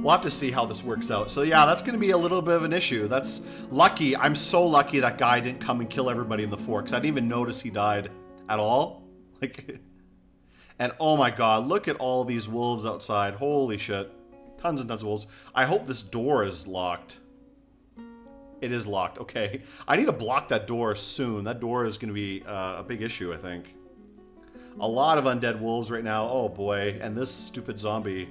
We'll have to see how this works out. So yeah, that's going to be a little bit of an issue. That's lucky. I'm so lucky that guy didn't come and kill everybody in the fort, because I didn't even notice he died at all. Like, and oh my god, look at all these wolves outside. Holy shit. Tons and tons of wolves. I hope this door is locked. It is locked. Okay. I need to block that door soon. That door is going to be a big issue, I think. A lot of undead wolves right now. Oh boy. And this stupid zombie.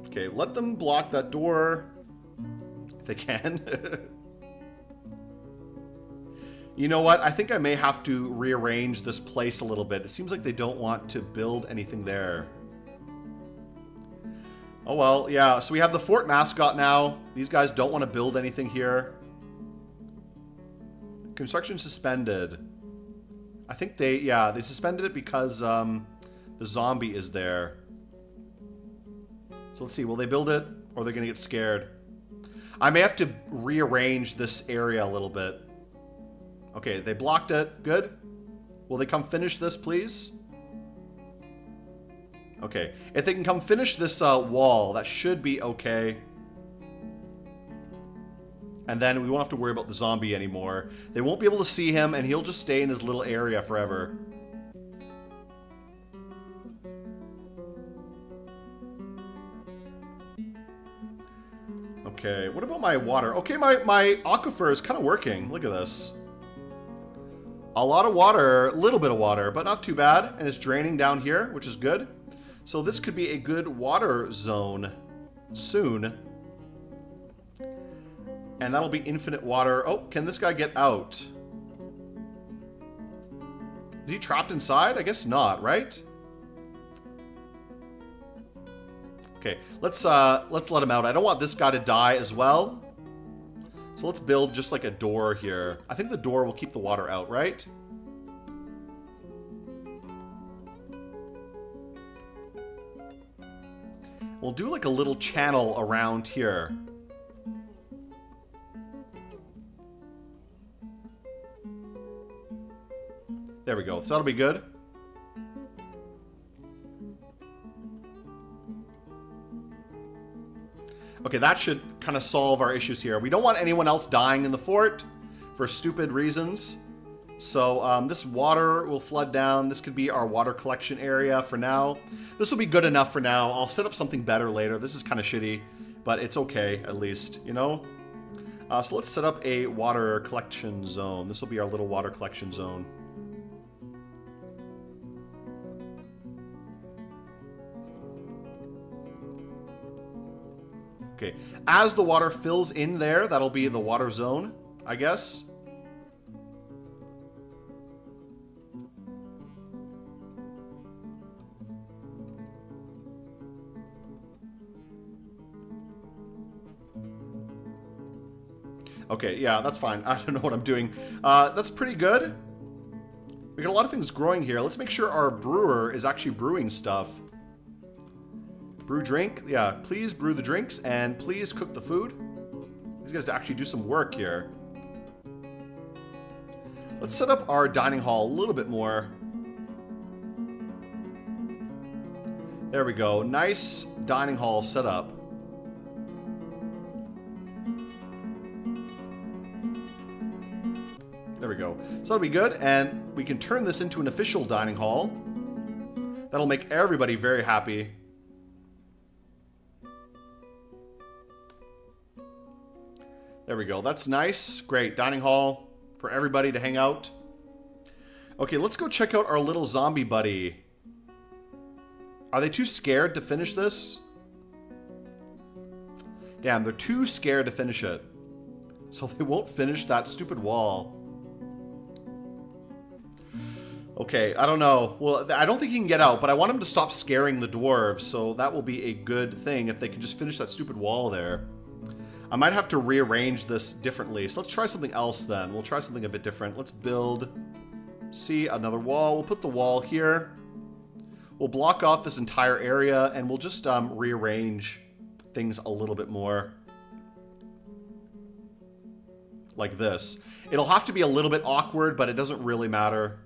Okay, let them block that door if they can. You know what? I think I may have to rearrange this place a little bit. It seems like they don't want to build anything there. Oh well, yeah. So we have the fort mascot now. These guys don't want to build anything here. Construction suspended. I think they suspended it because the zombie is there. So let's see, will they build it, or they're going to get scared? I may have to rearrange this area a little bit. Okay, they blocked it. Good. Will they come finish this, please? Okay, if they can come finish this wall, that should be okay. And then we won't have to worry about the zombie anymore. They won't be able to see him, and he'll just stay in his little area forever. Okay, what about my water? Okay, my aquifer is kind of working. Look at this. A lot of water, a little bit of water, but not too bad. And it's draining down here, which is good. So this could be a good water zone soon. And that'll be infinite water. Oh, can this guy get out? Is he trapped inside? I guess not, right? Okay, let's let him out. I don't want this guy to die as well. So let's build just like a door here. I think the door will keep the water out, right? We'll do like a little channel around here. There we go. So that'll be good. Okay, that should kind of solve our issues here. We don't want anyone else dying in the fort for stupid reasons. So this water will flood down. This could be our water collection area for now. This will be good enough for now. I'll set up something better later. This is kind of shitty, but it's okay at least, you know? So let's set up a water collection zone. This will be our little water collection zone. Okay, as the water fills in there, that'll be the water zone, I guess. Okay, yeah, that's fine. I don't know what I'm doing. That's pretty good. We got a lot of things growing here. Let's make sure our brewer is actually brewing stuff. Brew drink. Yeah, please brew the drinks and please cook the food. These guys to actually do some work here. Let's set up our dining hall a little bit more. There we go. Nice dining hall set up. There we go. So that'll be good, and we can turn this into an official dining hall. That'll make everybody very happy. There we go. That's nice. Great. Dining hall for everybody to hang out. Okay, let's go check out our little zombie buddy. Are they too scared to finish this? Damn, they're too scared to finish it. So they won't finish that stupid wall. Okay, I don't know. Well, I don't think he can get out, but I want him to stop scaring the dwarves, so that will be a good thing if they can just finish that stupid wall there. I might have to rearrange this differently, so let's try something else then. We'll try something a bit different. Let's build, see, another wall. We'll put the wall here. We'll block off this entire area, and we'll just rearrange things a little bit more. Like this. It'll have to be a little bit awkward, but it doesn't really matter.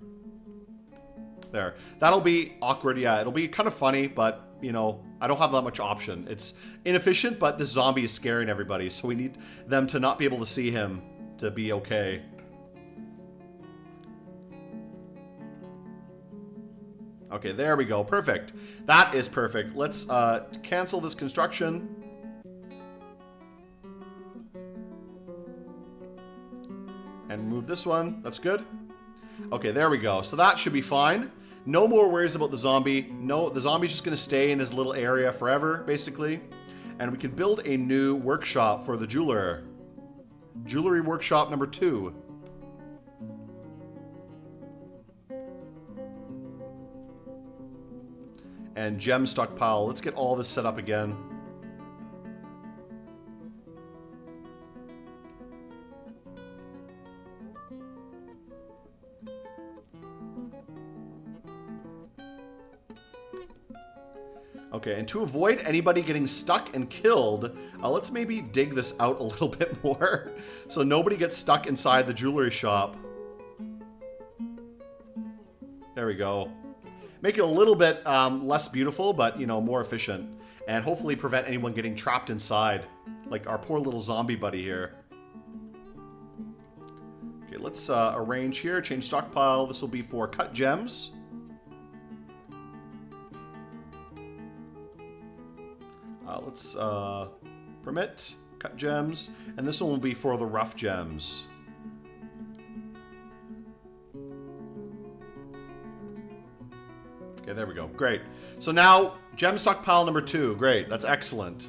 There. That'll be awkward, yeah. It'll be kind of funny, but, you know, I don't have that much option. It's inefficient, but this zombie is scaring everybody, so we need them to not be able to see him to be okay. Okay, there we go. Perfect. That is perfect. Let's cancel this construction. And move this one. That's good. Okay, there we go. So that should be fine. No more worries about the zombie. No, the zombie's just going to stay in his little area forever, basically. And we can build a new workshop for the jeweler. Jewelry workshop number 2. And gem stockpile. Let's get all this set up again. Okay, and to avoid anybody getting stuck and killed, let's maybe dig this out a little bit more so nobody gets stuck inside the jewelry shop. There we go. Make it a little bit less beautiful, but, you know, more efficient. And hopefully prevent anyone getting trapped inside, like our poor little zombie buddy here. Okay, let's arrange here, change stockpile. This will be for cut gems. Let's permit, cut gems, and this one will be for the rough gems. Okay, there we go. Great. So now, gem stockpile number 2. Great. That's excellent.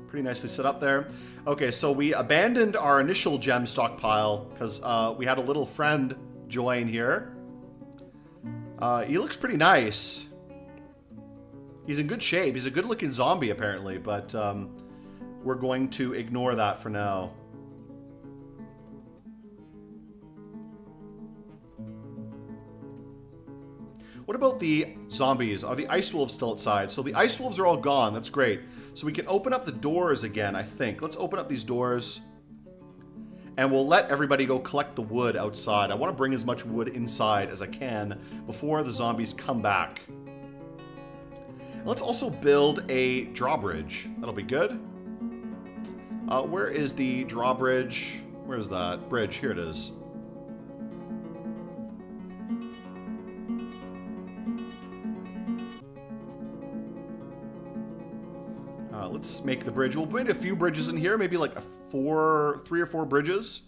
Pretty nicely set up there. Okay, so we abandoned our initial gem stockpile because we had a little friend join here. He looks pretty nice. He's in good shape. He's a good-looking zombie, apparently, but we're going to ignore that for now. What about the zombies? Are the ice wolves still outside? So the ice wolves are all gone. That's great. So we can open up the doors again, I think. Let's open up these doors. And we'll let everybody go collect the wood outside. I want to bring as much wood inside as I can before the zombies come back. Let's also build a drawbridge. That'll be good. Where is the drawbridge? Where is that bridge? Here it is. Let's make the bridge. We'll put a few bridges in here, maybe like 3 or 4 bridges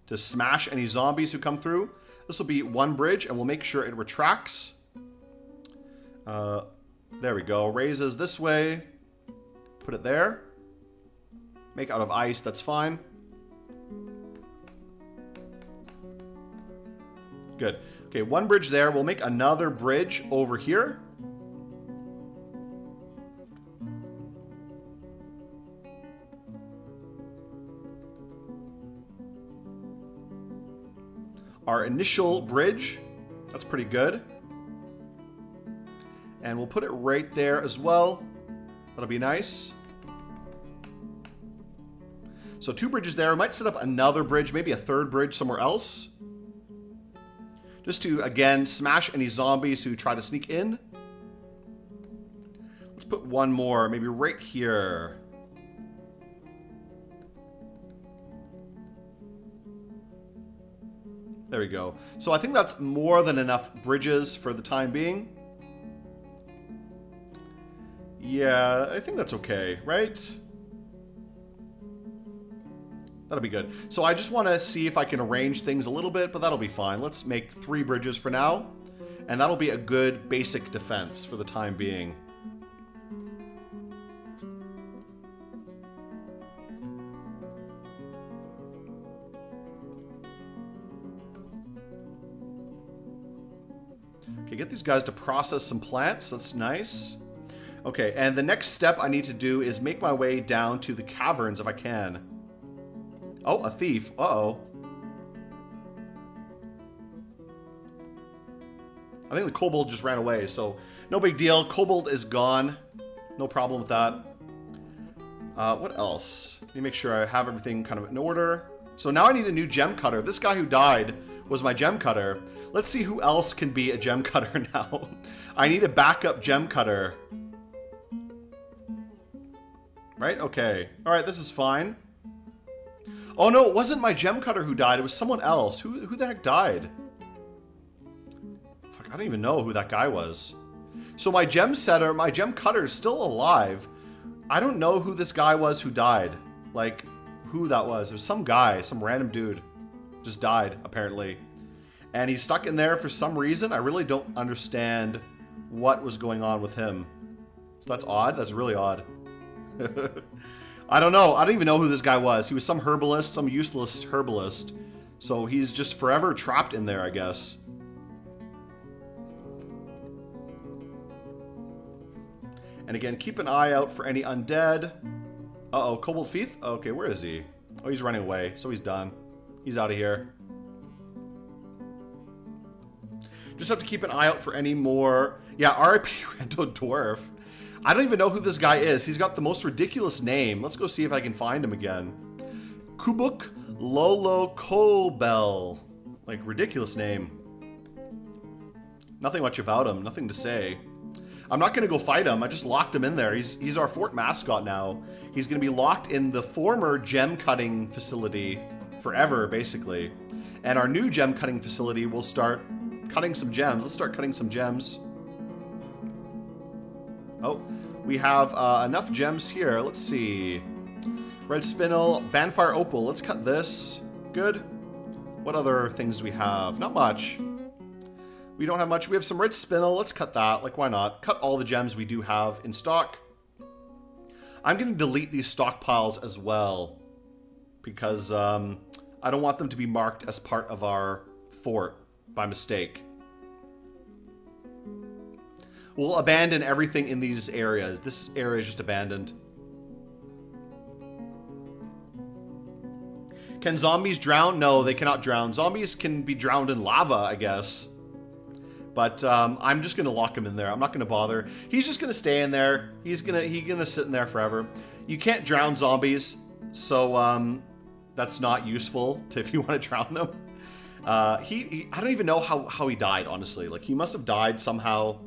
to smash any zombies who come through. This will be one bridge, and we'll make sure it retracts. There we go. Raises this way. Put it there. Make out of ice. That's fine. Good. Okay, one bridge there. We'll make another bridge over here. Our initial bridge. That's pretty good. And we'll put it right there as well. That'll be nice. So 2 bridges there. We might set up another bridge, maybe a 3rd bridge somewhere else. Just to, again, smash any zombies who try to sneak in. Let's put one more, maybe right here. There we go. So I think that's more than enough bridges for the time being. Yeah, I think that's okay, right? That'll be good. So I just want to see if I can arrange things a little bit, but that'll be fine. Let's make 3 bridges for now, and that'll be a good basic defense for the time being. Okay, get these guys to process some plants. That's nice. Okay, and the next step I need to do is make my way down to the caverns if I can. Oh, a thief. Uh-oh. I think the kobold just ran away, so no big deal. Kobold is gone. No problem with that. What else? Let me make sure I have everything kind of in order. So now I need a new gem cutter. This guy who died was my gem cutter. Let's see who else can be a gem cutter now. I need a backup gem cutter. Right? Okay. Alright, this is fine. Oh no, it wasn't my gem cutter who died. It was someone else. Who the heck died? Fuck, I don't even know who that guy was. So my gem cutter is still alive. I don't know who this guy was who died. Like, who that was. It was some guy, some random dude. Just died, apparently. And he's stuck in there for some reason. I really don't understand what was going on with him. So that's odd. That's really odd. I don't know. I don't even know who this guy was. He was some herbalist, some useless herbalist. So he's just forever trapped in there, I guess. And again, keep an eye out for any undead. Uh-oh, Kobold Thief? Okay, where is he? Oh, he's running away, so he's done. He's out of here. Just have to keep an eye out for any more... Yeah, R.I.P. Rando Dwarf. I don't even know who this guy is. He's got the most ridiculous name. Let's go see if I can find him again. Kubuk Lolo Kobel. Like, ridiculous name. Nothing much about him. Nothing to say. I'm not going to go fight him. I just locked him in there. He's our fort mascot now. He's going to be locked in the former gem cutting facility forever, basically. And our new gem cutting facility will start cutting some gems. Let's start cutting some gems. Oh, we have enough gems here. Let's see. Red Spinel, Banfire Opal. Let's cut this. Good. What other things do we have? Not much. We don't have much. We have some Red Spinel. Let's cut that. Like, why not? Cut all the gems we do have in stock. I'm going to delete these stockpiles as well. Because I don't want them to be marked as part of our fort by mistake. We'll abandon everything in these areas. This area is just abandoned. Can zombies drown? No, they cannot drown. Zombies can be drowned in lava, I guess. But I'm just gonna lock him in there. I'm not gonna bother. He's just gonna stay in there. He's gonna sit in there forever. You can't drown zombies, so that's not useful if you want to drown them. I don't even know how he died, honestly. Like, he must have died somehow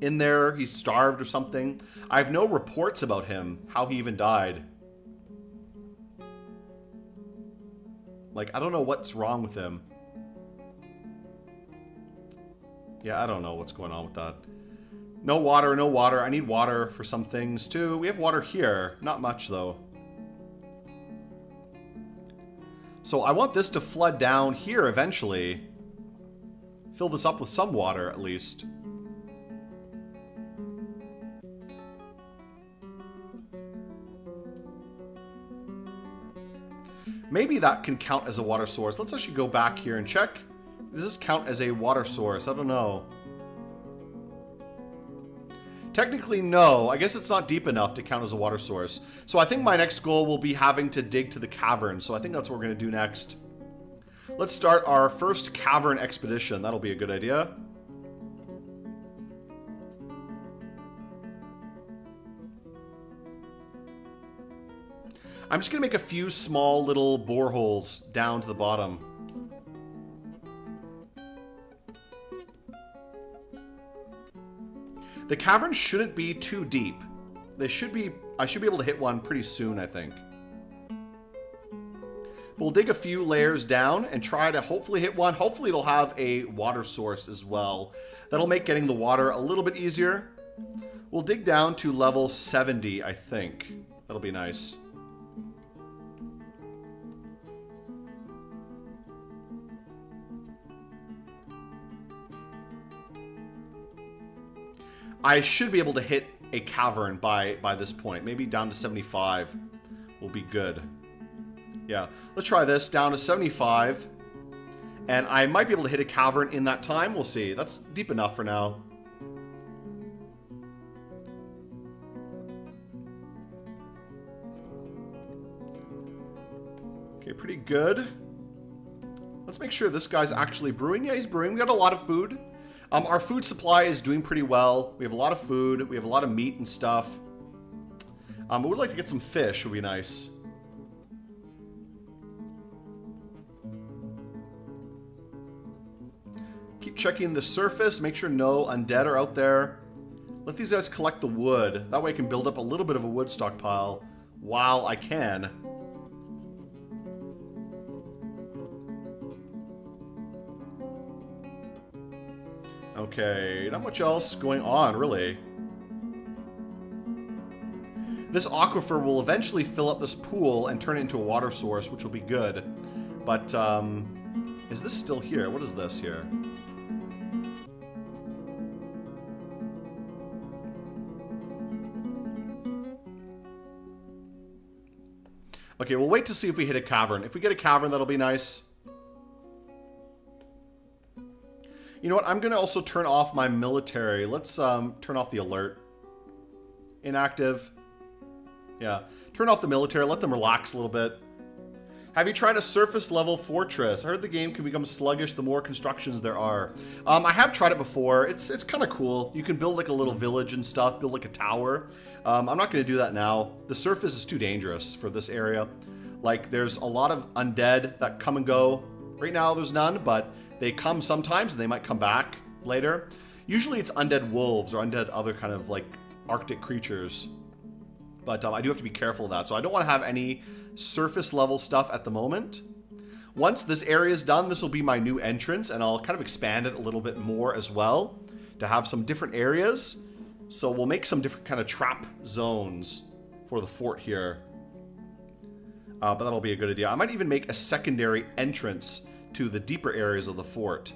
in there. He's starved or something. I have no reports about him, how he even died. Like, I don't know what's wrong with him. Yeah, I don't know what's going on with that. No water, no water. I need water for some things, too. We have water here. Not much, though. So I want this to flood down here eventually. Fill this up with some water, at least. Maybe that can count as a water source. Let's actually go back here and check. Does this count as a water source? I don't know. Technically, no. I guess it's not deep enough to count as a water source. So I think my next goal will be having to dig to the cavern. So I think that's what we're going to do next. Let's start our first cavern expedition. That'll be a good idea. I'm just going to make a few small little boreholes down to the bottom. The cavern shouldn't be too deep. I should be able to hit one pretty soon, I think. We'll dig a few layers down and try to hopefully hit one. Hopefully it'll have a water source as well. That'll make getting the water a little bit easier. We'll dig down to level 70, I think. That'll be nice. I should be able to hit a cavern by this point. Maybe down to 75 will be good. Yeah, let's try this. Down to 75. And I might be able to hit a cavern in that time. We'll see. That's deep enough for now. Okay, pretty good. Let's make sure this guy's actually brewing. Yeah, he's brewing. We got a lot of food. Our food supply is doing pretty well. We have a lot of food. We have a lot of meat and stuff. But we'd like to get some fish. Would be nice. keep checking the surface. Make sure no undead are out there. Let these guys collect the wood. That way I can build up a little bit of a wood stockpile while I can. Okay, not much else going on, really. This aquifer will eventually fill up this pool and turn it into a water source, which will be good. But, is this still here? What is this here? Okay, we'll wait to see if we hit a cavern. If we get a cavern, that'll be nice. You know what? I'm going to also turn off my military. Let's turn off the alert. Inactive. Yeah. Turn off the military. Let them relax a little bit. Have you tried a surface level fortress? I heard the game can become sluggish the more constructions there are. I have tried it before. It's kind of cool. You can build like a little village and stuff. Build like a tower. I'm not going to do that now. The surface is too dangerous for this area. Like there's a lot of undead that come and go. Right now there's none, but they come sometimes and they might come back later. Usually it's undead wolves or undead other kind of like Arctic creatures. But I do have to be careful of that. So I don't want to have any surface level stuff at the moment. Once this area is done, this will be my new entrance, and I'll kind of expand it a little bit more as well to have some different areas. So we'll make some different kind of trap zones for the fort here. But that'll be a good idea. I might even make a secondary entrance to the deeper areas of the fort.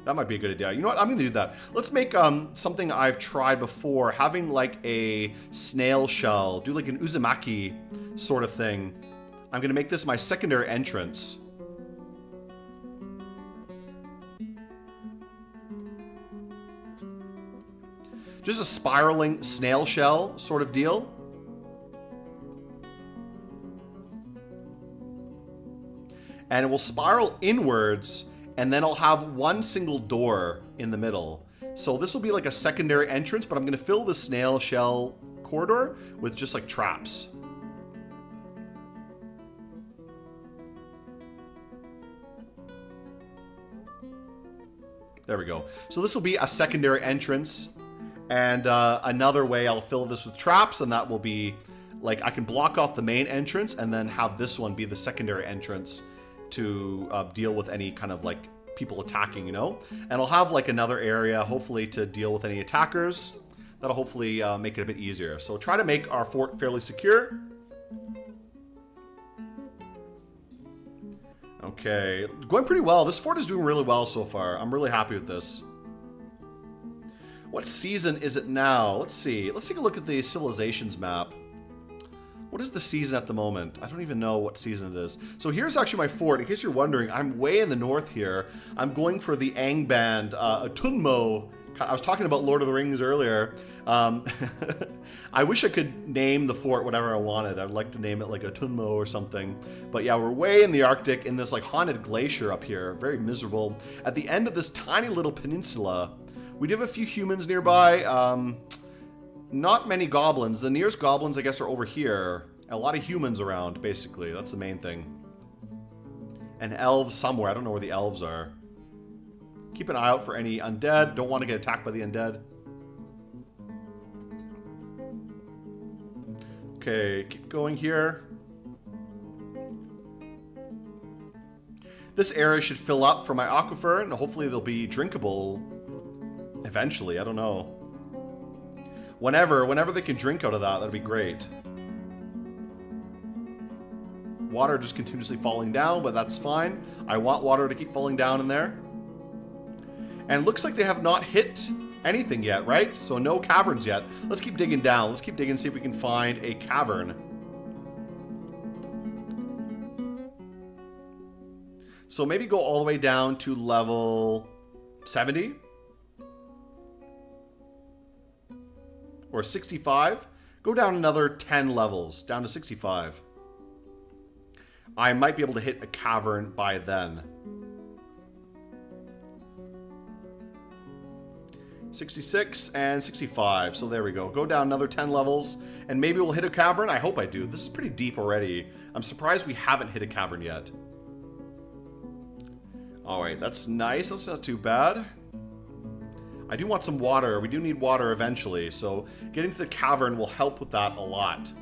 That might be a good idea. You know what? I'm going to do that. Let's make something I've tried before. Having like a snail shell. Do like an uzumaki sort of thing. I'm going to make this my secondary entrance. Just a spiraling snail shell sort of deal. And it will spiral inwards. And then I'll have one single door in the middle. So this will be like a secondary entrance, but I'm going to fill the snail shell corridor with just like traps. There we go. So this will be a secondary entrance. And another way I'll fill this with traps, and that will be like I can block off the main entrance and then have this one be the secondary entrance to deal with any kind of like people attacking, you know? And I'll have like another area hopefully to deal with any attackers. That'll hopefully make it a bit easier. So try to make our fort fairly secure. Okay, going pretty well. This fort is doing really well so far. I'm really happy with this. What season is it now? Let's see. Let's take a look at the civilizations map. What is the season at the moment? I don't even know what season it is. So here's actually my fort. In case you're wondering, I'm way in the north here. I'm going for the Angband Atunmo. I was talking about Lord of the Rings earlier. I wish I could name the fort whatever I wanted. I'd like to name it like Atunmo or something. But yeah, we're way in the Arctic in this like haunted glacier up here. Very miserable. At the end of this tiny little peninsula. We do have a few humans nearby. Not many goblins. The nearest goblins, I guess, are over here. A lot of humans around, basically. That's the main thing. And elves somewhere. I don't know where the elves are. Keep an eye out for any undead. Don't want to get attacked by the undead. Okay, keep going here. This area should fill up for my aquifer, and hopefully they'll be drinkable eventually. I don't know. Whenever they can drink out of that, that'd be great. Water just continuously falling down, but that's fine. I want water to keep falling down in there. And it looks like they have not hit anything yet, right? So no caverns yet. Let's keep digging down. Let's keep digging, see if we can find a cavern. So maybe go all the way down to level 70. Or 65. Go down another 10 levels, down to 65. I might be able to hit a cavern by then. 66 and 65. So there we go. Go down another 10 levels, and maybe we'll hit a cavern. I hope I do. This is pretty deep already. I'm surprised we haven't hit a cavern yet. Alright, that's nice. That's not too bad. I do want some water. We do need water eventually, so getting to the cavern will help with that a lot.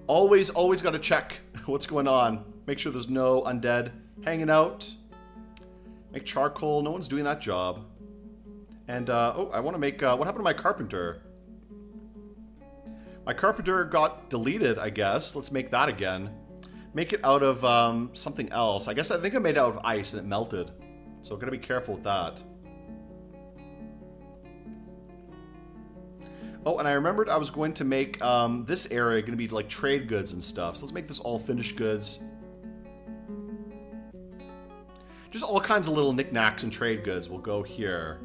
Always got to check what's going on. Make sure there's no undead hanging out. Make charcoal. No one's doing that job. And, oh, I want to make, what happened to my carpenter? My carpenter got deleted, I guess. Let's make that again. Make it out of, something else. I think I made it out of ice and it melted. So I'm going to be careful with that. Oh, and I remembered I was going to make, this area going to be, like, trade goods and stuff. So let's make this all finished goods. Just all kinds of little knickknacks and trade goods will go here.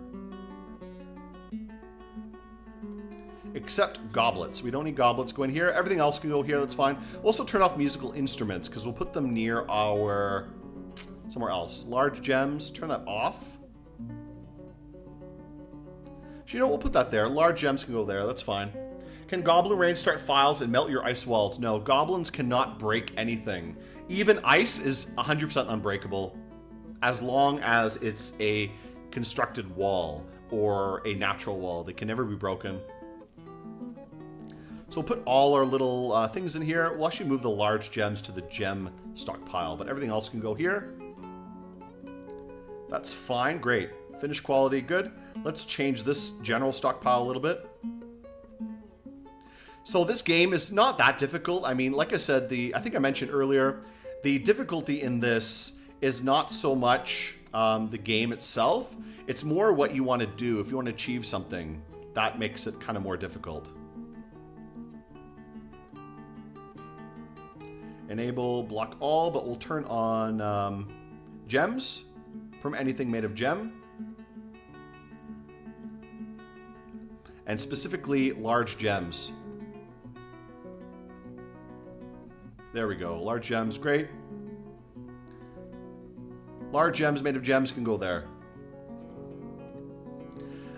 Except goblets. We don't need goblets going here. Everything else can go here. That's fine. We'll also turn off musical instruments because we'll put them near our... somewhere else. Large gems. Turn that off. So, you know, we'll put that there. Large gems can go there. That's fine. Can Goblin Rain start files and melt your ice walls? No. Goblins cannot break anything. Even ice is 100% unbreakable as long as it's a constructed wall or a natural wall. They can never be broken. So we'll put all our little things in here. We'll actually move the large gems to the gem stockpile, but everything else can go here. That's fine. Great. Finished quality. Good. Let's change this general stockpile a little bit. So this game is not that difficult. I mean, like I said, I think I mentioned earlier, the difficulty in this is not so much the game itself. It's more what you want to do. If you want to achieve something, that makes it kind of more difficult. Enable block all, but we'll turn on gems from anything made of gem. And specifically large gems. There we go. Large gems, great. Large gems made of gems can go there.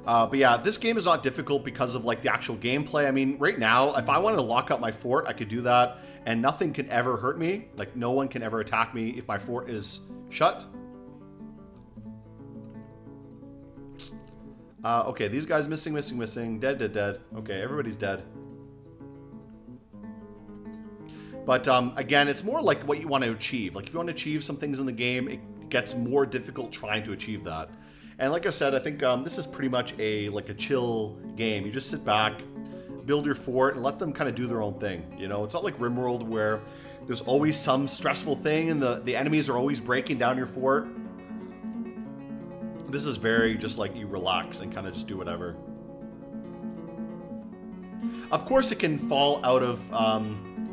But yeah, this game is not difficult because of like the actual gameplay. I mean, right now, if I wanted to lock up my fort, I could do that, and nothing can ever hurt me. Like, no one can ever attack me if my fort is shut. Okay, these guys missing. Dead. Okay, everybody's dead. But again, it's more like what you want to achieve. Like, if you want to achieve some things in the game, it gets more difficult trying to achieve that. And like I said, I think this is pretty much a chill game. You just sit back, build your fort, and let them kind of do their own thing. You know, it's not like RimWorld where there's always some stressful thing and the enemies are always breaking down your fort. This is very just like you relax and kind of just do whatever. Of course, it can fall out of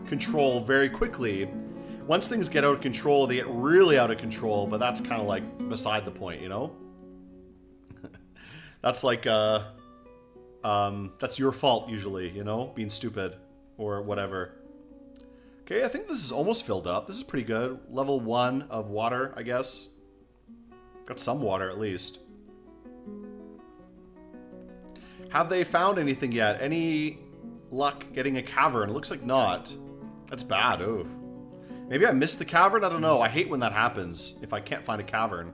control very quickly. Once things get out of control, they get really out of control, but that's kind of like beside the point, you know? That's like, that's your fault usually, you know? Being stupid or whatever. Okay, I think this is almost filled up. This is pretty good. Level 1 of water, I guess. Got some water at least. Have they found anything yet? Any luck getting a cavern? It looks like not. That's bad. Oof. Maybe I missed the cavern? I don't know. I hate when that happens if I can't find a cavern.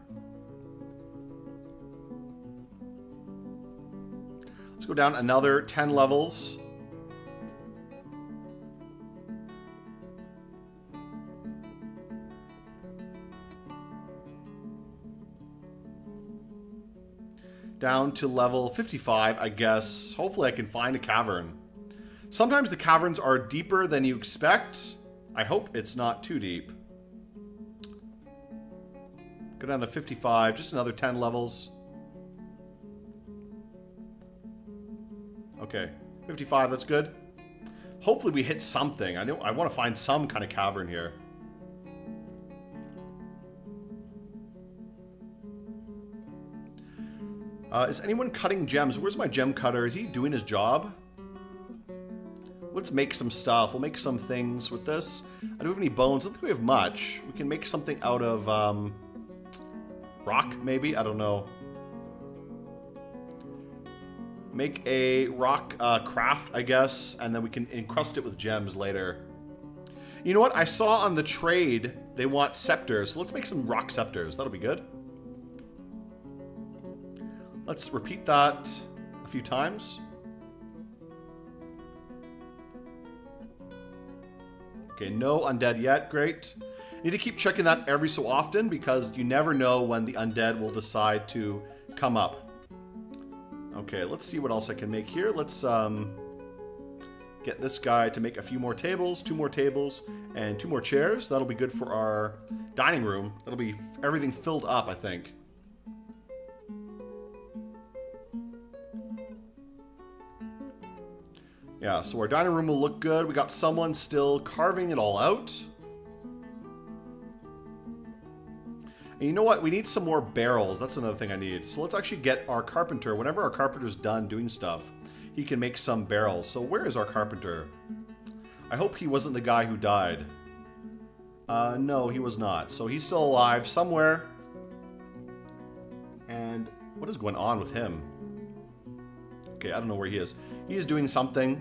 Let's go down another 10 levels. Down to level 55, I guess. Hopefully I can find a cavern. Sometimes the caverns are deeper than you expect. I hope it's not too deep. Go down to 55, just another 10 levels. Okay, 55, that's good. Hopefully we hit something. I want to find some kind of cavern here. Is anyone cutting gems? Where's my gem cutter? Is he doing his job? Let's make some stuff. We'll make some things with this. I don't have any bones. I don't think we have much. We can make something out of rock, maybe? I don't know. Make a rock craft, I guess, and then we can encrust it with gems later. You know what? I saw on the trade they want scepters. So let's make some rock scepters. That'll be good. Let's repeat that a few times. Okay, no undead yet. Great. Need to keep checking that every so often because you never know when the undead will decide to come up. Okay, let's see what else I can make here. Let's get this guy to make a few more tables, 2 more tables, and 2 more chairs. That'll be good for our dining room. That'll be everything filled up, I think. Yeah, so our dining room will look good. We got someone still carving it all out. And you know what? We need some more barrels. That's another thing I need. So let's actually get our carpenter. Whenever our carpenter's done doing stuff, he can make some barrels. So where is our carpenter? I hope he wasn't the guy who died. No, he was not. So he's still alive somewhere. And what is going on with him? Okay, I don't know where he is. He is doing something.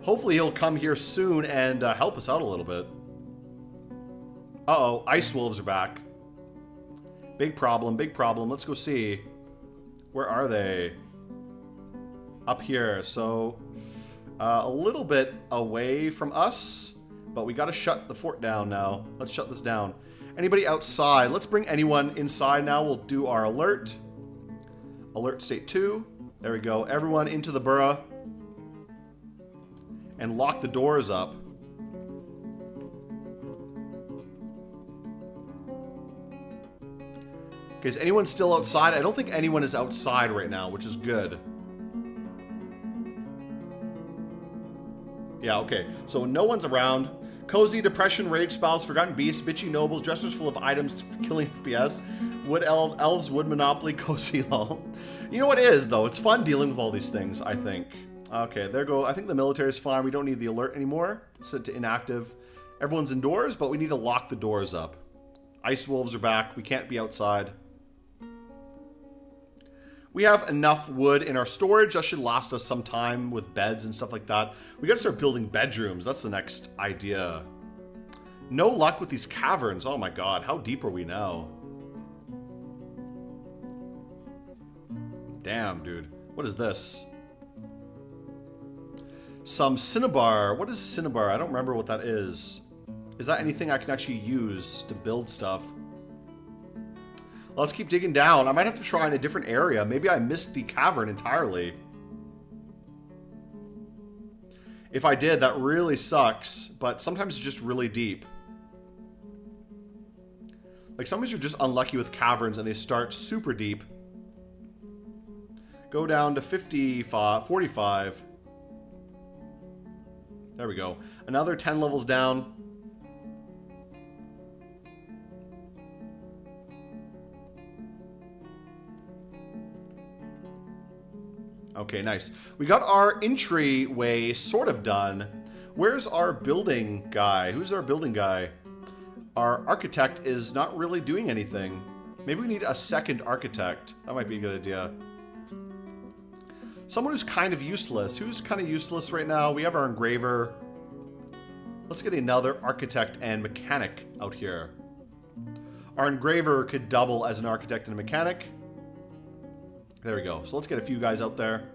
Hopefully he'll come here soon and help us out a little bit. Uh-oh, ice wolves are back. Big problem, big problem. Let's go see. Where are they? Up here. So, a little bit away from us, but we gotta shut the fort down now. Let's shut this down. Anybody outside? Let's bring anyone inside now. We'll do our alert. Alert state 2. There we go. Everyone into the burrow. And lock the doors up. Okay, is anyone still outside? I don't think anyone is outside right now, which is good. Yeah, okay. So no one's around. Cozy, depression, rage spells, forgotten beasts, bitchy nobles, dressers full of items, killing FPS, wood elves, wood monopoly, cozy lol. You know what it is, though? It's fun dealing with all these things, I think. Okay, there go. I think the military is fine. We don't need the alert anymore. It's set to inactive. Everyone's indoors, but we need to lock the doors up. Ice wolves are back. We can't be outside. We have enough wood in our storage. That should last us some time with beds and stuff like that. We gotta start building bedrooms. That's the next idea. No luck with these caverns. Oh my god, how deep are we now? Damn, dude. What is this? Some cinnabar. What is cinnabar? I don't remember what that is. Is that anything I can actually use to build stuff? Let's keep digging down. I might have to try in a different area. Maybe I missed the cavern entirely. If I did, that really sucks. But sometimes it's just really deep. Like sometimes you're just unlucky with caverns and they start super deep. Go down to 45. There we go. Another 10 levels down. Okay, nice. We got our entryway sort of done. Where's our building guy? Who's our building guy? Our architect is not really doing anything. Maybe we need a second architect. That might be a good idea. Someone who's kind of useless. Who's kind of useless right now? We have our engraver. Let's get another architect and mechanic out here. Our engraver could double as an architect and a mechanic. There we go. So let's get a few guys out there.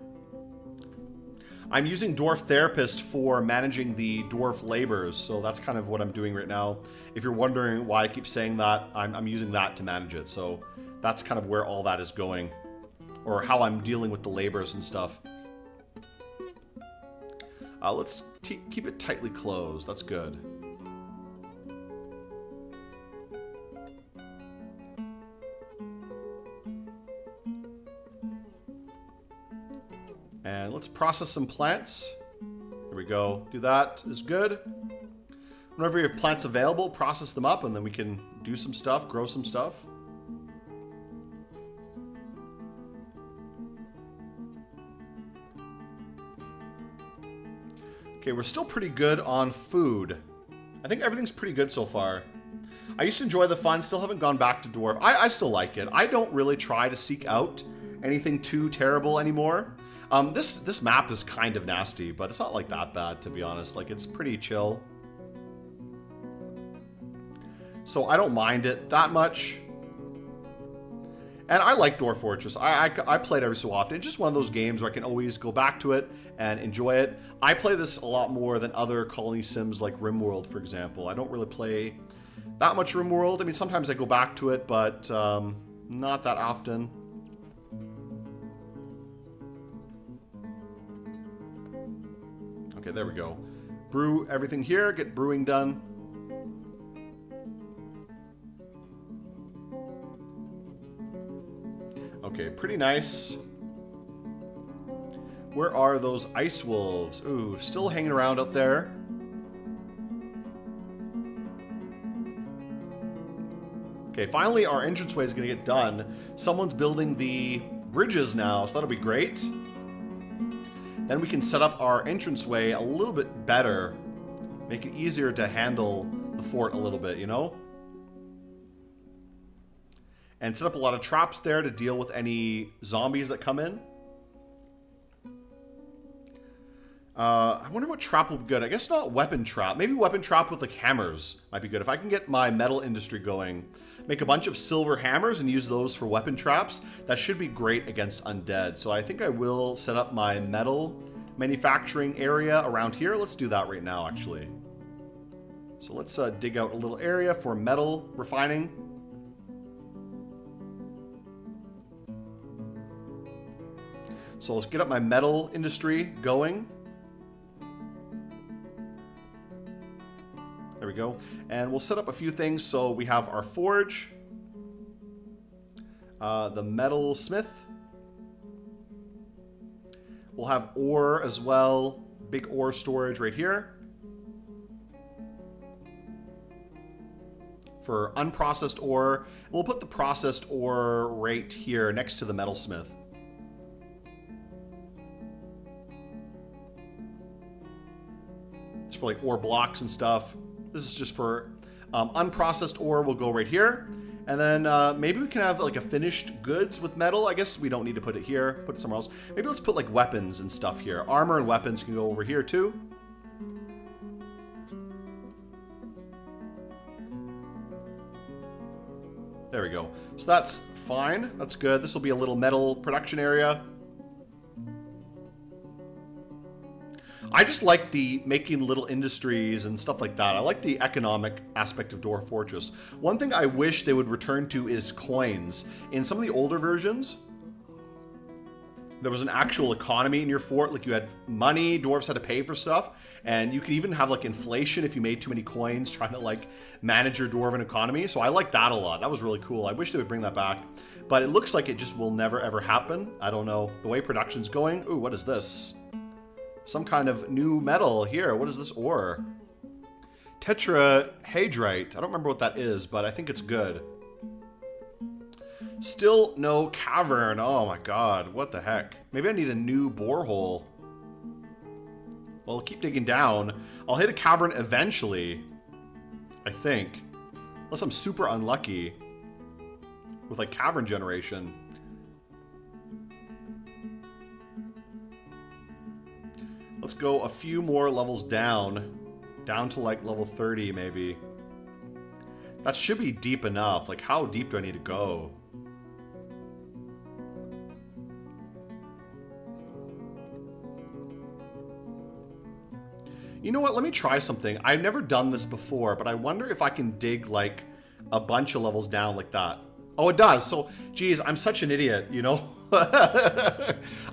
I'm using Dwarf Therapist for managing the dwarf labors, so that's kind of what I'm doing right now. If you're wondering why I keep saying that, I'm using that to manage it. So that's kind of where all that is going, or how I'm dealing with the labors and stuff. Let's keep it tightly closed. That's good. And let's process some plants. There we go. Do that is good. Whenever you have plants available, process them up and then we can do some stuff, grow some stuff. Okay, we're still pretty good on food. I think everything's pretty good so far. I used to enjoy the fun, still haven't gone back to Dwarf. I still like it. I don't really try to seek out anything too terrible anymore. This map is kind of nasty, but it's not like that bad, to be honest. Like, it's pretty chill. So I don't mind it that much. And I like Dwarf Fortress. I play it every so often. It's just one of those games where I can always go back to it and enjoy it. I play this a lot more than other colony sims like RimWorld, for example. I don't really play that much RimWorld. I mean, sometimes I go back to it, but not that often. Okay, there we go. Brew everything here, get brewing done. Okay, pretty nice. Where are those ice wolves? Ooh, still hanging around out there. Okay, finally our entranceway is going to get done. Someone's building the bridges now, so that'll be great. Then we can set up our entranceway a little bit better. Make it easier to handle the fort a little bit, you know? And set up a lot of traps there to deal with any zombies that come in. I wonder what trap will be good. I guess not weapon trap. Maybe weapon trap with like hammers might be good. If I can get my metal industry going, make a bunch of silver hammers and use those for weapon traps, that should be great against undead. So I think I will set up my metal manufacturing area around here. Let's do that right now, actually. So let's dig out a little area for metal refining. So let's get up my metal industry going. There we go. And we'll set up a few things. So we have our forge, the metal smith. We'll have ore as well. Big ore storage right here. For unprocessed ore. We'll put the processed ore right here next to the metal smith. For like ore blocks and stuff. This is just for unprocessed ore will go right here. And then maybe we can have like a finished goods with metal. I guess we don't need to put it here. Put it somewhere else. Maybe let's put like weapons and stuff here. Armor and weapons can go over here too. There we go. So that's fine. That's good. This will be a little metal production area. I just like the making little industries and stuff like that. I like the economic aspect of Dwarf Fortress. One thing I wish they would return to is coins. In some of the older versions, there was an actual economy in your fort. Like you had money, dwarves had to pay for stuff, and you could even have like inflation if you made too many coins trying to like manage your dwarven economy. So I like that a lot. That was really cool. I wish they would bring that back, but it looks like it just will never ever happen. I don't know. The way production's going. Ooh, what is this? Some kind of new metal here. What is this ore? Tetrahedrite. I don't remember what that is, but I think it's good. Still no cavern. Oh my god. What the heck? Maybe I need a new borehole. Well, I'll keep digging down. I'll hit a cavern eventually. I think. Unless I'm super unlucky. With like cavern generation. Let's go a few more levels down. Down to like level 30 maybe. That should be deep enough. Like how deep do I need to go? You know what? Let me try something. I've never done this before, but I wonder if I can dig like a bunch of levels down like that. Oh, it does. So, geez, I'm such an idiot, you know?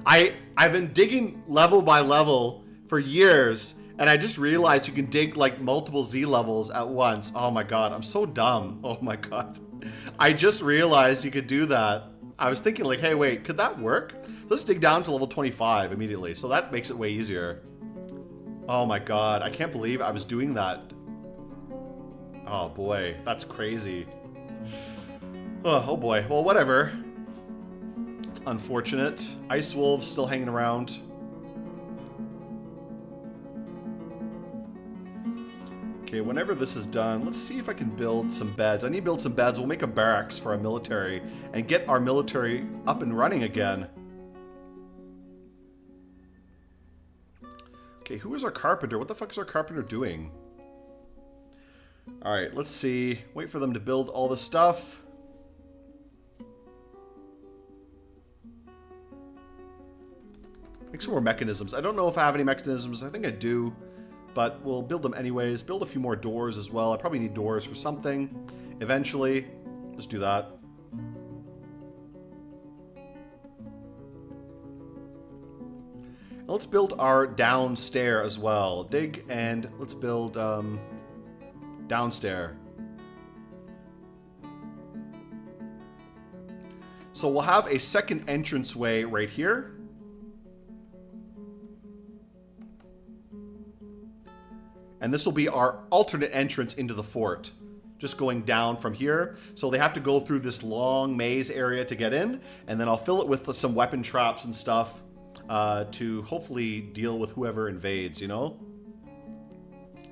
I've been digging level by level for years, and I just realized you can dig like multiple Z levels at once. Oh my god, I'm so dumb. Oh my god. I just realized you could do that. I was thinking like, hey, wait, could that work? Let's dig down to level 25 immediately. So that makes it way easier. Oh my god, I can't believe I was doing that. Oh boy, that's crazy. Oh boy, well whatever. It's unfortunate. Ice wolves still hanging around. Okay, whenever this is done, let's see if I can build some beds. I need to build some beds. We'll make a barracks for our military and get our military up and running again. Okay, who is our carpenter? What the fuck is our carpenter doing? Alright, let's see. Wait for them to build all the stuff. Make some more mechanisms. I don't know if I have any mechanisms. I think I do. But we'll build them anyways. Build a few more doors as well. I probably need doors for something eventually. Let's do that. Let's build our downstairs as well. Dig and let's build downstairs. So we'll have a second entranceway right here. And this will be our alternate entrance into the fort. Just going down from here. So they have to go through this long maze area to get in. And then I'll fill it with some weapon traps and stuff to hopefully deal with whoever invades, you know?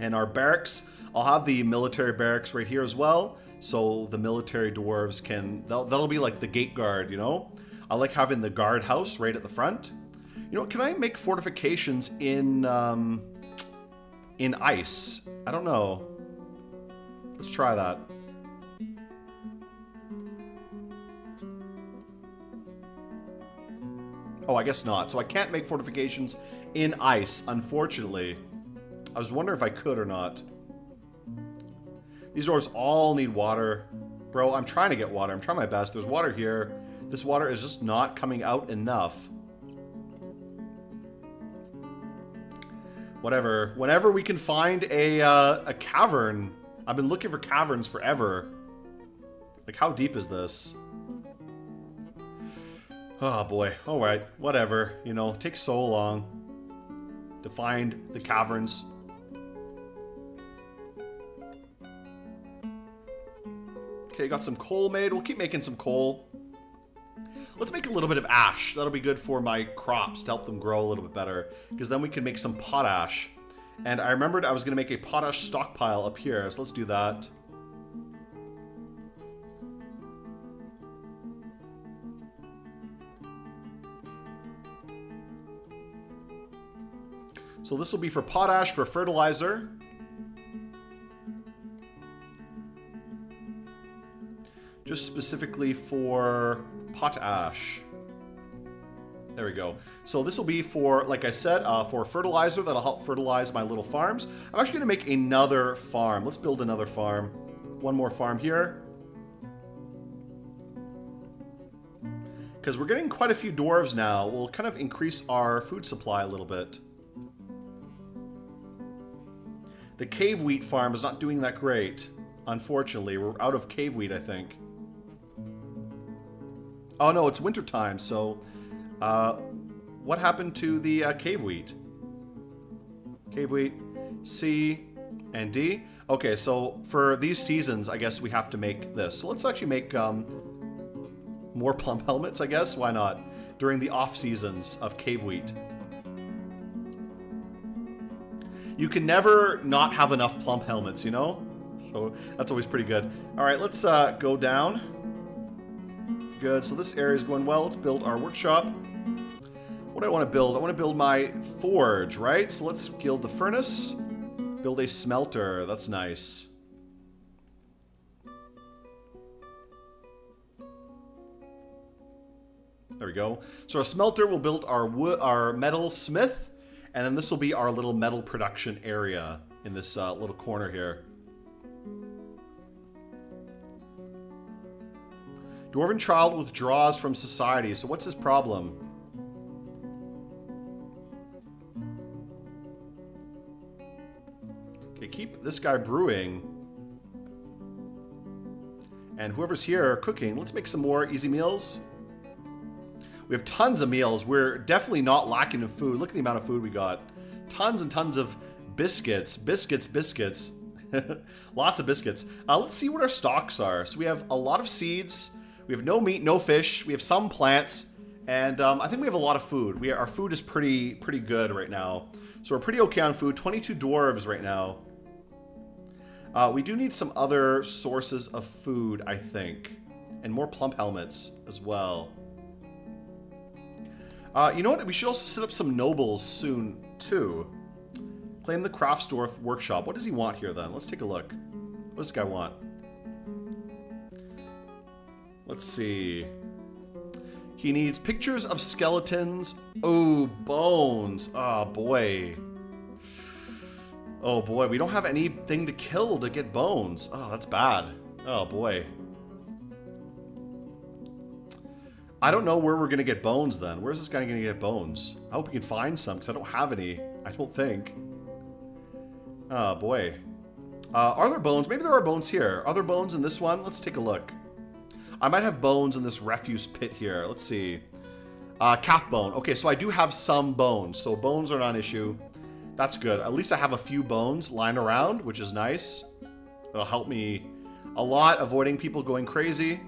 And our barracks, I'll have the military barracks right here as well. So the military dwarves can, that'll be like the gate guard, you know? I like having the guard house right at the front. You know, can I make fortifications in ice? I don't know. Let's try that. Oh, I guess not. So I can't make fortifications in ice, unfortunately. I was wondering if I could or not. These doors all need water. Bro, I'm trying to get water. I'm trying my best. There's water here. This water is just not coming out enough. Whatever. Whenever we can find a cavern. I've been looking for caverns forever. Like, how deep is this? Oh, boy. Alright. Whatever. You know, it takes so long to find the caverns. Okay, got some coal made. We'll keep making some coal. Let's make a little bit of ash. That'll be good for my crops to help them grow a little bit better. Because then we can make some potash. And I remembered I was going to make a potash stockpile up here. So let's do that. So this will be for potash, for fertilizer. Just specifically for potash. There we go. So this will be for, like I said, for fertilizer. That'll help fertilize my little farms. I'm actually going to make another farm. Let's build another farm. One more farm here. Because we're getting quite a few dwarves now. We'll kind of increase our food supply a little bit. The cave wheat farm is not doing that great. Unfortunately, we're out of cave wheat, I think. Oh no, it's winter time, so what happened to the cave wheat? Cave wheat, C and D. Okay, so for these seasons, I guess we have to make this. So let's actually make more plum helmets, I guess. Why not? During the off seasons of cave wheat. You can never not have enough plum helmets, you know? So that's always pretty good. All right, let's go down. Good, so this area is going well. Let's build our workshop. What do I want to build? I want to build my forge, right? So let's build the furnace. Build a smelter. That's nice. There we go. So our smelter will build our metal smith. And then this will be our little metal production area in this little corner here. Dwarven child withdraws from society. So what's his problem? Okay, keep this guy brewing. And whoever's here cooking, let's make some more easy meals. We have tons of meals. We're definitely not lacking in food. Look at the amount of food we got. Tons and tons of biscuits. Biscuits. Lots of biscuits. Let's see what our stocks are. So we have a lot of seeds. We have no meat, no fish. We have some plants. And I think we have a lot of food. Our food is pretty good right now. So we're pretty okay on food. 22 dwarves right now. We do need some other sources of food, I think. And more plump helmets as well. You know what? We should also set up some nobles soon, too. Claim the Craftsdorf workshop. What does he want here, then? Let's take a look. What does this guy want? Let's see. He needs pictures of skeletons. Oh, bones. Oh, boy. Oh, boy. We don't have anything to kill to get bones. Oh, that's bad. Oh, boy. I don't know where we're going to get bones, then. Where's this guy going to get bones? I hope we can find some, because I don't have any. I don't think. Oh, boy. Are there bones? Maybe there are bones here. Are there bones in this one? Let's take a look. I might have bones in this refuse pit here. Let's see. Calf bone. Okay, so I do have some bones. So bones are not an issue. That's good. At least I have a few bones lying around, which is nice. It'll help me a lot, avoiding people going crazy.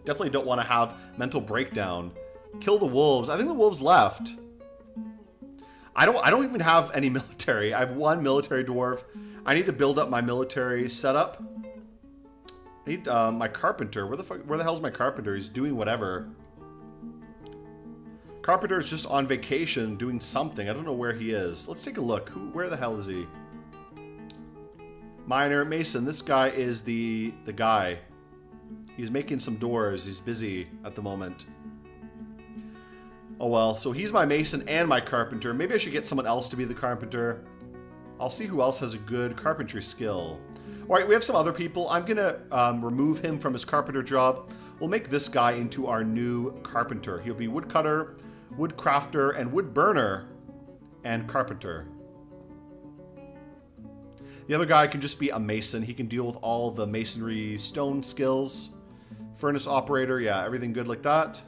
Definitely don't want to have mental breakdown. Kill the wolves. I think the wolves left. I don't even have any military. I have one military dwarf. I need to build up my military setup. I need my carpenter. Where the hell's my carpenter? He's doing whatever. Carpenter is just on vacation doing something. I don't know where he is. Let's take a look. Where the hell is he? Miner, Mason. This guy is the guy. He's making some doors. He's busy at the moment. Oh well, so he's my mason and my carpenter. Maybe I should get someone else to be the carpenter. I'll see who else has a good carpentry skill. Alright, we have some other people. I'm gonna remove him from his carpenter job. We'll make this guy into our new carpenter. He'll be woodcutter, wood crafter, and wood burner, and carpenter. The other guy can just be a mason. He can deal with all the masonry stone skills. Furnace operator, yeah, everything good like that.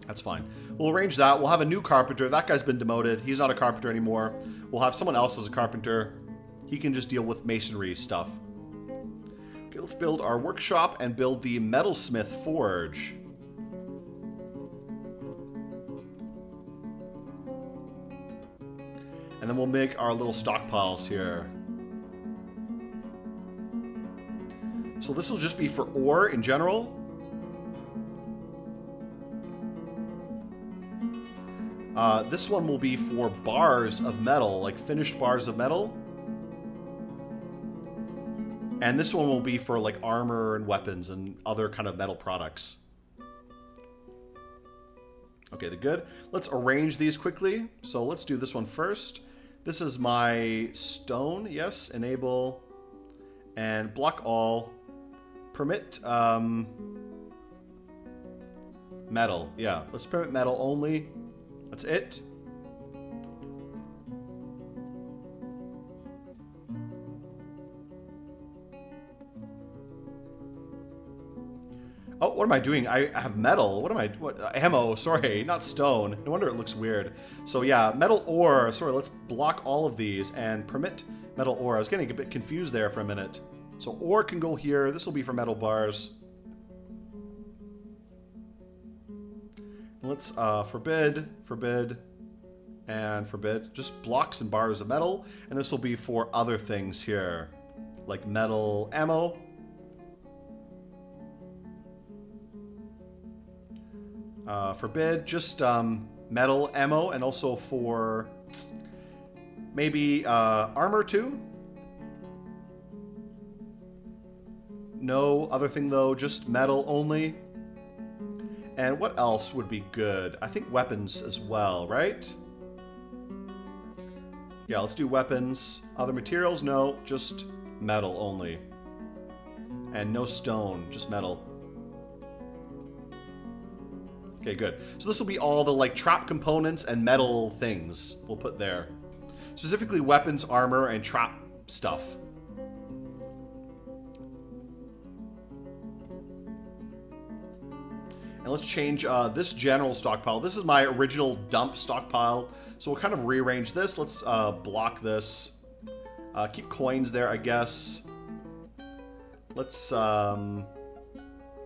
That's fine. We'll arrange that. We'll have a new carpenter. That guy's been demoted. He's not a carpenter anymore. We'll have someone else as a carpenter. He can just deal with masonry stuff. Okay, let's build our workshop and build the metalsmith forge. And then we'll make our little stockpiles here. So this will just be for ore in general. This one will be for bars of metal, like finished bars of metal. And this one will be for like armor and weapons and other kind of metal products. Okay, they're good. Let's arrange these quickly. So let's do this one first. This is my stone. Yes, enable and block all. Permit metal. Yeah, let's permit metal only. That's it. Oh, what am I doing? I have metal. What am I? What? Ammo. Sorry, not stone. No wonder it looks weird. So yeah, metal ore. Sorry, let's block all of these and permit metal ore. I was getting a bit confused there for a minute. So ore can go here. This will be for metal bars. Let's forbid, and forbid. Just blocks and bars of metal. And this will be for other things here, like metal ammo. Forbid, just metal ammo, and also for maybe armor too. No other thing though, just metal only. And what else would be good? I think weapons as well, right? Yeah, let's do weapons. Other materials? No, just metal only. And no stone, just metal. Okay, good. So this will be all the like trap components and metal things we'll put there. Specifically weapons, armor, and trap stuff. And let's change this general stockpile. This is my original dump stockpile. So we'll kind of rearrange this. Let's block this. Keep coins there, I guess. Let's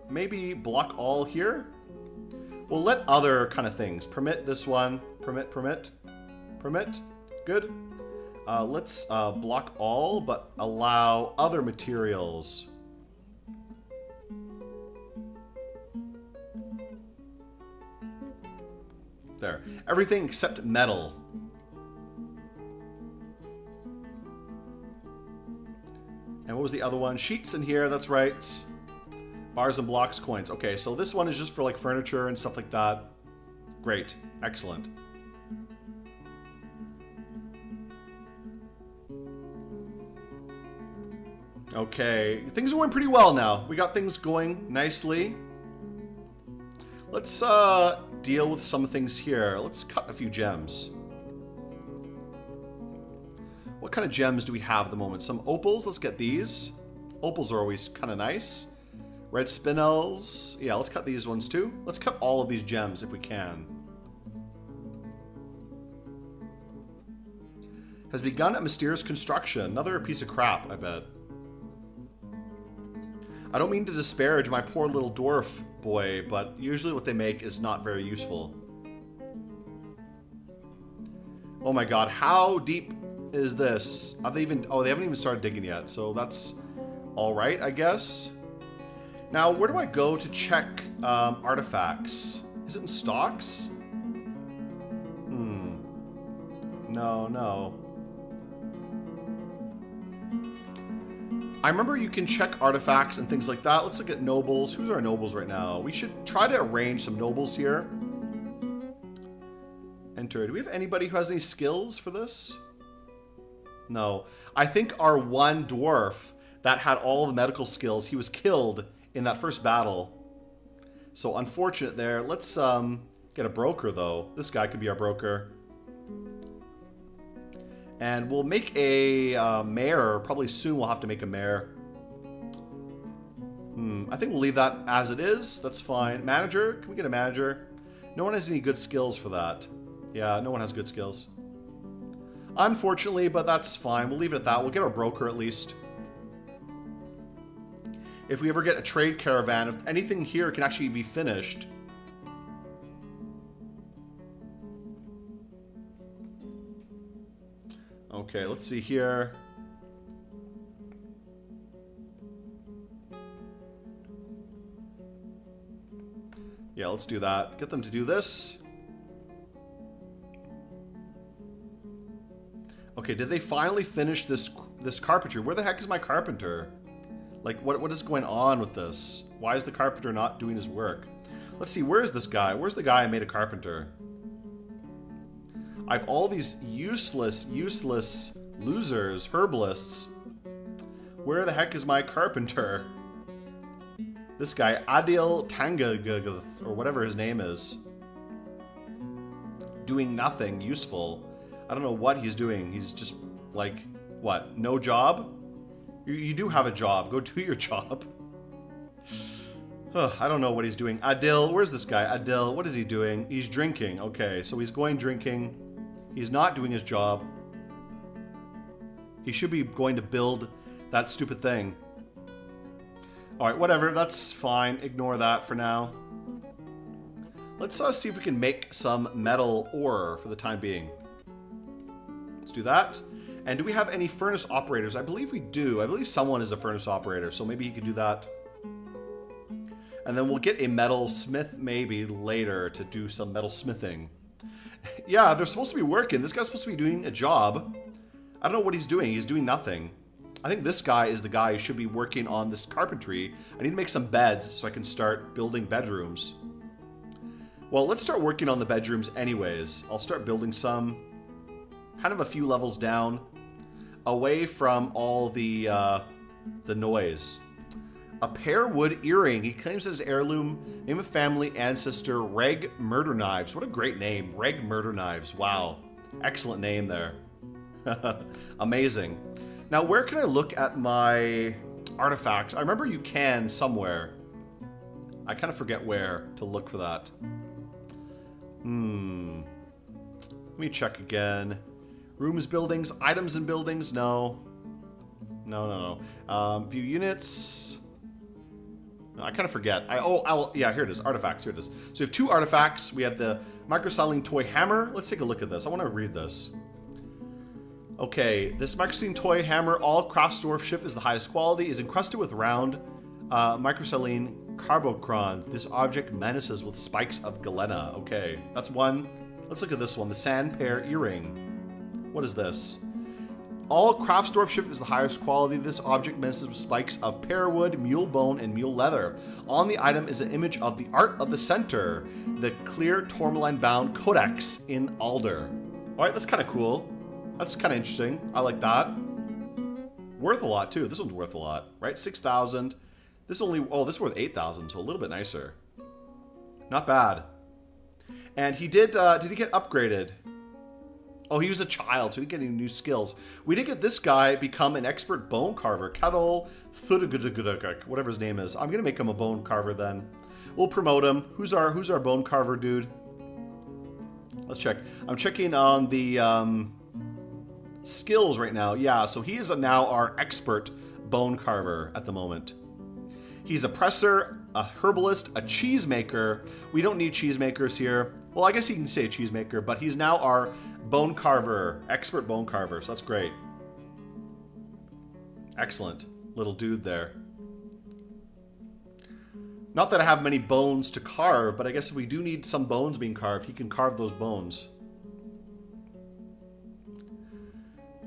maybe block all here. We'll let other kind of things. Permit this one. Permit. Good. Let's block all, but allow other materials. There. Everything except metal. And what was the other one? Sheets in here, that's right. Bars and blocks, coins. Okay, so this one is just for like furniture and stuff like that. Great. Excellent. Okay, things are going pretty well now. We got things going nicely. Let's deal with some things here. Let's cut a few gems. What kind of gems do we have at the moment? Some opals, let's get these. Opals are always kind of nice. Red spinels, yeah, let's cut these ones too. Let's cut all of these gems if we can. Has begun a mysterious construction. Another piece of crap, I bet. I don't mean to disparage my poor little dwarf boy, but usually what they make is not very useful. Oh my god, how deep is this? Have they even... Oh, they haven't even started digging yet, so that's alright, I guess. Now, where do I go to check artifacts? Is it in stocks? No. I remember you can check artifacts and things like that. Let's look at nobles. Who's our nobles right now? We should try to arrange some nobles here. Enter. Do we have anybody who has any skills for this? No. I think our one dwarf that had all the medical skills, he was killed in that first battle. So unfortunate there. Let's get a broker though. This guy could be our broker. And we'll make a mayor. Probably soon we'll have to make a mayor. I think we'll leave that as it is. That's fine. Manager? Can we get a manager? No one has any good skills for that. Yeah, no one has good skills. Unfortunately, but that's fine. We'll leave it at that. We'll get our broker at least. If we ever get a trade caravan, if anything here can actually be finished. Okay, let's see here. Yeah, let's do that. Get them to do this. Okay, did they finally finish this carpentry? Where the heck is my carpenter? Like, what is going on with this? Why is the carpenter not doing his work? Let's see, where is this guy? Where's the guy I made a carpenter? I have all these useless losers, herbalists. Where the heck is my carpenter? This guy, Adil Tangagath, or whatever his name is. Doing nothing useful. I don't know what he's doing. He's just, like, what? No job? You do have a job. Go do your job. I don't know what he's doing. Adil, where's this guy? Adil, what is he doing? He's drinking. Okay, so he's going drinking. He's not doing his job. He should be going to build that stupid thing. Alright, whatever. That's fine. Ignore that for now. Let's see if we can make some metal ore for the time being. Let's do that. And do we have any furnace operators? I believe we do. I believe someone is a furnace operator, so maybe he could do that. And then we'll get a metal smith maybe later to do some metal smithing. Yeah, they're supposed to be working. This guy's supposed to be doing a job. I don't know what he's doing. He's doing nothing. I think this guy is the guy who should be working on this carpentry. I need to make some beds so I can start building bedrooms. Well, let's start working on the bedrooms anyways. I'll start building some kind of a few levels down, away from all the noise. A pear wood earring. He claims it as heirloom. Name of family, ancestor, Reg Murder Knives. What a great name. Reg Murder Knives. Wow. Excellent name there. Amazing. Now, where can I look at my artifacts? I remember you can somewhere. I kind of forget where to look for that. Let me check again. Rooms, buildings, items and buildings. No. View units. I kind of forget. Yeah, here it is. Artifacts. Here it is. So we have two artifacts. We have the microselling toy hammer. Let's take a look at this. I want to read this. Okay, this microselling toy hammer, all craft dwarf ship, is the highest quality, is encrusted with round microselling carbocrons. This object menaces with spikes of galena. Okay, that's one. Let's look at this one. The sand pear earring. What is this? All Craftsdorf ship is the highest quality. This object misses with spikes of pearwood, mule bone, and mule leather. On the item is an image of the Art of the Center, the clear tourmaline-bound codex in Alder. All right, that's kind of cool. That's kind of interesting. I like that. Worth a lot too. This one's worth a lot, right? 6,000. This only, oh, this is worth 8,000, so a little bit nicer. Not bad. And he did he get upgraded? Oh, he was a child, so he didn't get any new skills. We did get this guy become an expert bone carver. Kettle, whatever his name is. I'm gonna make him a bone carver then. We'll promote him. Who's our bone carver dude? Let's check. I'm checking on the skills right now. Yeah, so he is now our expert bone carver at the moment. He's a presser, a herbalist, a cheesemaker. We don't need cheesemakers here. Well, I guess you can say cheesemaker, but he's now our bone carver, expert bone carver, so that's great. Excellent little dude there. Not that I have many bones to carve, but I guess if we do need some bones being carved, he can carve those bones.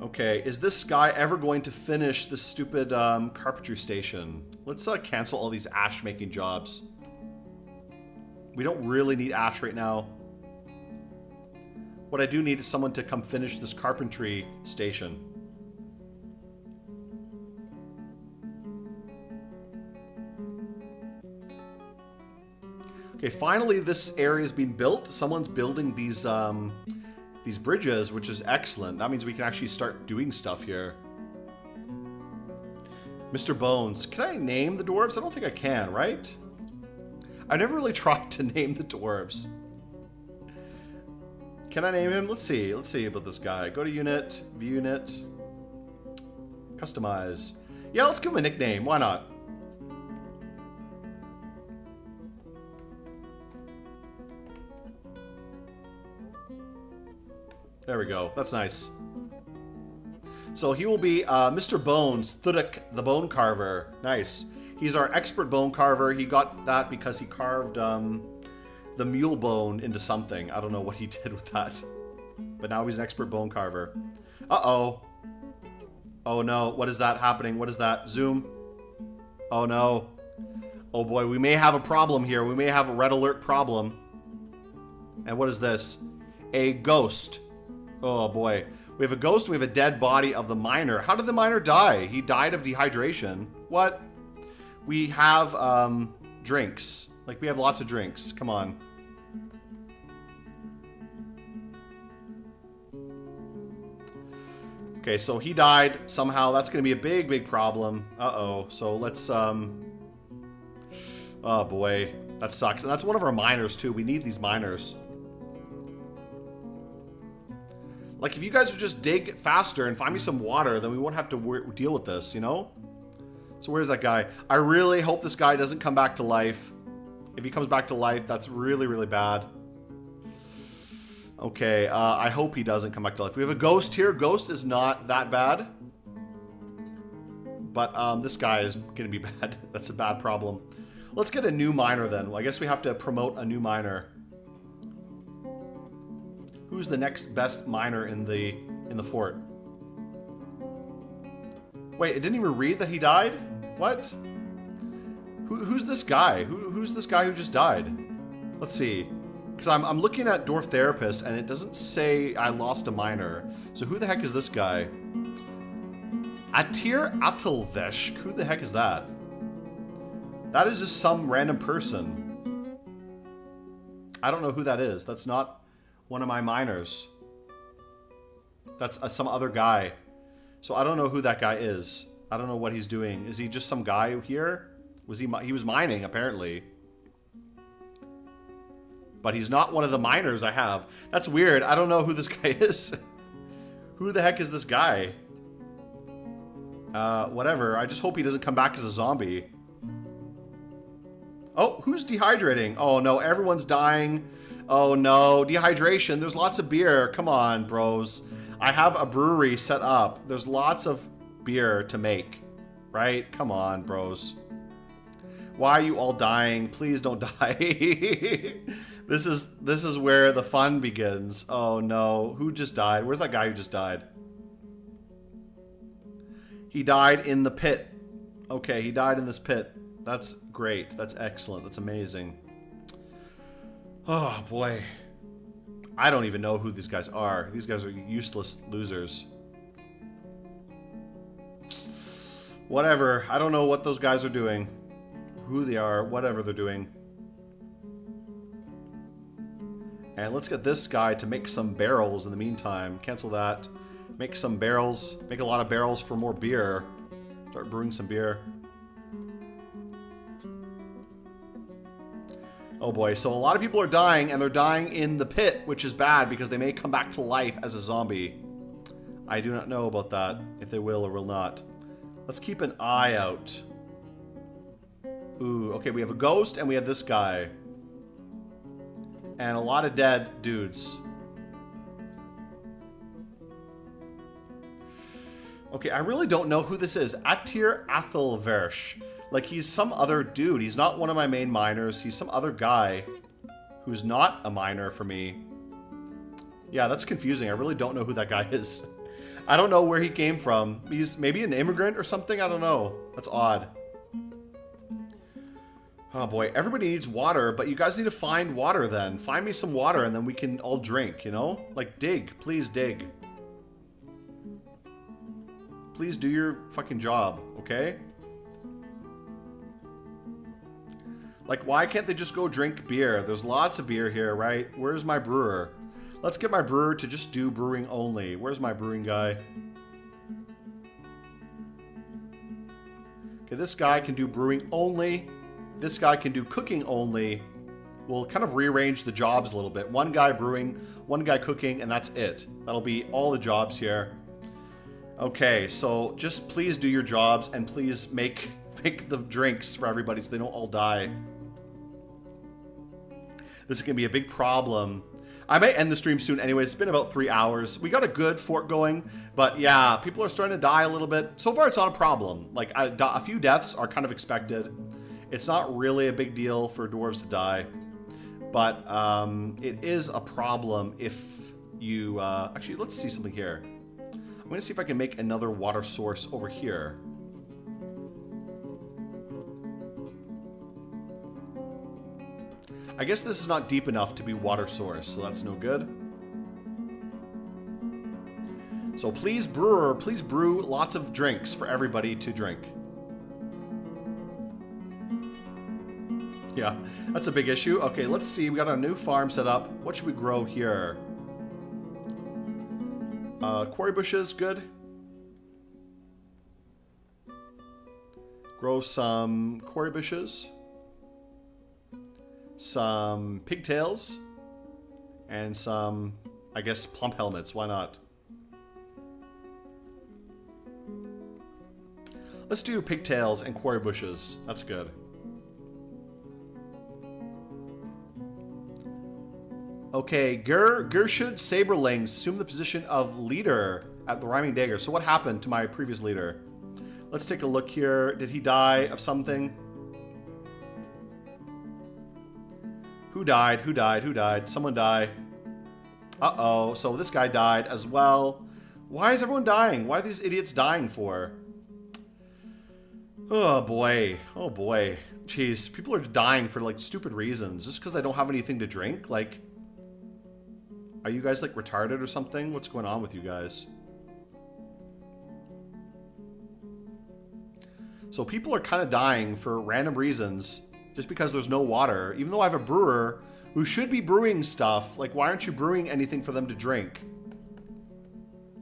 Okay, is this guy ever going to finish this stupid carpentry station? Let's cancel all these ash making jobs. We don't really need ash right now. What I do need is someone to come finish this carpentry station. Okay, finally this area is being built. Someone's building these bridges, which is excellent. That means we can actually start doing stuff here. Mr. Bones. Can I name the dwarves? I don't think I can, right? I never really tried to name the dwarves. Can I name him? Let's see. Let's see about this guy. Go to unit, view unit, customize. Yeah, let's give him a nickname. Why not? There we go. That's nice. So he will be Mr. Bones, Thuduk the Bone Carver. Nice. He's our expert bone carver. He got that because he carved the mule bone into something. I don't know what he did with that. But now he's an expert bone carver. Uh-oh. Oh no. What is that happening? What is that? Zoom. Oh no. Oh boy, we may have a problem here. We may have a red alert problem. And what is this? A ghost. Oh boy. We have a ghost, we have a dead body of the miner. How did the miner die? He died of dehydration. What? We have drinks. Like, we have lots of drinks. Come on. Okay, so he died somehow. That's going to be a big, big problem. Uh-oh. So let's, oh boy. That sucks. And that's one of our miners, too. We need these miners. Like, if you guys would just dig faster and find me some water, then we won't have to deal with this, you know? So where's that guy? I really hope this guy doesn't come back to life. If he comes back to life, that's really, really bad. Okay, I hope he doesn't come back to life. We have a ghost here. Ghost is not that bad. But this guy is going to be bad. That's a bad problem. Let's get a new miner then. Well, I guess we have to promote a new miner. Who's the next best miner in the fort? Wait, it didn't even read that he died? What? Who's this guy? Who's this guy who just died? Let's see. Because I'm looking at Dwarf Therapist and it doesn't say I lost a miner. So who the heck is this guy? Atir Atilvesh. Who the heck is that? That is just some random person. I don't know who that is. That's not one of my miners. That's some other guy. So I don't know who that guy is. I don't know what he's doing. Is he just some guy here? He was mining, apparently. But he's not one of the miners I have. That's weird. I don't know who this guy is. Who the heck is this guy? Whatever. I just hope he doesn't come back as a zombie. Oh, who's dehydrating? Oh no, everyone's dying. Oh no, dehydration. There's lots of beer. Come on, bros. I have a brewery set up. There's lots of beer to make, right? Come on, bros. Why are you all dying? Please don't die. This is where the fun begins. Oh no, who just died? Where's that guy who just died? He died in the pit. Okay, he died in this pit. That's great. That's excellent. That's amazing. Oh, boy. I don't even know who these guys are. These guys are useless losers. Whatever. I don't know what those guys are doing. Who they are. Whatever they're doing. And let's get this guy to make some barrels in the meantime. Cancel that. Make some barrels. Make a lot of barrels for more beer. Start brewing some beer. Oh boy, so a lot of people are dying, and they're dying in the pit, which is bad because they may come back to life as a zombie. I do not know about that, if they will or will not. Let's keep an eye out. Ooh, okay, we have a ghost, and we have this guy. And a lot of dead dudes. Okay, I really don't know who this is. Atir Athelversh. Like, he's some other dude. He's not one of my main miners. He's some other guy who's not a miner for me. Yeah, that's confusing. I really don't know who that guy is. I don't know where he came from. He's maybe an immigrant or something? I don't know. That's odd. Oh boy, everybody needs water, but you guys need to find water then. Find me some water and then we can all drink, you know? Like, dig. Please dig. Please do your fucking job, okay? Like, why can't they just go drink beer? There's lots of beer here, right? Where's my brewer? Let's get my brewer to just do brewing only. Where's my brewing guy? Okay, this guy can do brewing only. This guy can do cooking only. We'll kind of rearrange the jobs a little bit. One guy brewing, one guy cooking, and that's it. That'll be all the jobs here. Okay, so just please do your jobs and please make the drinks for everybody so they don't all die. This is going to be a big problem. I might end the stream soon anyways. It's been about 3 hours. We got a good fort going, but yeah, people are starting to die a little bit. So far, it's not a problem. Like, a few deaths are kind of expected. It's not really a big deal for dwarves to die, but it is a problem if you... actually, let's see something here. I'm going to see if I can make another water source over here. I guess this is not deep enough to be water source, so that's no good. So please, brewer, please brew lots of drinks for everybody to drink. Yeah, that's a big issue. Okay, let's see. We got a new farm set up. What should we grow here? Quarry bushes, good. Grow some quarry bushes. Some pigtails. And some, I guess, plump helmets. Why not? Let's do pigtails and quarry bushes. That's good. Okay, Gershud Saberlings assumed the position of leader at the Rhyming Dagger. So what happened to my previous leader? Let's take a look here. Did he die of something? Who died? Who died? Who died? Someone died. Uh-oh. So this guy died as well. Why is everyone dying? Why are these idiots dying for? Oh, boy. Oh, boy. Jeez. People are dying for, like, stupid reasons. Just because they don't have anything to drink? Like... Are you guys, like, retarded or something? What's going on with you guys? So people are kind of dying for random reasons just because there's no water. Even though I have a brewer who should be brewing stuff. Like, why aren't you brewing anything for them to drink?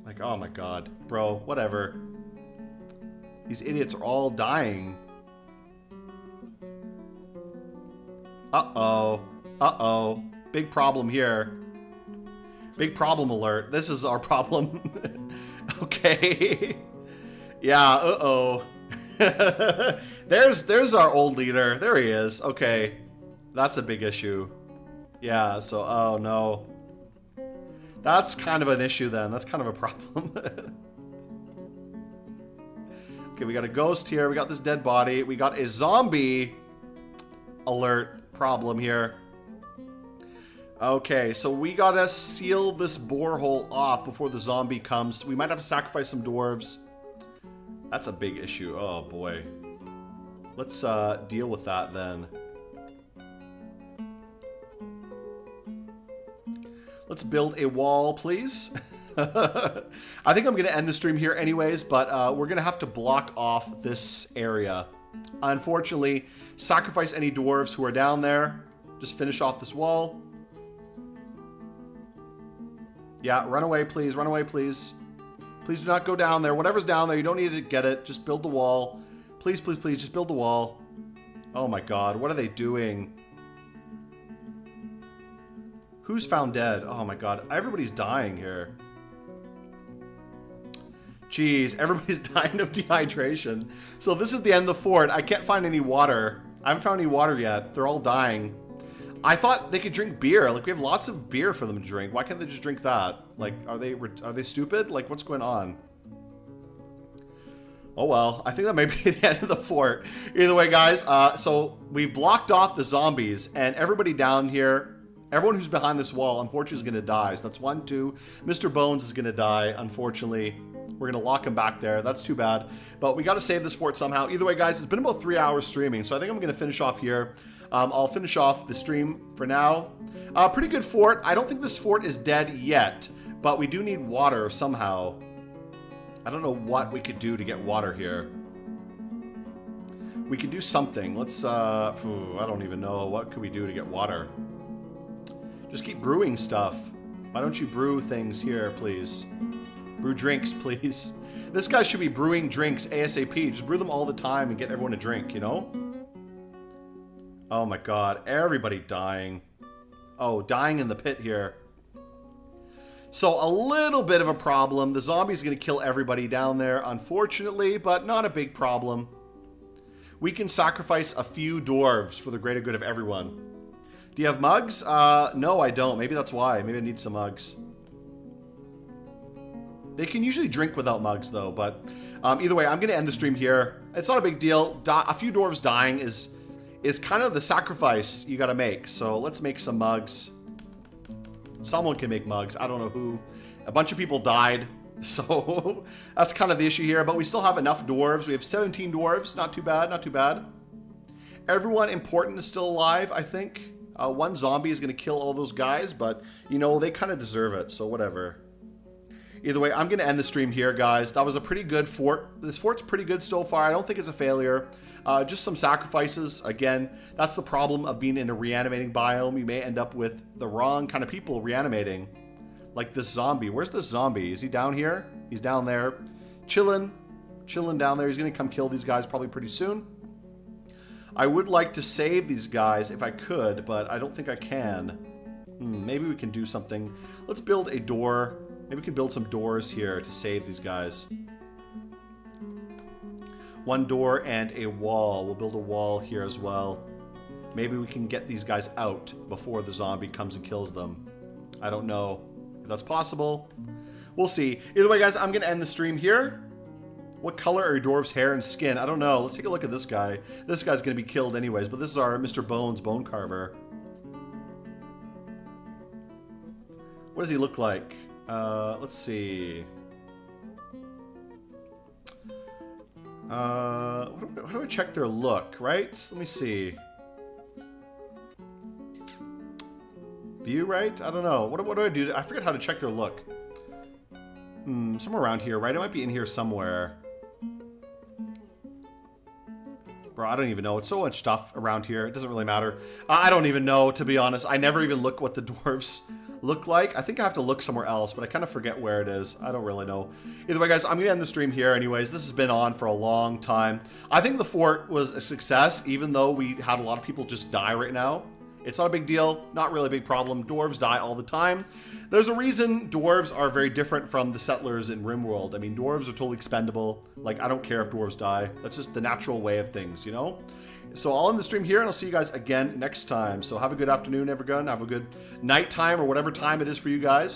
Like, oh my god. Bro, whatever. These idiots are all dying. Uh-oh. Uh-oh. Big problem here. Big problem alert. This is our problem. Okay. Yeah, uh-oh. There's our old leader. There he is. Okay. That's a big issue. Yeah, so, oh no. That's kind of an issue then. That's kind of a problem. Okay, we got a ghost here. We got this dead body. We got a zombie alert problem here. Okay, so we gotta seal this borehole off before the zombie comes. We might have to sacrifice some dwarves. That's a big issue. Oh, boy. Let's deal with that then. Let's build a wall, please. I think I'm going to end the stream here anyways, but we're going to have to block off this area. Unfortunately, sacrifice any dwarves who are down there. Just finish off this wall. Yeah, run away, please. Run away, please. Please do not go down there. Whatever's down there, you don't need to get it. Just build the wall. Please, please, please, just build the wall. Oh my god, what are they doing? Who's found dead? Oh my god, everybody's dying here. Jeez, everybody's dying of dehydration. So this is the end of the fort. I can't find any water. I haven't found any water yet. They're all dying. I thought they could drink beer. Like, we have lots of beer for them to drink. Why can't they just drink that? Like, are they stupid? Like, what's going on? Oh well, I think that may be the end of the fort. Either way, guys, so we've blocked off the zombies, and everybody down here, everyone who's behind this wall, unfortunately, is going to die. So that's 1, 2. Mr. Bones is going to die, unfortunately. We're going to lock him back there. That's too bad. But we got to save this fort somehow. Either way, guys, it's been about 3 hours streaming, so I think I'm going to finish off here. I'll finish off the stream for now. Pretty good fort. I don't think this fort is dead yet, but we do need water somehow. I don't know what we could do to get water here. We could do something. Let's, I don't even know. What could we do to get water? Just keep brewing stuff. Why don't you brew things here, please? Brew drinks, please. This guy should be brewing drinks ASAP. Just brew them all the time and get everyone to drink, you know? Oh my god, everybody dying. Oh, dying in the pit here. So a little bit of a problem. The zombie's going to kill everybody down there, unfortunately, but not a big problem. We can sacrifice a few dwarves for the greater good of everyone. Do you have mugs? No, I don't. Maybe that's why. Maybe I need some mugs. They can usually drink without mugs, though, but either way, I'm going to end the stream here. It's not a big deal. A few dwarves dying is kind of the sacrifice you got to make. So let's make some mugs. Someone can make mugs. I don't know who. A bunch of people died. So that's kind of the issue here. But we still have enough dwarves. We have 17 dwarves. Not too bad. Not too bad. Everyone important is still alive, I think. One zombie is going to kill all those guys. But, you know, they kind of deserve it. So whatever. Either way, I'm going to end the stream here, guys. That was a pretty good fort. This fort's pretty good so far. I don't think it's a failure. Just some sacrifices. Again, that's the problem of being in a reanimating biome. You may end up with the wrong kind of people reanimating. Like this zombie. Where's this zombie? Is he down here? He's down there. Chilling. Chilling down there. He's going to come kill these guys probably pretty soon. I would like to save these guys if I could, but I don't think I can. Maybe we can do something. Let's build a door. Maybe we can build some doors here to save these guys. One door and a wall. We'll build a wall here as well. Maybe we can get these guys out before the zombie comes and kills them. I don't know if that's possible. We'll see. Either way, guys, I'm going to end the stream here. What color are your dwarves' hair and skin? I don't know. Let's take a look at this guy. This guy's going to be killed anyways, but this is our Mr. Bones bone carver. What does he look like? Let's see. How do I check their look, right? Let me see. View, right? I don't know. What do I do? I forget how to check their look. Somewhere around here, right? It might be in here somewhere. Bro, I don't even know. It's so much stuff around here. It doesn't really matter. I don't even know, to be honest. I never even look what the dwarves look like. I think I have to look somewhere else, but I kind of forget where it is. I don't really know. Either way, guys, I'm going to end the stream here anyways. This has been on for a long time. I think the fort was a success, even though we had a lot of people just die right now. It's not a big deal. Not really a big problem. Dwarves die all the time. There's a reason dwarves are very different from the settlers in RimWorld. I mean, dwarves are totally expendable. Like, I don't care if dwarves die. That's just the natural way of things, you know? So I'll end the stream here, and I'll see you guys again next time. So have a good afternoon, everyone. Have a good nighttime or whatever time it is for you guys.